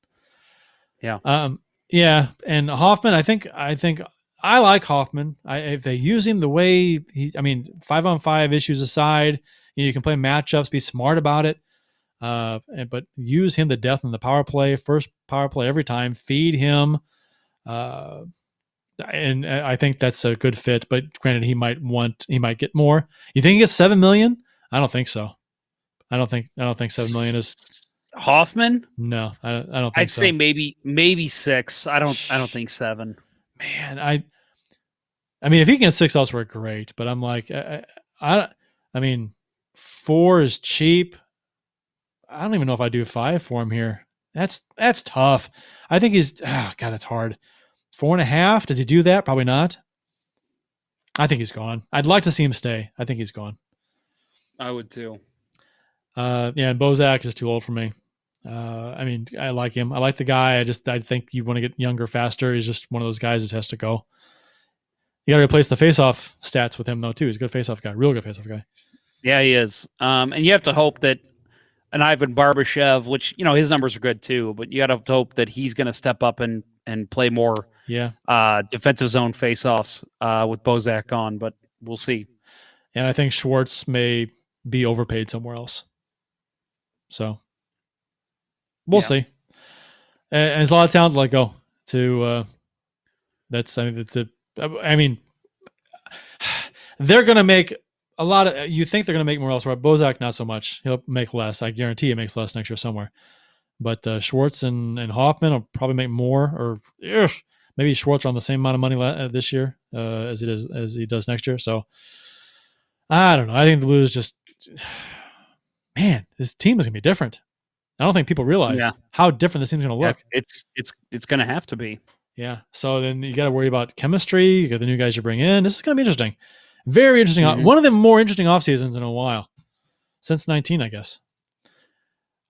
Yeah. Yeah. And Hoffman, I think I like Hoffman. If they use him the way 5-on-5 issues aside, you can play matchups, be smart about it. But use him to death in the power play, first power play every time, feed him. And I think that's a good fit, but granted, he might get more. You think he gets $7 million? I don't think so. I don't think $7 million is Hoffman. No, I don't think I'd so. say maybe 6. I don't think 7. Man, I mean, if he can get 6 elsewhere, great. But I'm like, I mean, 4 is cheap. I don't even know if I do 5 for him here. That's tough. I think he's God, that's hard. 4.5. Does he do that? Probably not. I think he's gone. I'd like to see him stay. I think he's gone. I would too. And Bozak is too old for me. I mean, I like him. I like the guy. I think you want to get younger faster. He's just one of those guys that has to go. You got to replace the face-off stats with him though too. He's a good face-off guy, real good face-off guy. Yeah, he is. And you have to hope that an Ivan Barbashev, which his numbers are good too, but you got to hope that he's going to step up and play more defensive zone face-offs with Bozak on. But we'll see. And I think Schwartz may be overpaid somewhere else. So we'll see. And there's a lot of talent to let go. They're going to make a lot of. You think they're going to make more elsewhere? Bozak, not so much. He'll make less. I guarantee he makes less next year somewhere. But Schwartz and Hoffman will probably make more, or maybe Schwartz on the same amount of money this year as he does next year. So I don't know. I think the Blues just, man, this team is going to be different. I don't think people realize how different this team's going to look. Yeah, it's going to have to be. Yeah. So then you got to worry about chemistry. You got the new guys you bring in. This is going to be interesting. Very interesting. Mm-hmm. One of the more interesting off seasons in a while, since 19, I guess,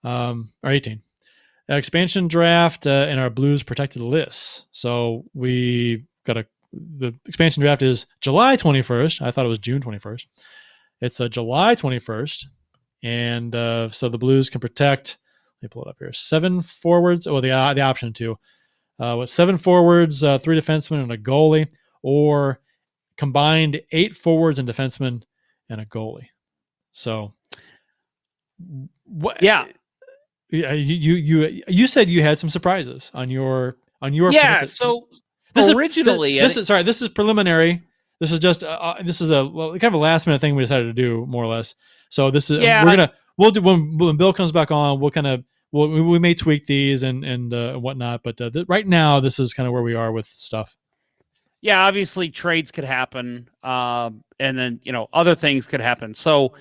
or 18. Expansion draft in our Blues protected lists. So we got the expansion draft is July 21st. I thought it was June 21st. It's July 21st. And so the Blues can protect, let me pull it up here, 7 forwards. Oh, the option 2. 7 forwards, 3 defensemen, and a goalie, or combined 8 forwards and defensemen and a goalie. So, what? Yeah. You said you had some surprises on your So originally this is preliminary. This is just this is kind of a last minute thing we decided to do, more or less. So this is we'll do when Bill comes back on. We may tweak these and whatnot, but right now this is kind of where we are with stuff. Yeah, obviously trades could happen, and then other things could happen. So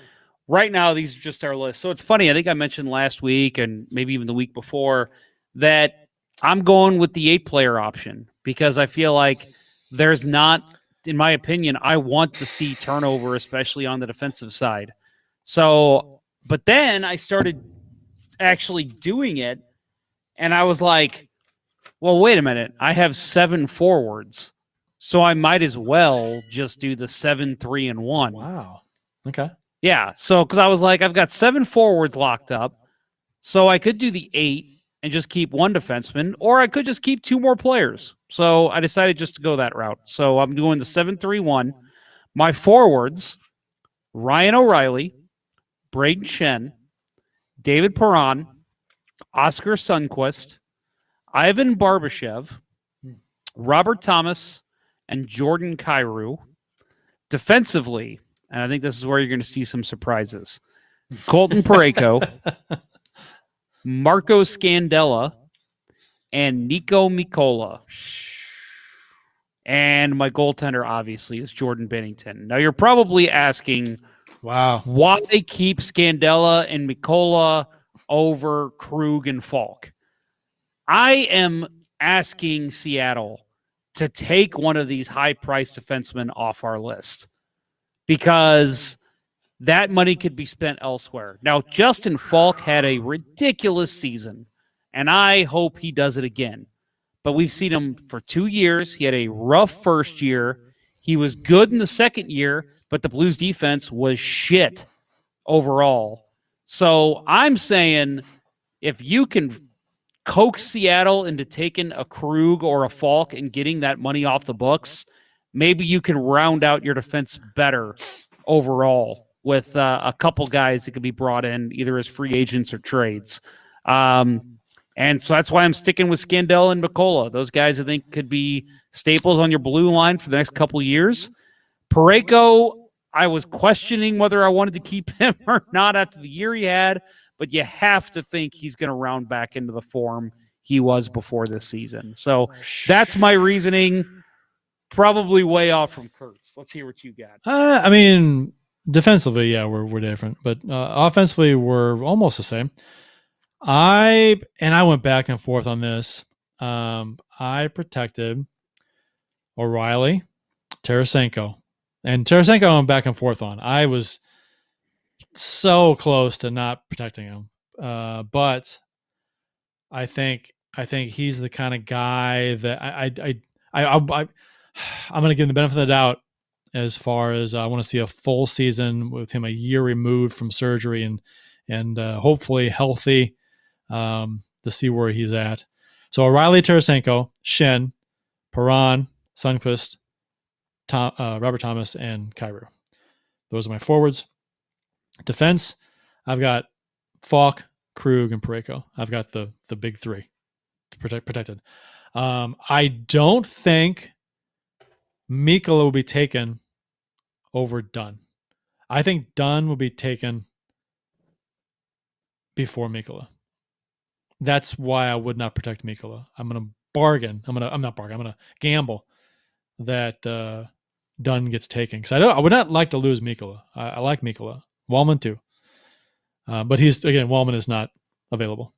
right now these are just our list. So it's funny. I think I mentioned last week and maybe even the week before that I'm going with the 8-player option because I feel like there's not, in my opinion, I want to see turnover, especially on the defensive side. So, but then I started actually doing it, and I was like, well, wait a minute. I have 7 forwards, so I might as well just do the 7, 3, and 1. Wow. Okay. Yeah. So, because I was like, I've got 7 forwards locked up, so I could do the 8 and just keep 1 defenseman, or I could just keep 2 more players. So I decided just to go that route. So I'm doing the 7-3-1. My forwards, Ryan O'Reilly, Braden Shen, David Perron, Oscar Sundquist, Ivan Barbashev, Robert Thomas, and Jordan Kyrou. Defensively, and I think this is where you're going to see some surprises, Colton Parayko, Marco Scandella, and Nico Amigola. And my goaltender, obviously, is Jordan Binnington. Now, you're probably asking, wow, why they keep Scandella and Amigola over Krug and Falk? I am asking Seattle to take one of these high-priced defensemen off our list because that money could be spent elsewhere. Now, Justin Falk had a ridiculous season, and I hope he does it again. But we've seen him for 2 years. He had a rough first year. He was good in the second year, but the Blues defense was shit overall. So I'm saying if you can coax Seattle into taking a Krug or a Falk and getting that money off the books, maybe you can round out your defense better overall with a couple guys that could be brought in either as free agents or trades. And so that's why I'm sticking with Scandella and Amigola. Those guys I think could be staples on your blue line for the next couple of years. Parayko, I was questioning whether I wanted to keep him or not after the year he had, but you have to think he's going to round back into the form he was before this season. So that's my reasoning. Probably way off from Kurt's. Let's hear what you got. I mean, defensively, yeah, we're different, but offensively, we're almost the same. I went back and forth on this. I protected O'Reilly, Tarasenko, and Tarasenko I went back and forth on. so close to not protecting him. But I think he's the kind of guy that I'm going to give him the benefit of the doubt as far as I want to see a full season with him a year removed from surgery and hopefully healthy to see where he's at. So O'Reilly, Tarasenko, Shen, Perron, Sundqvist, Robert Thomas, and Kyrou. Those are my forwards. Defense, I've got Falk, Krug, and Parayko. I've got the big three protected. I don't think Amigola will be taken over Dunn. I think Dunn will be taken before Amigola. That's why I would not protect Amigola. I'm going to bargain. I'm going to gamble that Dunn gets taken because I would not like to lose Amigola. I like Amigola. Wallman too. But Wallman is not available.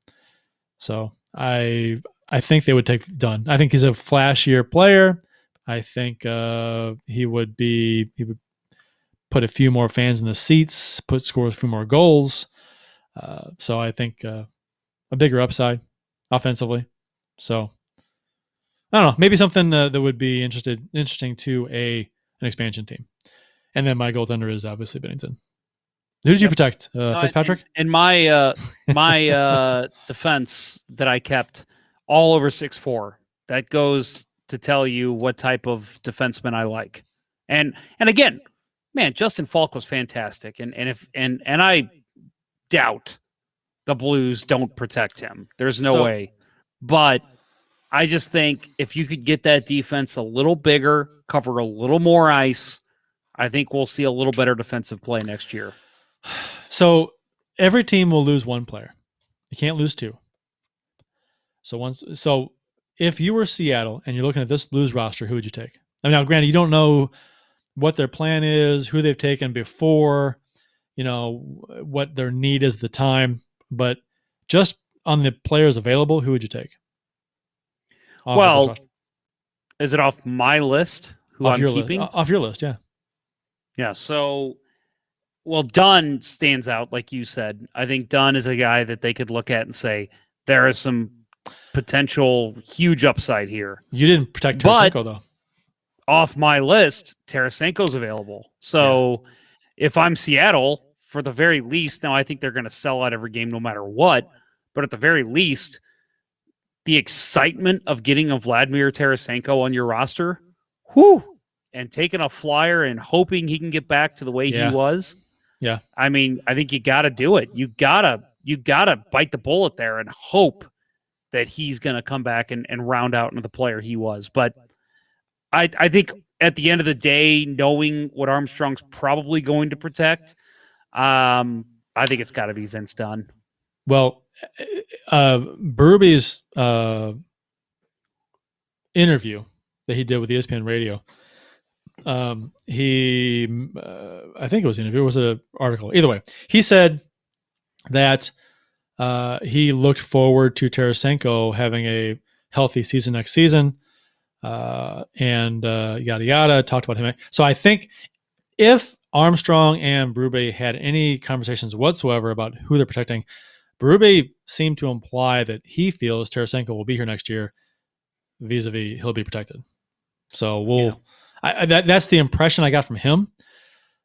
So I think they would take Dunn. I think he's a flashier player. I think he would put a few more fans in the seats, score a few more goals. So I think a bigger upside offensively. So I don't know, maybe something that would be interesting to an expansion team. And then my goaltender is obviously Binnington. Who did you protect? Fitzpatrick? And my defense that I kept all over 6'4". That goes to tell you what type of defenseman I like. And again, man, Justin Falk was fantastic. And I doubt the Blues don't protect him. There's no way. But I just think if you could get that defense a little bigger, cover a little more ice, I think we'll see a little better defensive play next year. So every team will lose one player. You can't lose two. So if you were Seattle and you're looking at this Blues roster, who would you take? Now, granted, you don't know what their plan is, who they've taken before, what their need is at the time, but just on the players available, who would you take? Well, is it off my list? Who I'm keeping? Off your list, yeah. Yeah. So, Dunn stands out, like you said. I think Dunn is a guy that they could look at and say there is some potential huge upside here. You didn't protect Tarasenko, though. Off my list, Tarasenko's available. So, if I'm Seattle, for the very least, now I think they're going to sell out every game no matter what. But at the very least, the excitement of getting a Vladimir Tarasenko on your roster, and taking a flyer and hoping he can get back to the way he was. Yeah. I mean, I think you got to do it. You got to bite the bullet there and hope that he's going to come back and round out into the player he was. But I think at the end of the day, knowing what Armstrong's probably going to protect, I think it's got to be Vince Dunn. Well, Berby's interview that he did with ESPN Radio, I think it was an interview, or was it an article? Either way, he said that he looked forward to Tarasenko having a healthy season next season, and yada yada. Talked about him. So I think if Armstrong and Berube had any conversations whatsoever about who they're protecting, Berube seemed to imply that he feels Tarasenko will be here next year. Vis-a-vis, he'll be protected. So that's the impression I got from him.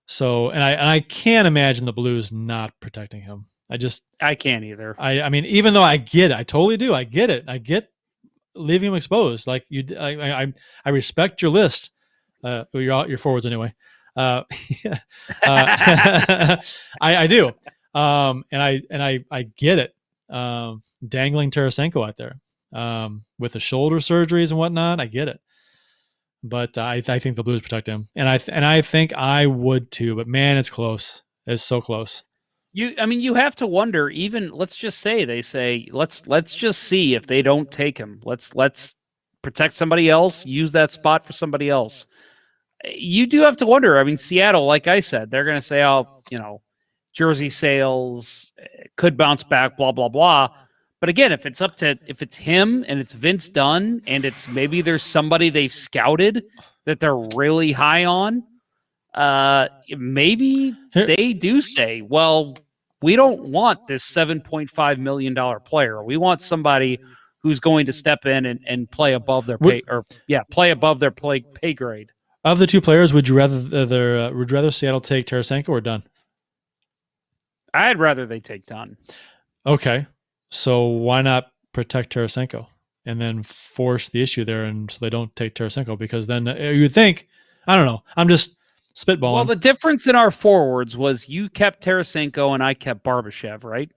So, and I can't imagine the Blues not protecting him. I can't either. I mean, even though I get it, I totally do. I get it. I get leaving him exposed. Like I respect your list. Your forwards anyway. I do. And I get it. Dangling Tarasenko out there with the shoulder surgeries and whatnot. I get it. But I think the Blues protect him, and I think I would too. But man, it's close. It's so close. You have to wonder. Even let's just say they say let's just see if they don't take him. Let's protect somebody else. Use that spot for somebody else. You do have to wonder. I mean, Seattle, like I said, they're going to say, jersey sales could bounce back. Blah blah blah. But again, if it's him and it's Vince Dunn and it's maybe there's somebody they've scouted that they're really high on, maybe they do say, well, we don't want this $7.5 million player. We want somebody who's going to step in and play above their pay, play above their pay grade. Of the two players, would you rather Seattle take Tarasenko or Dunn? I'd rather they take Dunn. Okay, so why not protect Tarasenko and then force the issue there, and so they don't take Tarasenko? Because then you think, I don't know. I'm just spitballing. Well, the difference in our forwards was you kept Tarasenko and I kept Barbashev, right?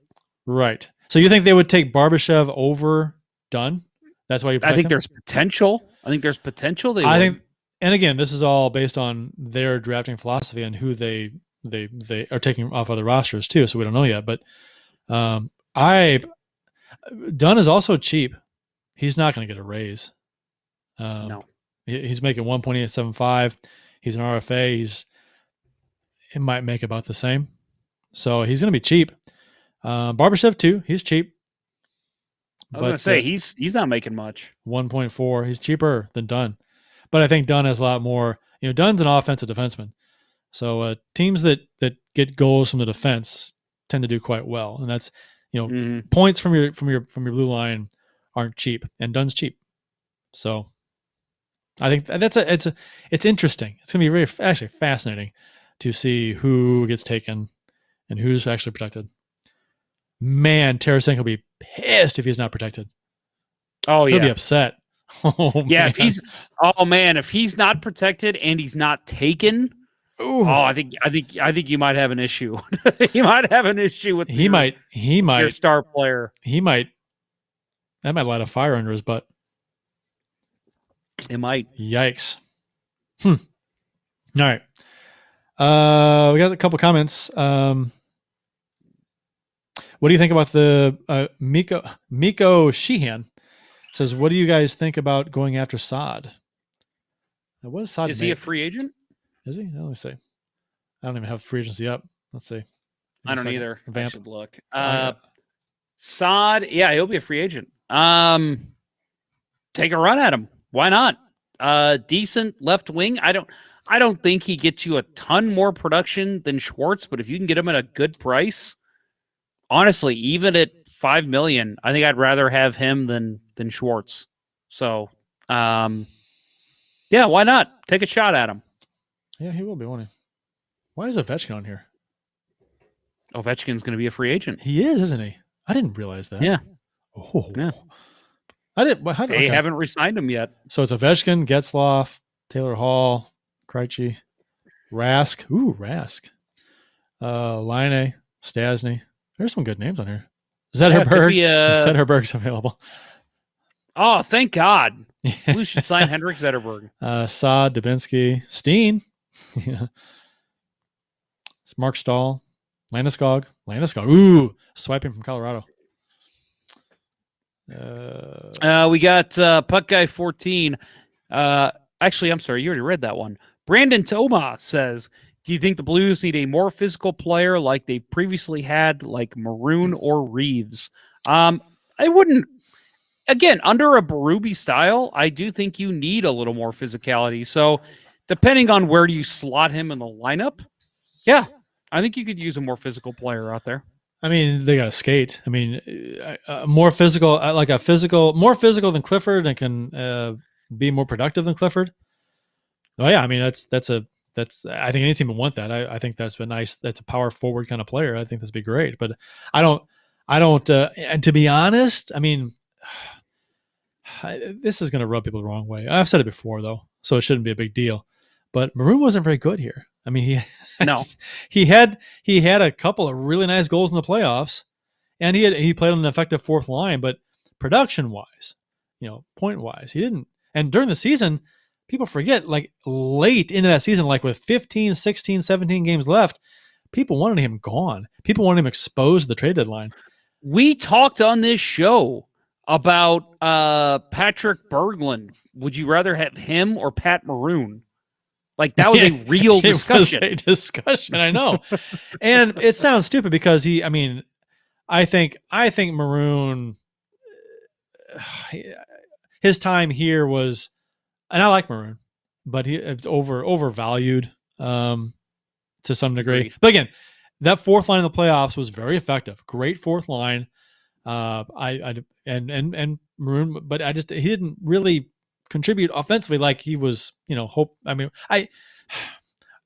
Right. So you think they would take Barbashev over Dunn? That's why you. I think him? there's potential. I think there's potential. I think, and again, this is all based on their drafting philosophy and who they are taking off other rosters too. So we don't know yet. But Dunn is also cheap. He's not going to get a raise. No. He's making 1.875. He's an RFA. He might make about the same. So he's going to be cheap. Barbashev too. He's cheap. I was going to say he's not making much. 1.4. He's cheaper than Dunn, but I think Dunn has a lot more. Dunn's an offensive defenseman, so teams that get goals from the defense tend to do quite well, and that's points from your blue line aren't cheap, and Dunn's cheap. So I think it's interesting. It's going to be actually fascinating to see who gets taken and who's actually protected. Man, Tarasenko will be pissed if he's not protected. Oh, yeah. He'll be upset. Oh, yeah, man. if he's not protected and he's not taken, I think you might have an issue. You might have an issue with your star player. That might light a fire under his butt. It might. Yikes. All right. We got a couple comments. What do you think about the Miko Sheehan says, what do you guys think about going after Saad? What is Saad? Is he a free agent? Is he? Let me see. I don't even have free agency up. Let's see. I don't either. Vamp. I should look. Saad, yeah, he'll be a free agent. Take a run at him. Why not? Decent left wing. I don't think he gets you a ton more production than Schwartz, but if you can get him at a good price, honestly, even at $5 million, I think I'd rather have him than Schwartz. So, yeah, why not? Take a shot at him. Yeah, he will be, won't he? Why is Ovechkin on here? Ovechkin's going to be a free agent. He is, isn't he? I didn't realize that. Yeah. Oh, yeah. I didn't. They haven't re-signed him yet. So it's Ovechkin, Getzlaf, Taylor Hall, Krejci, Rask. Ooh, Rask. Line, Stasny. There's some good names on here. Zetterberg. Zetterberg's available. Oh, thank God. We should sign Henrik Zetterberg. Saad, Dubinsky, Steen. Yeah. Mark Stahl, Landeskog. Ooh, swiping from Colorado. We got Puck Guy 14. Actually, I'm sorry, you already read that one. Brandon Toma says, do you think the Blues need a more physical player like they previously had, like Maroon or Reeves? I wouldn't. Again, under a Berube style, I do think you need a little more physicality. So, depending on where you slot him in the lineup, yeah, I think you could use a more physical player out there. I mean, they got to skate. I mean, more physical, more physical than Clifford, and can be more productive than Clifford. Oh yeah, I mean that's. I think any team would want that. I think that's been nice. That's a power forward kind of player. I think that'd be great. But I don't. And to be honest, I mean, this is going to rub people the wrong way. I've said it before though, so it shouldn't be a big deal. But Maroon wasn't very good here. I mean, he had a couple of really nice goals in the playoffs, and he played on an effective fourth line. But production wise, point wise, he didn't. And during the season, people forget, like late into that season, like with 15, 16, 17 games left, people wanted him gone. People wanted him exposed to the trade deadline. We talked on this show about Patrick Berglund. Would you rather have him or Pat Maroon? Like, that was a real discussion. It was a discussion, I know. And it sounds stupid because I think Maroon, his time here was, and I like Maroon, but it's overvalued. to some degree. Agreed. But again, that fourth line in the playoffs was very effective. Great fourth line. And Maroon, but he didn't really contribute offensively like he was, I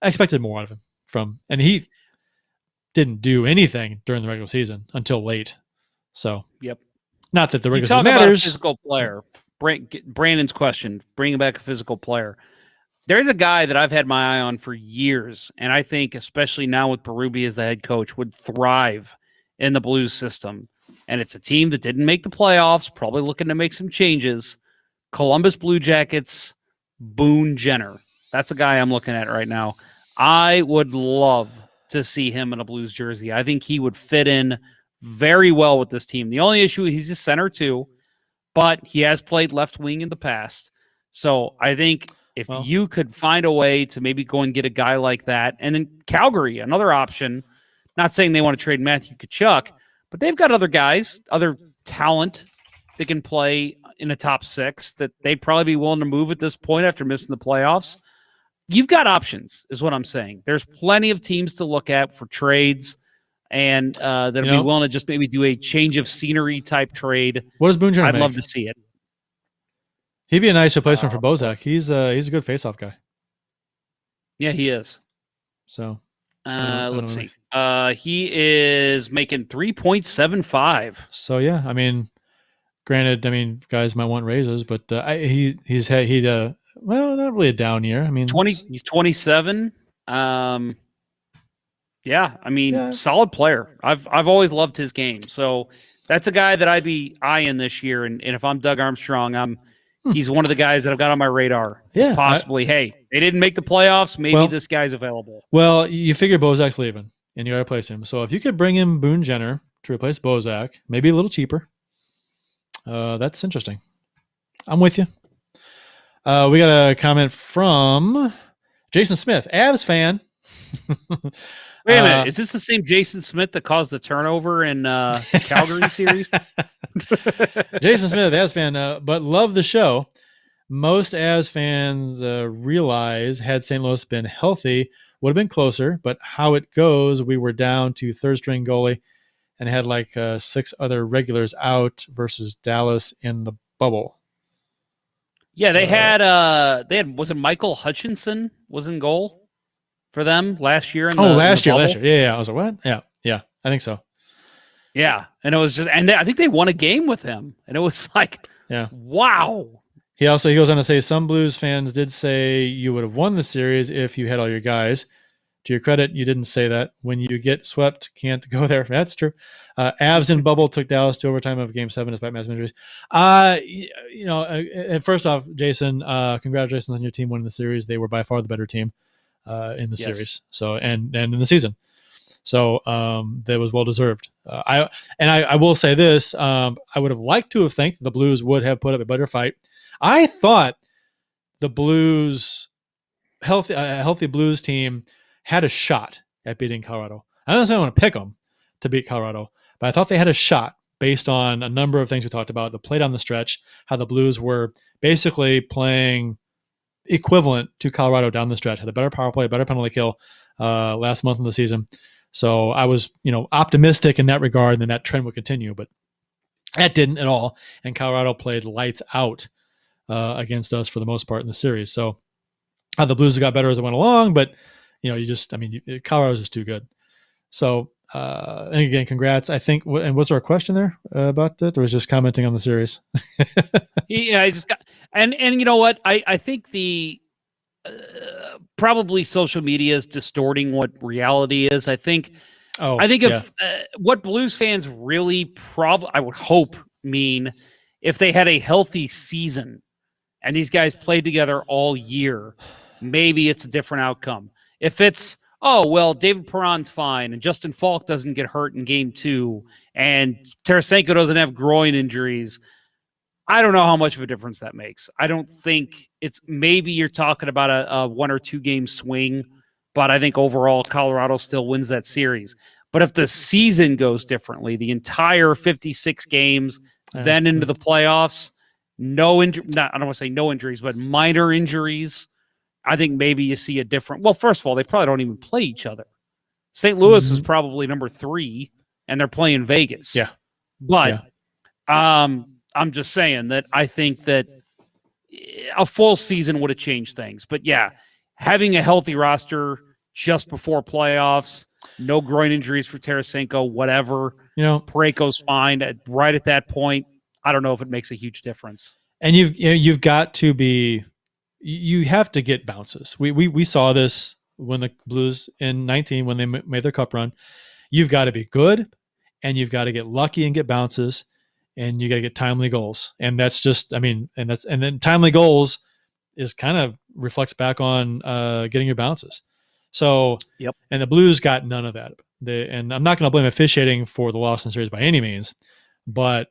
expected more out of him and he didn't do anything during the regular season until late. So, yep. Not that the regular season matters. About a physical player. Brandon's question, bringing back a physical player. There's a guy that I've had my eye on for years, and I think especially now with Berube as the head coach would thrive in the Blues system. And it's a team that didn't make the playoffs, probably looking to make some changes. Columbus Blue Jackets, Boone Jenner. That's a guy I'm looking at right now. I would love to see him in a Blues jersey. I think he would fit in very well with this team. The only issue, he's a center too, but he has played left wing in the past. So I think if you could find a way to maybe go and get a guy like that, and then Calgary, another option, not saying they want to trade Matthew Tkachuk, but they've got other guys, other talent that can play in a top six that they'd probably be willing to move at this point after missing the playoffs. You've got options, is what I'm saying. There's plenty of teams to look at for trades, and that'll be willing to just maybe do a change of scenery type trade. What does Boone Jenner I'd make? love to see it. He'd be a nice replacement for Bozak. He's a good face-off guy. Yeah, he is. So let's see. He is making 3.75. So yeah, granted, guys might want raises, but he's not really a down year. He's 27. Solid player. I've always loved his game. So that's a guy that I'd be eyeing this year. And if I'm Doug Armstrong, he's one of the guys that I've got on my radar. Yeah, possibly, they didn't make the playoffs. Maybe this guy's available. Well, you figure Bozak's leaving, and you got to replace him. So if you could bring in Boone Jenner to replace Bozak, maybe a little cheaper, that's interesting. I'm with you. We got a comment from Jason Smith, Avs fan. Wait a minute. Is this the same Jason Smith that caused the turnover in Calgary series? Jason Smith, Avs fan, but love the show. Most Avs fans realize had St. Louis been healthy, would have been closer, but how it goes, we were down to third-string goalie and had 6 other regulars out versus Dallas in the bubble. Yeah, they had was it Michael Hutchinson was in goal for them last year? Last year. Yeah. I was like, what? Yeah. I think so. Yeah, and it was I think they won a game with him, and it was wow. He goes on to say some Blues fans did say you would have won the series if you had all your guys. To your credit, you didn't say that. When you get swept, can't go there. That's true. Avs in bubble took Dallas to overtime of Game 7 despite massive injuries. And first off, Jason, congratulations on your team winning the series. They were by far the better team in the series. So and in the season. So that was well deserved. I will say this: I would have liked to have think the Blues would have put up a better fight. I thought the Blues, healthy Blues team, had a shot at beating Colorado. I don't necessarily want to pick them to beat Colorado, but I thought they had a shot based on a number of things we talked about. The play down the stretch, how the Blues were basically playing equivalent to Colorado down the stretch, had a better power play, better penalty kill last month of the season. So I was, optimistic in that regard, and that trend would continue, but that didn't at all. And Colorado played lights out against us for the most part in the series. So the Blues got better as it went along, but Colorado's just too good. So, and again, congrats. I think, and was there a question there about that, or was just commenting on the series? Yeah, I just got, and you know what? I think the probably social media is distorting what reality is. I think if what Blues fans really I would hope mean if they had a healthy season and these guys played together all year, maybe it's a different outcome. If it's, David Perron's fine and Justin Falk doesn't get hurt in game 2 and Tarasenko doesn't have groin injuries, I don't know how much of a difference that makes. I don't think maybe you're talking about a 1 or 2 game swing, but I think overall Colorado still wins that series. But if the season goes differently, the entire 56 games, then into the playoffs, I don't want to say no injuries, but minor injuries, I think maybe you see a different. Well, first of all, they probably don't even play each other. St. Louis is probably number 3, and they're playing Vegas. Yeah. But I'm just saying that I think that a full season would have changed things. But yeah, having a healthy roster just before playoffs, no groin injuries for Tarasenko, whatever. Parayko's fine right at that point. I don't know if it makes a huge difference. And you've got to be, you have to get bounces. We saw this when the Blues in 19 when they made their cup run. You've got to be good, and you've got to get lucky and get bounces, and you got to get timely goals. And that's just, and then timely goals is kind of reflects back on getting your bounces. So, yep. And the Blues got none of that. And I'm not going to blame officiating for the loss in the series by any means, but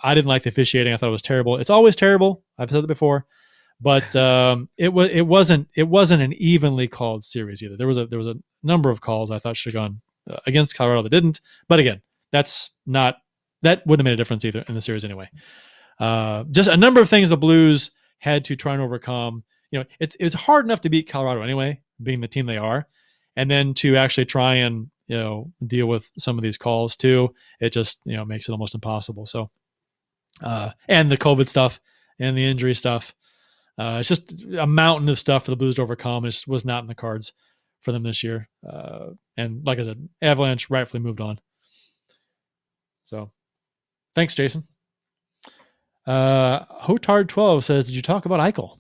I didn't like the officiating. I thought it was terrible. It's always terrible. I've said it before, but it wasn't an evenly called series either. There was a number of calls I thought should have gone against Colorado that didn't. But again, that wouldn't have made a difference either in the series anyway. Just a number of things the Blues had to try and overcome. It's hard enough to beat Colorado anyway, being the team they are, and then to actually try and deal with some of these calls too. It just makes it almost impossible. So. And the COVID stuff and the injury stuff. It's just a mountain of stuff for the Blues to overcome. It just was not in the cards for them this year. And like I said, Avalanche rightfully moved on. So thanks, Jason. Hotard12 says, did you talk about Eichel?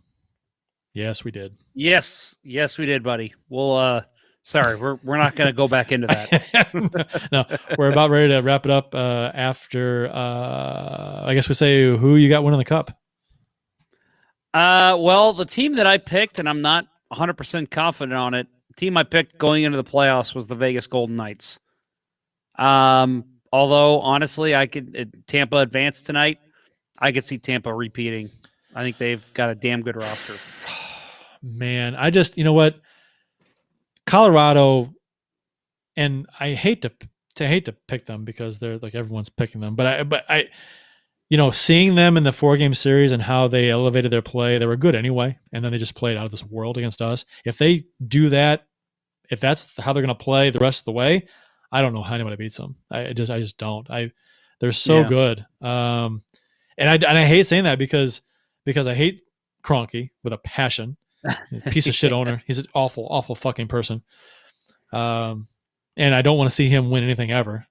Yes, we did. Yes, we did, buddy. We'll sorry, we're not going to go back into that. No, we're about ready to wrap it up after, I guess we say who you got winning the cup. Well, the team that I picked, and I'm not 100% confident on it, the team I picked going into the playoffs was the Vegas Golden Knights. Although, honestly, Tampa advanced tonight. I could see Tampa repeating. I think they've got a damn good roster. Man, I just, you know what? Colorado, and I hate to pick them because they're like everyone's picking them, but I seeing them in the 4-game series and how they elevated their play, they were good anyway, and then they just played out of this world against us. If they do that, if that's how they're going to play the rest of the way, I don't know how anybody beats them. I just don't. They're so good, and I hate saying that because I hate Kroenke with a passion. Piece of shit owner. He's an awful, awful fucking person. And I don't want to see him win anything ever.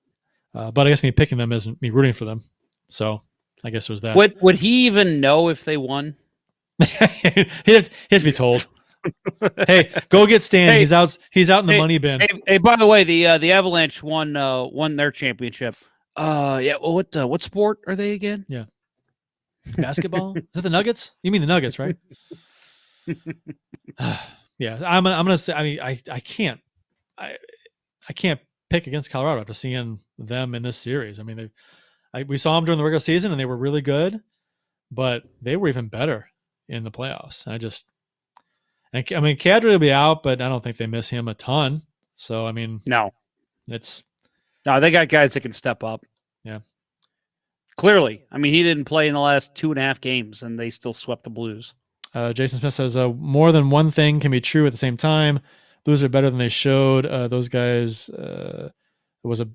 But I guess me picking them isn't me rooting for them. So I guess it was that. Would he even know if they won? He'd have to be told. Hey, go get Stan. Hey, he's out in the money bin. Hey, by the way, the Avalanche won their championship. Yeah. Well, what sport are they again? Yeah. Basketball? Is that the Nuggets? You mean the Nuggets, right? Yeah, I'm gonna say. I mean, I can't pick against Colorado after seeing them in this series. I mean, we saw them during the regular season and they were really good, but they were even better in the playoffs. Kadri will be out, but I don't think they miss him a ton. So I mean, no, they got guys that can step up. Yeah, clearly. I mean, he didn't play in the last 2.5 games, and they still swept the Blues. Jason Smith says more than one thing can be true at the same time. Blues are better than they showed. Those guys out was a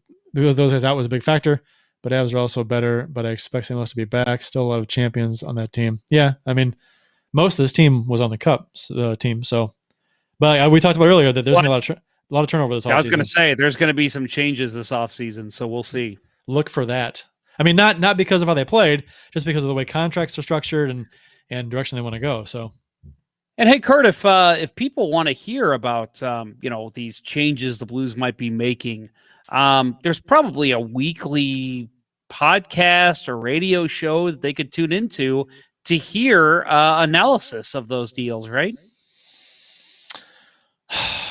big factor, but Avs are also better. But I expect St. Louis to be back. Still a lot of champions on that team. Yeah, I mean, most of this team was on the Cup team. So, but we talked about earlier that there's gonna be a lot of turnover this offseason. I was going to say there's going to be some changes this offseason, so we'll see. Look for that. I mean, not because of how they played, just because of the way contracts are structured and direction they want to go. So, and hey, Kurt, if people want to hear about these changes the Blues might be making, there's probably a weekly podcast or radio show that they could tune into to hear analysis of those deals, right?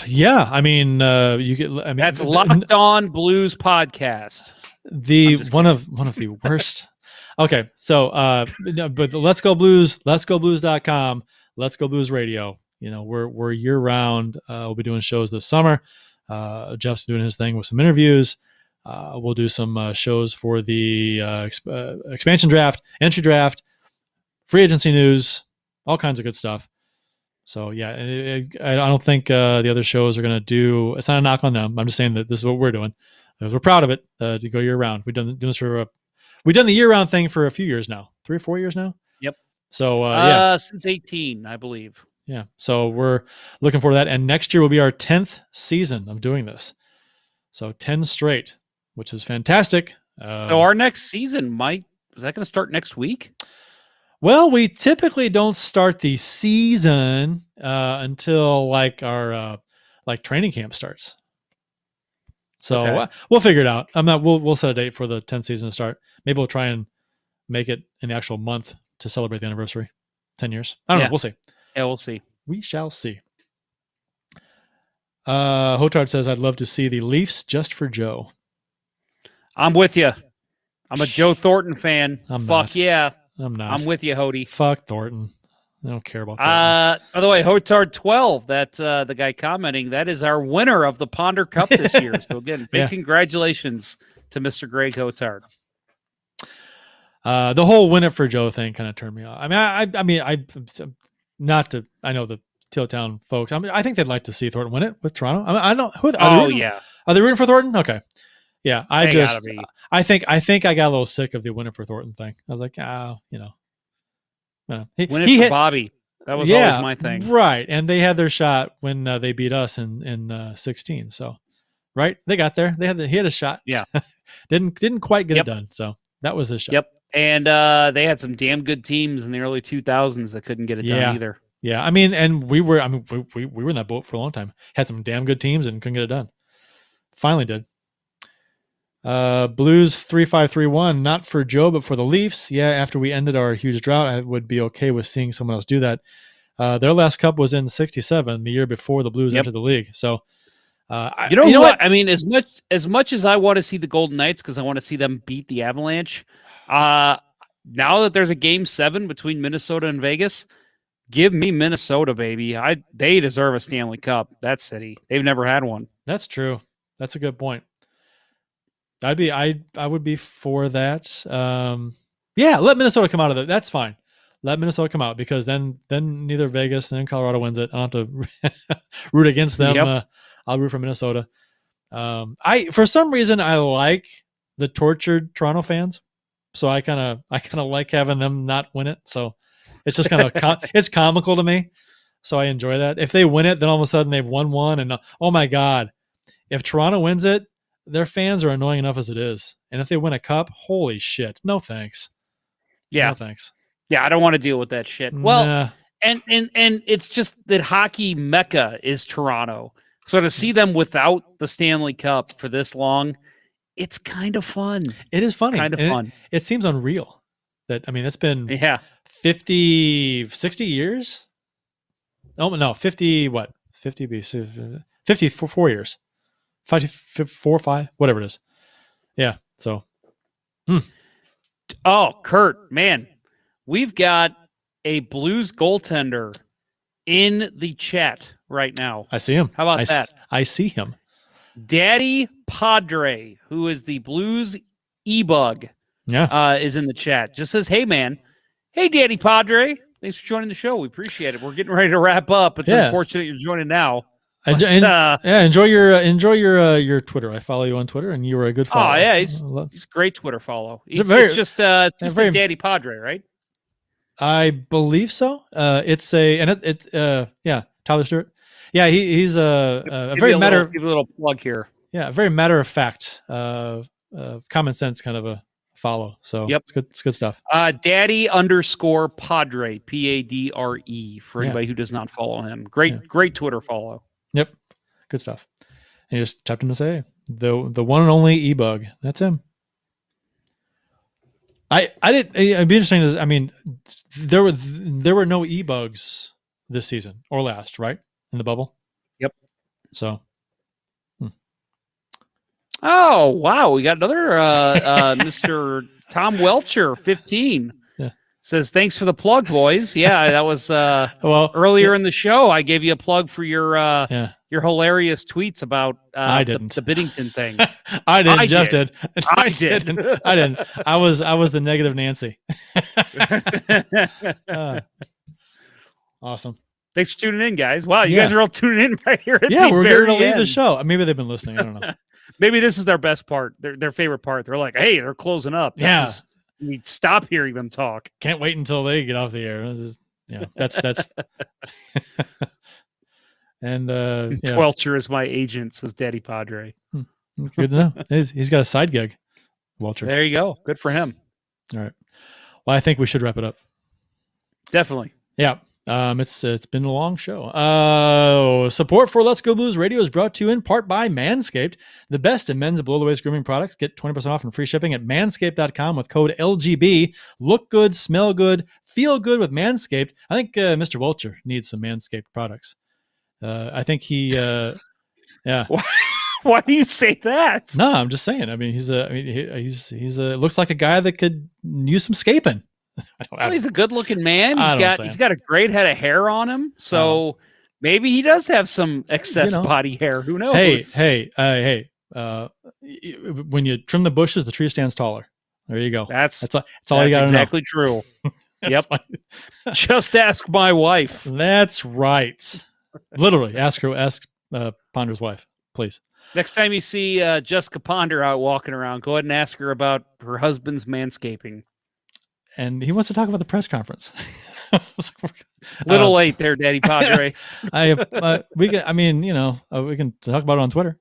Yeah, I mean, that's Locked On Blues podcast. One of the worst. Okay, so but Let's Go Blues, letsgoblues.com, Let's Go Blues Radio. We're year round. We'll be doing shows this summer. Jeff's doing his thing with some interviews. We'll do some shows for the expansion draft, entry draft, free agency news, all kinds of good stuff. So yeah, I don't think the other shows are going to do. It's not a knock on them. I'm just saying that this is what we're doing. We're proud of it to go year round. We've done this for we've done the year round thing for a few years now, 3 or 4 years now. Yep. So yeah, since 18, I believe. yeah. So we're looking forward to that, and next year will be our 10th season of doing this. So 10 straight, which is fantastic. So our next season is that going to start next week? Well, we typically don't start the season until like our like training camp starts. So Okay. we'll figure it out. We'll set a date for the 10th season to start. Maybe we'll try and make it in the actual month to celebrate the anniversary. 10 years. I don't know. We'll see. Yeah, we'll see. We shall see. Hotard says, I'd love to see the Leafs just for Joe. I'm with you. I'm a Joe Thornton fan. I'm Fuck not. yeah. I'm not. I'm with you, Hody. Fuck Thornton. I don't care about Thornton. By the way, Hotard 12, that's the guy commenting, that is our winner of the Ponder Cup this year. So again, big congratulations to Mr. Greg Hotard. The whole win it for Joe thing kind of turned me off. I mean, I know the Teal folks. I think they'd like to see Thornton win it with Toronto. I don't know. Are they rooting for Thornton? Okay. Yeah. I think I got a little sick of the win it for Thornton thing. I was like, win it for Bobby. That was always my thing. Right. And they had their shot when they beat us in 16. So, right. They got there. He had a shot. Yeah. didn't quite get it done. So that was his shot. Yep. And they had some damn good teams in the early 2000s that couldn't get it done either. Yeah, I mean, and we were in that boat for a long time. Had some damn good teams and couldn't get it done. Finally did. Blues 3531, not for Joe, but for the Leafs. Yeah, after we ended our huge drought, I would be okay with seeing someone else do that. Their last cup was in 67, the year before the Blues entered the league. So, you know what? I mean, as much as I want to see the Golden Knights because I want to see them beat the Avalanche, now that there's a Game 7 between Minnesota and Vegas, give me Minnesota, baby. They deserve a Stanley Cup. That city. They've never had one. That's true. That's a good point. I would be for that. Yeah, let Minnesota come out of it. That's fine. Let Minnesota come out because then neither Vegas and then Colorado wins it. I don't have to root against them. Yep. I'll root for Minnesota. For some reason I like the tortured Toronto fans, so I kind of like having them not win it. So it's just kind of it's comical to me. So I enjoy that. If they win it, then all of a sudden they've won one, and oh my god, if Toronto wins it, their fans are annoying enough as it is. And if they win a cup, holy shit, no thanks. Yeah, no thanks. Yeah, I don't want to deal with that shit. Well, and it's just that hockey mecca is Toronto. So to see them without the Stanley Cup for this long, it's kind of fun. It is funny. Kind of fun. It seems unreal. It's been 50, 60 years? Oh, no, 50, what? 50 BC, 54 years. 4, 5, whatever it is. Yeah, so. Oh, Kurt, man. We've got a Blues goaltender in the chat right now. I see him. How about that? I see him. Daddy Padre, who is the Blues e-bug, is in the chat. Just says, hey, man. Hey, Daddy Padre. Thanks for joining the show. We appreciate it. We're getting ready to wrap up. It's unfortunate you're joining now. Enjoy your Twitter. I follow you on Twitter, and you were a good follow. Oh yeah, he's a great Twitter follow. It's just a Daddy Padre, right? I believe so. Tyler Stewart. Yeah, he's a very matter. Give a little plug here. Yeah, very matter of fact, common sense kind of a follow. So it's good stuff. Daddy _ Padre, Padre, for anybody who does not follow him. Great Twitter follow. Yep, good stuff. And he just tapped in to say the one and only e-bug. That's him. It'd be interesting. I mean, there were no e-bugs this season or last, right? In the bubble. Yep. So. Oh wow, we got another Mr. Tom Welcher, 15. Says thanks for the plug, boys. Yeah, that was earlier in the show. I gave you a plug for your hilarious tweets about the Binnington thing. I didn't. Jeff did. I didn't. I didn't. I was the negative Nancy. Awesome. Thanks for tuning in, guys. Wow, you Yeah. guys are all tuning in right here at Yeah, the we're very going to leave end. the show. Maybe they've been listening. I don't know. Maybe this is their best part, their favorite part. They're like, hey, they're closing up. Yeah. We stop hearing them talk. Can't wait until they get off the air. That's and Twelcher is my agent, says Daddy Padre. good to know. He's got a side gig, Walter. There you go. Good for him. All right. Well, I think we should wrap it up. Definitely. Yeah. It's been a long show. Support for Let's Go Blues Radio is brought to you in part by Manscaped, the best in men's and below-the-waist grooming products. Get 20% off and free shipping at manscaped.com with code LGB. Look good, smell good, feel good with Manscaped. I think Mr. Vulture needs some Manscaped products. I think he, yeah. Why do you say that? No, I'm just saying. I mean, he's looks like a guy that could use some scaping. Well, he's a good-looking man. I don't know He's got a great head of hair on him, so maybe he does have some excess body hair. Who knows? Hey! When you trim the bushes, the tree stands taller. There you go. That's all you got to know. Exactly true. Yep. Just ask my wife. That's right. Literally, ask Ponder's wife, please. Next time you see Jessica Ponder out walking around, go ahead and ask her about her husband's manscaping. And he wants to talk about the press conference. Little late there, Daddy Padre. We can talk about it on Twitter.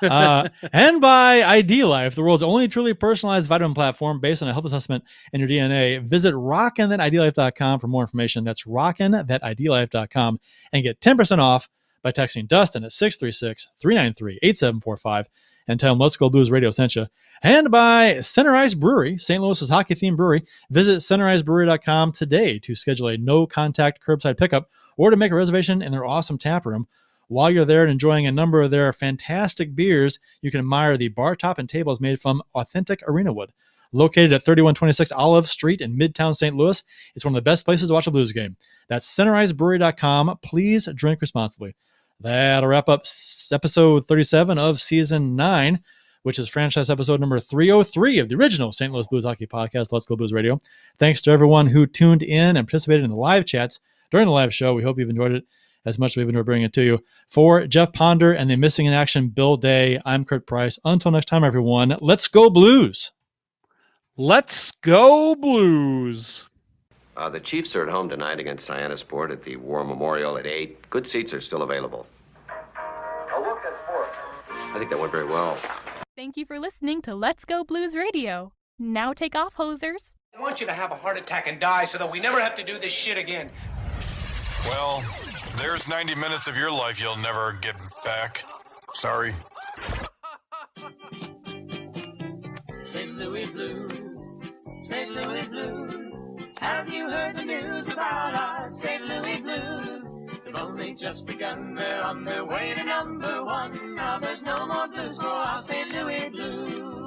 And by ID Life, the world's only truly personalized vitamin platform based on a health assessment in your DNA. Visit rockinthatidlife.com for more information. That's rockinthatidlife.com and get 10% off by texting Dustin at 636-393-8745 and tell him Let's Go Blues Radio sent you. And by Center Ice Brewery, St. Louis's hockey-themed brewery. Visit centericebrewery.com today to schedule a no-contact curbside pickup or to make a reservation in their awesome tap room. While you're there and enjoying a number of their fantastic beers, you can admire the bar top and tables made from authentic arena wood. Located at 3126 Olive Street in Midtown St. Louis, it's one of the best places to watch a Blues game. That's centericebrewery.com. Please drink responsibly. That'll wrap up episode 37 of season 9, which is franchise episode number 303 of the original St. Louis Blues Hockey Podcast, Let's Go Blues Radio. Thanks to everyone who tuned in and participated in the live chats during the live show. We hope you've enjoyed it as much as we've enjoyed bringing it to you. For Jeff Ponder and the Missing in Action Bill Day, I'm Kurt Price. Until next time, everyone, let's go Blues. Let's go Blues. The Chiefs are at home tonight against Cyanosport at the War Memorial at 8. Good seats are still available. A look at sports. I think that went very well. Thank you for listening to Let's Go Blues Radio. Now take off, hosers. I want you to have a heart attack and die so that we never have to do this shit again. Well, there's 90 minutes of your life you'll never get back. Sorry. St. Louis Blues, St. Louis Blues. Have you heard the news about our St. Louis Blues? They've only just begun, they're on their way to number 1. Now there's no more blues for our St. Louis Blues.